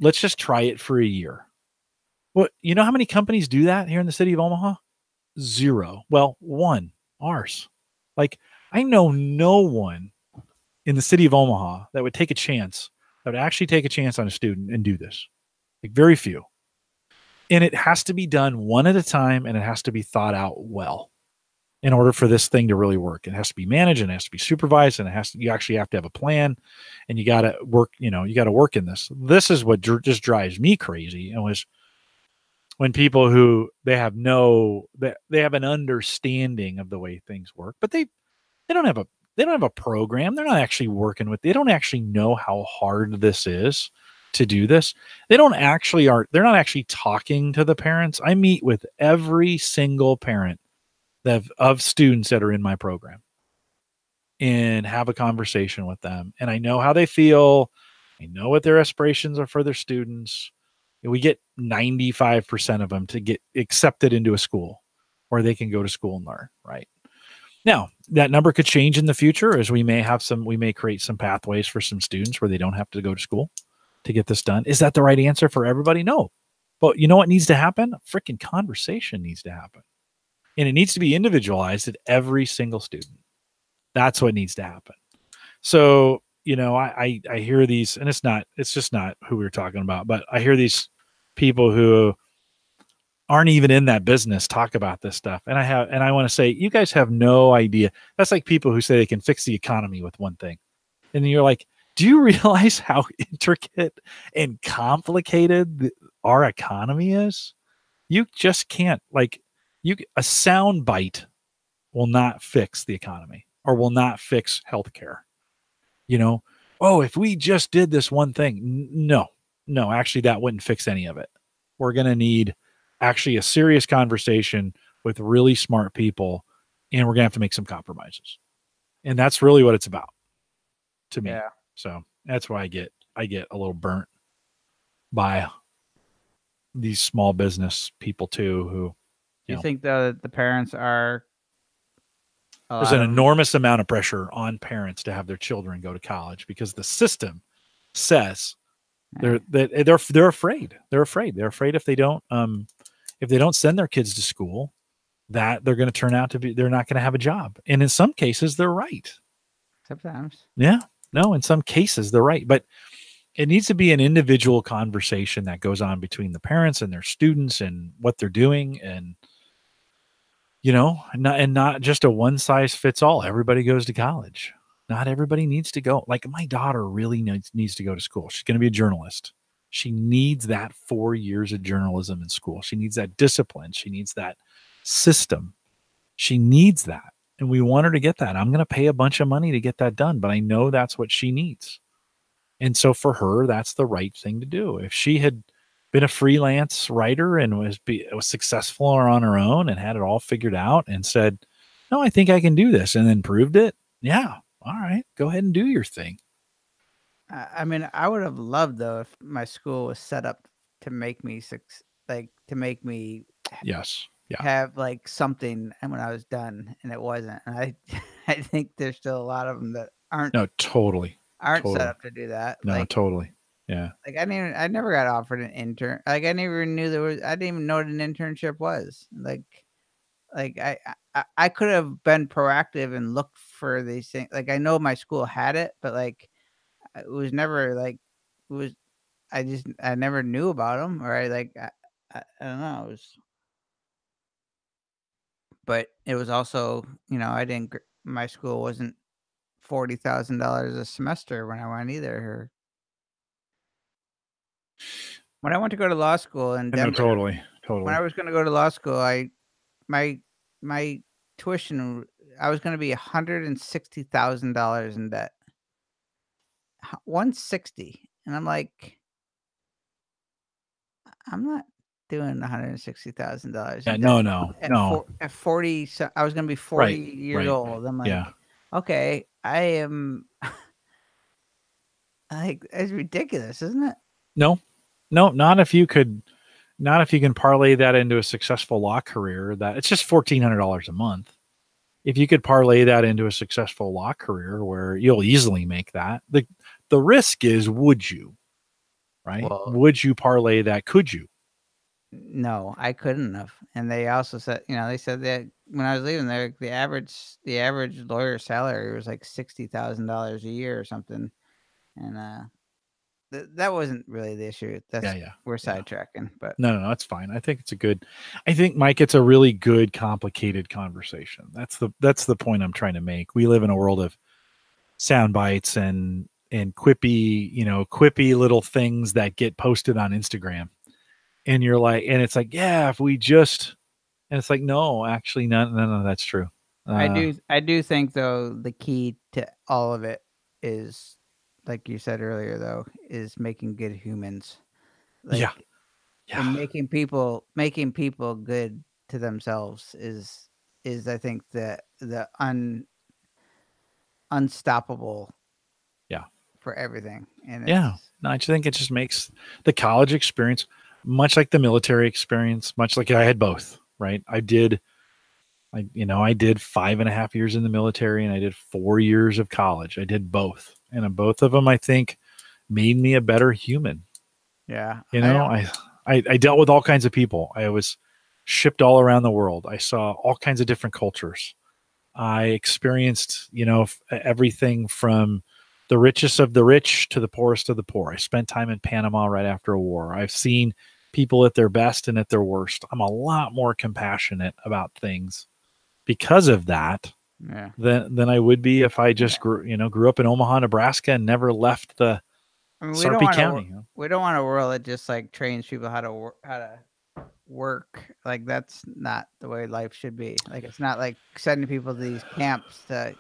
let's just try it for a year. Well, you know how many companies do that here in the city of Omaha? Zero. Well, one, ours. Like, I know no one in the city of Omaha that would take a chance, that would actually take a chance on a student and do this. Like, very few. And it has to be done one at a time and it has to be thought out well in order for this thing to really work. It has to be managed and it has to be supervised and you actually have to have a plan and you got to work, you got to work in this. This is what just drives me crazy. And was when people who they have an understanding of the way things work, but they don't have a program. They're not actually working with. They don't actually know how hard this is to do this. They're not actually talking to the parents. I meet with every single parent of students that are in my program and have a conversation with them. And I know how they feel. I know what their aspirations are for their students. And we get 95% of them to get accepted into a school where they can go to school and learn, right? Now, that number could change in the future as we may create some pathways for some students where they don't have to go to school to get this done. Is that the right answer for everybody? No. But you know what needs to happen? A freaking conversation needs to happen. And it needs to be individualized at every single student. That's what needs to happen. So, I hear these, and it's just not who we were talking about, but I hear these people who aren't even in that business talk about this stuff. And I want to say, you guys have no idea. That's like people who say they can fix the economy with one thing. And you're like, do you realize how intricate and complicated our economy is? You just can't a sound bite will not fix the economy or will not fix healthcare. Oh, if we just did this one thing. No, actually that wouldn't fix any of it. We're going to need actually a serious conversation with really smart people, and we're going to have to make some compromises. And that's really what it's about to me. Yeah. So that's why I get a little burnt by these small business people too, who, Do you think though that the parents are there's an enormous amount of pressure on parents to have their children go to college because the system says they're afraid. They're afraid if they don't send their kids to school, that they're going to turn out to be, they're not going to have a job. And in some cases, they're right. Sometimes. Yeah. No, in some cases, they're right. But it needs to be an individual conversation that goes on between the parents and their students and what they're doing. And, not just a one size fits all. Everybody goes to college. Not everybody needs to go. Like, my daughter really needs to go to school. She's going to be a journalist. She needs that 4 years of journalism in school. She needs that discipline. She needs that system. She needs that. And we want her to get that. I'm going to pay a bunch of money to get that done, but I know that's what she needs. And so for her, that's the right thing to do. If she had been a freelance writer and was successful on her own and had it all figured out and said, no, I think I can do this, and then proved it. Yeah. All right. Go ahead and do your thing. I mean, I would have loved though if my school was set up to make me Yes. Yeah. have like something, and when I was done, and it wasn't. And I think there's still a lot of them that aren't. No, totally. Aren't set up to do that. No, totally. Yeah. Like I never got offered an intern. Like I never knew I didn't even know what an internship was. Like I could have been proactive and looked for these things. Like I know my school had it, but like it was never like it was. I never knew about them, or I don't know. But it was also, my school wasn't $40,000 a semester when I went either. When I went to go to law school in I know, Denver, totally, when I was going to go to law school, my my tuition, I was going to be $160,000 in debt. 160, and I'm like, I'm not doing $160,000 Yeah, in debt no. at 40. So I was going to be 40 Right, years right. old. I'm like, Yeah. okay, I am like, it's ridiculous, isn't it? No, not if you could, not if you can parlay that into a successful law career. That it's just $1,400 a month. If you could parlay that into a successful law career where you'll easily make that, the risk is, would you, right? Well, Would you parlay that? Could you? no, I couldn't have. And they also said, they said that when I was leaving there, the average lawyer salary was like $60,000 a year or something. And that wasn't really the issue. Yeah, That's yeah, we're yeah. sidetracking, but No, it's fine. I think I think, Mike, it's a really good, complicated conversation. That's the point I'm trying to make. We live in a world of sound bites and quippy little things that get posted on Instagram. And you're like, and it's like, yeah, if we just, and it's like, no, actually, none of that's true. I do think though the key to all of it is, like you said earlier though, is making good humans. Yeah, Like, and yeah, making people good to themselves is I think the unstoppable yeah, for everything. And yeah. it's No, I just think it just makes the college experience much like the military experience, much like I had both, right? I did 5.5 years in the military and I did 4 years of college. I did both. And in both of them, I think made me a better human. yeah. You I know, don't I dealt with all kinds of people. I was shipped all around the world. I saw all kinds of different cultures. I experienced, everything from the richest of the rich to the poorest of the poor. I spent time in Panama right after a war. I've seen people at their best and at their worst. I'm a lot more compassionate about things because of that yeah. than I would be if I just grew up in Omaha, Nebraska, and never left the I mean, Sarpy County. we don't want a world that just like trains people how to work. Like that's not the way life should be. Like it's not like sending people to these camps to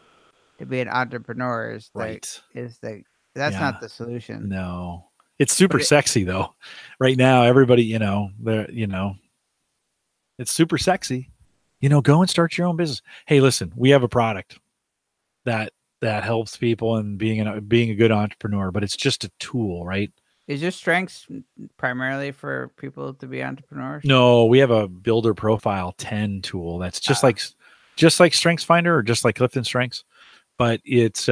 be an entrepreneur Right. that's Yeah. not the solution. No. It's super But sexy though. Right now, everybody, it's super sexy. Go and start your own business. Hey, listen, we have a product that helps people in being a good entrepreneur, but it's just a tool, right? is your strengths primarily for people to be entrepreneurs? No, we have a builder profile 10 tool that's just Ah. like Strengths Finder or just like Clifton Strengths, but it's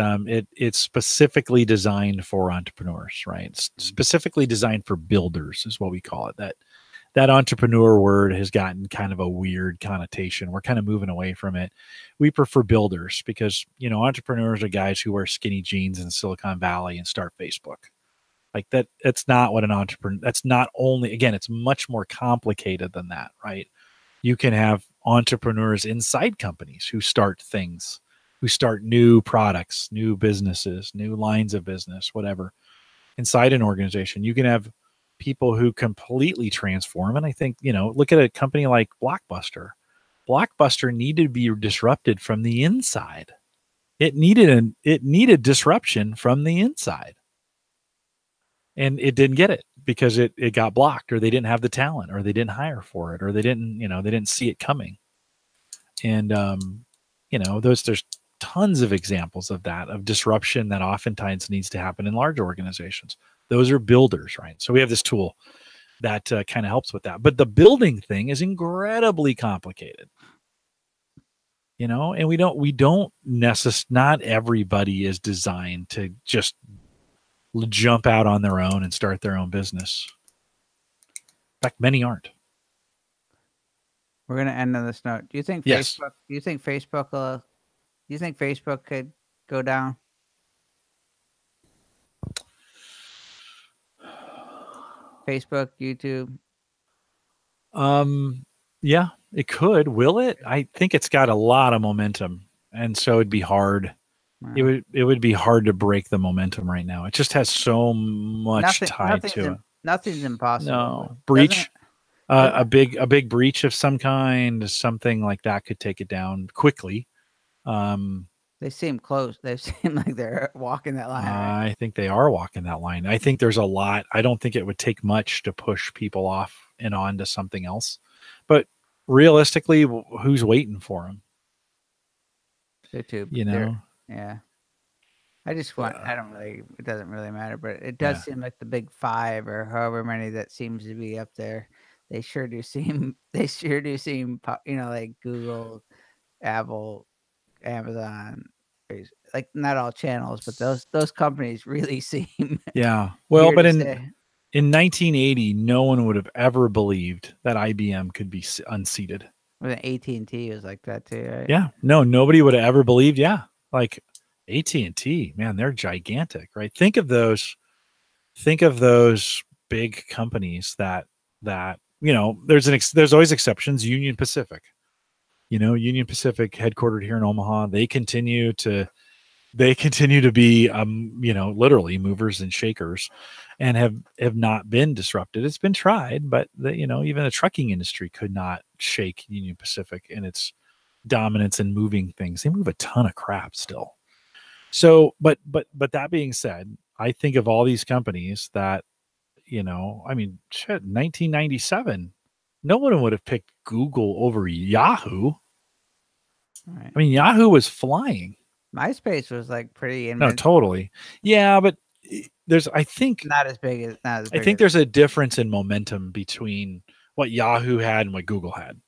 specifically designed for entrepreneurs, right? It's specifically designed for builders is what we call it. That entrepreneur word has gotten kind of a weird connotation. We're kind of moving away from it. We prefer builders because, entrepreneurs are guys who wear skinny jeans in Silicon Valley and start Facebook. Like that, it's not what an entrepreneur, that's not only, again, it's much more complicated than that, right? You can have entrepreneurs inside companies who start things, who start new products, new businesses, new lines of business, whatever, inside an organization. You can have people who completely transform. And I think, look at a company like Blockbuster. Blockbuster needed to be disrupted from the inside. It needed disruption from the inside. And it didn't get it because it got blocked, or they didn't have the talent, or they didn't hire for it, or they didn't see it coming. And there's tons of examples of that, of disruption that oftentimes needs to happen in large organizations. Those are builders, right? So we have this tool that kind of helps with that. But the building thing is incredibly complicated. And not everybody is designed to just jump out on their own and start their own business. In fact, many aren't. We're gonna end on this note. Do you think Yes. Facebook could go down? Facebook, YouTube. Yeah, it could. Will it? I think it's got a lot of momentum, and so it'd be hard. It would be hard to break the momentum right now. It just has so much tied to it. Nothing's impossible. No breach. A big breach of some kind, something like that could take it down quickly. They seem close. They seem like they're walking that line. Right? I think they are walking that line. I think there's a lot. I don't think it would take much to push people off and on to something else. But realistically, who's waiting for them? YouTube. You know? Yeah. I just want, I don't really, it doesn't really matter, but it does seem like the big five or however many that seems to be up there. They sure do seem, you know, like Google, Apple, Amazon, like not all channels, but those companies really seem. Yeah. Well, but in 1980, no one would have ever believed that IBM could be unseated. Well, AT&T was like that too, right? Yeah. No, nobody would have ever believed. Yeah. Like AT&T, man, they're gigantic, right? Think of those big companies that, you know, there's always exceptions. Union Pacific, you know, Union Pacific headquartered here in Omaha, they continue to be, you know, literally movers and shakers and have not been disrupted. It's been tried, but you know, even the trucking industry could not shake Union Pacific and its dominance in moving things. They move a ton of crap still. So, but that being said, I think of all these companies that, you know, I mean, shit, 1997, no one would have picked Google over Yahoo. Right. I mean, Yahoo was flying. MySpace was like pretty. No, totally. Yeah, but I think not as big. I think there's a difference in momentum between what Yahoo had and what Google had,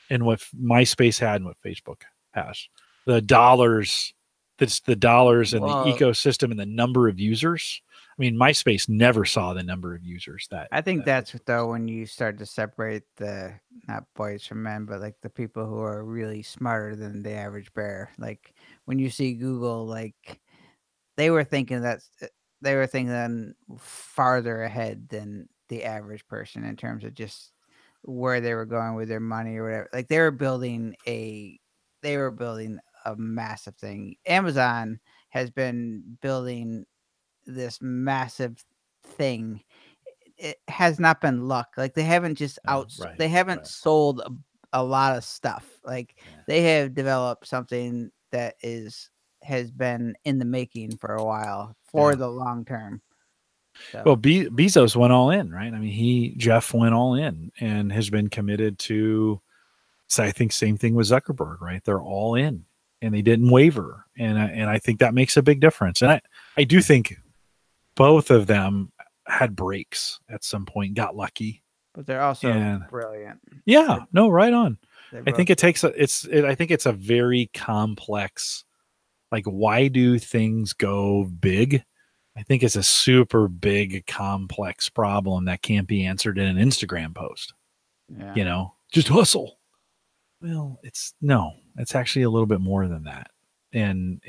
and what MySpace had and what Facebook has. The dollars and the ecosystem and the number of users. I mean, MySpace never saw the number of users that. I think that's though when you start to separate the not boys from men, but like the people who are really smarter than the average bear. Like when you see Google, like they were thinking farther ahead than the average person in terms of just where they were going with their money or whatever. Like they were building a massive thing. Amazon has been building this massive thing. It has not been luck. Like they haven't just they haven't sold a lot of stuff. Like they have developed something that has been in the making for a while for the long term. So. Well, Bezos went all in, right? I mean, Jeff went all in and has been committed to. So I think same thing with Zuckerberg, right? They're all in and they didn't waver, and I think that makes a big difference. And I do think both of them had breaks at some point, got lucky, but they're also brilliant. Yeah, no, right on. I think it takes I think it's a very complex. Like, why do things go big? I think it's a super big, complex problem that can't be answered in an Instagram post. Yeah. You know, just hustle. Well, it's actually a little bit more than that. And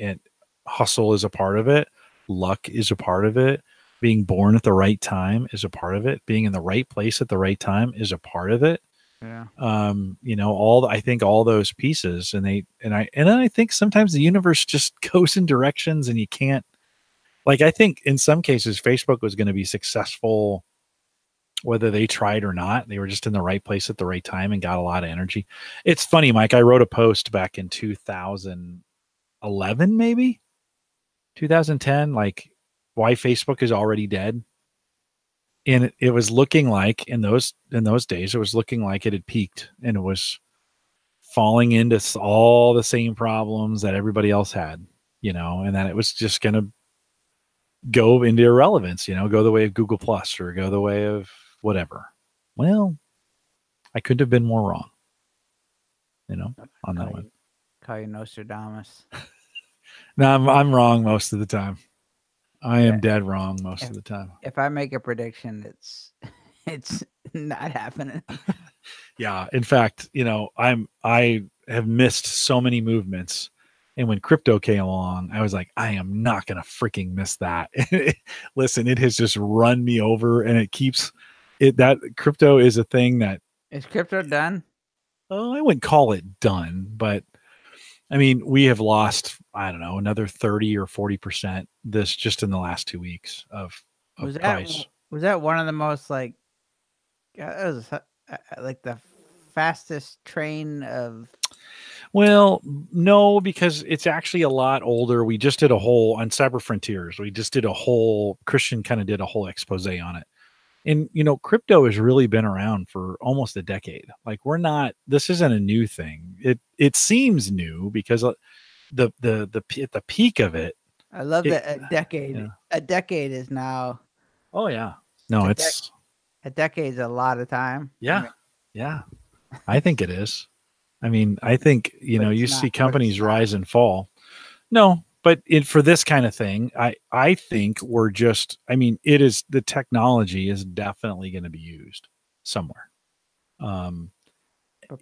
hustle is a part of it. Luck is a part of it. Being born at the right time is a part of it. Being in the right place at the right time is a part of it. Yeah. You know, I think all those pieces, and then I think sometimes the universe just goes in directions and you can't, like, I think in some cases Facebook was going to be successful whether they tried or not. They were just in the right place at the right time and got a lot of energy. It's funny, Mike, I wrote a post back in 2011, maybe 2010, like why Facebook is already dead. And it was looking like in those days, it was looking like it had peaked and it was falling into all the same problems that everybody else had, you know, and that it was just going to go into irrelevance, you know, go the way of Google Plus or go the way of whatever. Well, I couldn't have been more wrong, you know, on that one. Call you Nostradamus. No, I'm wrong most of the time. I am dead wrong most of the time. If I make a prediction, it's not happening. Yeah. In fact, you know, I have missed so many movements. And when crypto came along, I was like, I am not going to freaking miss that. Listen, it has just run me over, and that crypto is a thing that. Is crypto done? Oh, I wouldn't call it done, but I mean, we have lost, I don't know, another 30 or 40% just in the last 2 weeks of price. Was that one of the most like it was like the fastest train of Well, no, because it's actually a lot older. We just did a whole on Cyber Frontiers. We just did a whole Christian kind of did a whole expose on it. And crypto has really been around for almost a decade. Like this isn't a new thing. It seems new because at the peak of it. I love it that a decade. yeah. A decade is now. Oh yeah. No, it's a decade's a lot of time. yeah. I mean, Yeah. I think it is. I mean, I think, you see companies rise and fall. No, but for this kind of thing, I think the technology is definitely going to be used somewhere.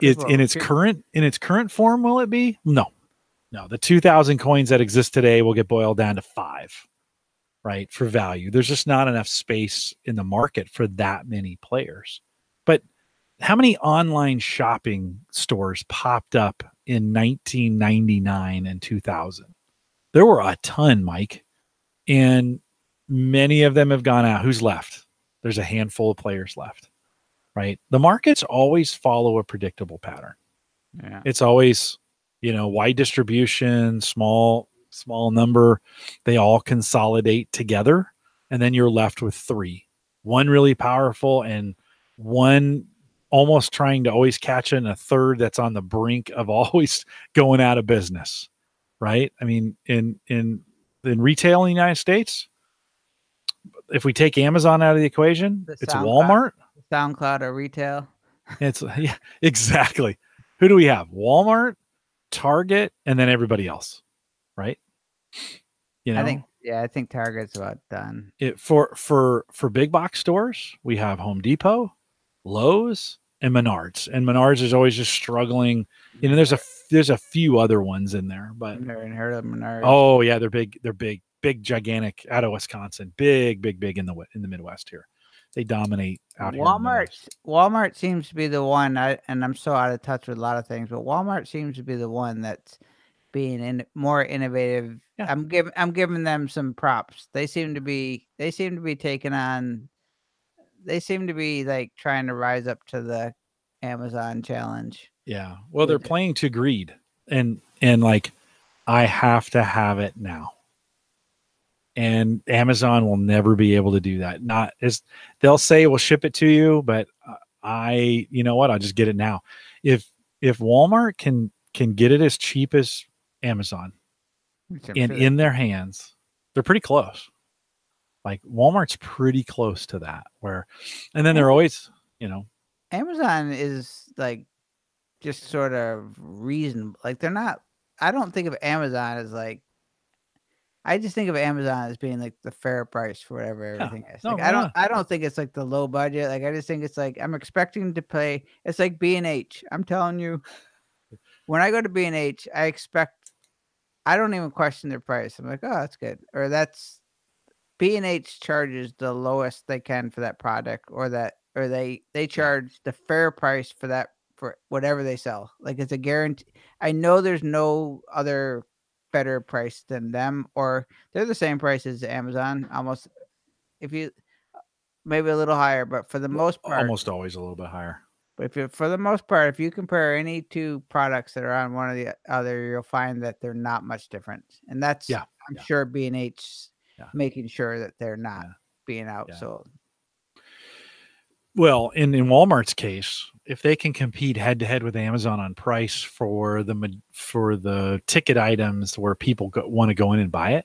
It's in its current form. Will it be? No. The 2,000 coins that exist today will get boiled down to 5, right? For value. There's just not enough space in the market for that many players. But how many online shopping stores popped up in 1999 and 2000? There were a ton, Mike, and many of them have gone out. Who's left? There's a handful of players left, right? The markets always follow a predictable pattern. Yeah. It's always, wide distribution, small number. They all consolidate together, and then you're left with 3. One really powerful and one almost trying to always catch it, and a third that's on the brink of always going out of business. Right? I mean, in retail in the United States, if we take Amazon out of the equation, it's Walmart. SoundCloud or retail. It's exactly. Who do we have? Walmart, Target, and then everybody else, right? I think Target's about done. For big box stores, we have Home Depot, Lowe's, and Menards. And Menards is always just struggling. There's a few other ones in there, but I've never heard of Menards. Oh yeah, they're big, gigantic out of Wisconsin. Big in the Midwest here. They dominate out here. Walmart seems to be the one. And I'm so out of touch with a lot of things, but Walmart seems to be the one that's being more innovative. Yeah. I'm giving them some props. They seem to be taking on. They seem to be like trying to rise up to the Amazon challenge. Yeah. Well, they're playing to greed, and like, I have to have it now. And Amazon will never be able to do that. Not as they'll say we'll ship it to you, but I'll just get it now. If Walmart can get it as cheap as Amazon and in their hands, they're pretty close. Like Walmart's pretty close to that and then they're always, Amazon is like just sort of reasonable. Like they're not, I don't think of Amazon as like, I just think of Amazon as being like the fair price for whatever everything is. Like, I don't think it's like the low budget. Like, I just think it's like, I'm expecting to pay. It's like B&H. I'm telling you, when I go to B&H, I don't even question their price. I'm like, oh, that's good. Or B&H charges the lowest they can for that product, or they charge the fair price for that, for whatever they sell. Like it's a guarantee. I know there's no other better price than them, or they're the same price as Amazon almost. If you maybe a little higher, but for the most part, almost always a little bit higher. But for the most part, if you compare any two products that are on one or the other, you'll find that they're not much different. And that's I'm sure B&H making sure that they're not being outsold. Well, in Walmart's case, if they can compete head to head with Amazon on price for the ticket items where people want to go in and buy it,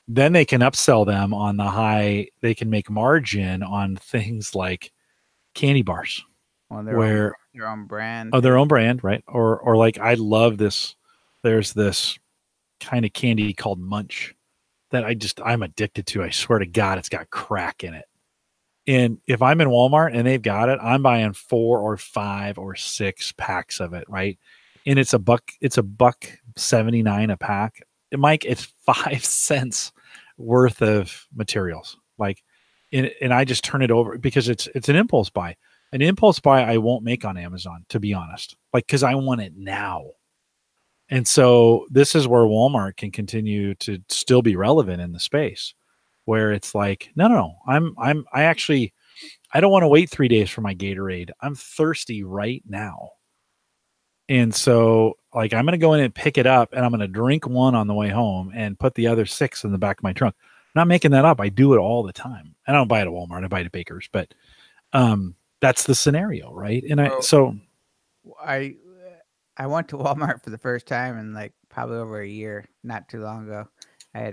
then they can upsell them on the high. They can make margin on things like candy bars, their own brand. Oh, their own brand, right? Or like, I love this. There's this kind of candy called Munch that I'm addicted to. I swear to God, it's got crack in it. And if I'm in Walmart and they've got it, I'm buying 4 or 5 or 6 packs of it, right? And it's $1.79 a pack. Mike, it's 5 cents worth of materials. Like, and I just turn it over because it's an impulse buy. An impulse buy I won't make on Amazon, to be honest. Like, because I want it now. And so this is where Walmart can continue to still be relevant in the space. where it's like, no, I don't want to wait 3 days for my Gatorade. I'm thirsty right now. And so like I'm gonna go in and pick it up and I'm gonna drink one on the way home and put the other 6 in the back of my trunk. I'm not making that up. I do it all the time. I don't buy it at Walmart, I buy it at Baker's, but that's the scenario, right? And I went to Walmart for the first time in like probably over a year, not too long ago. I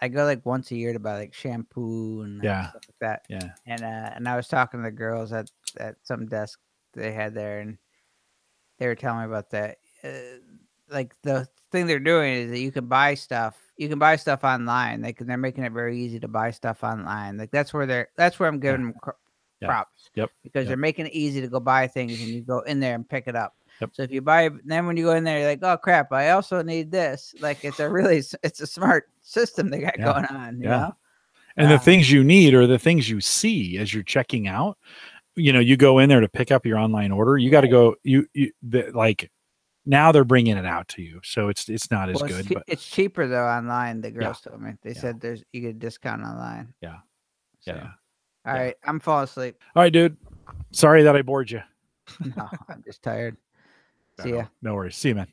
go like once a year to buy like shampoo and stuff like that. Yeah. And I was talking to the girls at some desk they had there, and they were telling me about that. Like the thing they're doing is that you can buy stuff. You can buy stuff online. They're making it very easy to buy stuff online. Like that's where I'm giving them props. Yep. Because they're making it easy to go buy things, and you go in there and pick it up. Yep. So if you buy, then when you go in there, you're like, oh crap, I also need this. Like it's a smart system they got going on. You know? And the things you need are the things you see as you're checking out. You go in there to pick up your online order. You got to go. Like now they're bringing it out to you, so it's not as good. But it's cheaper though online. The girls told me they said you get a discount online. Yeah. So, all right, I'm falling asleep. All right, dude. Sorry that I bored you. No, I'm just tired. See ya. No worries. See you, man.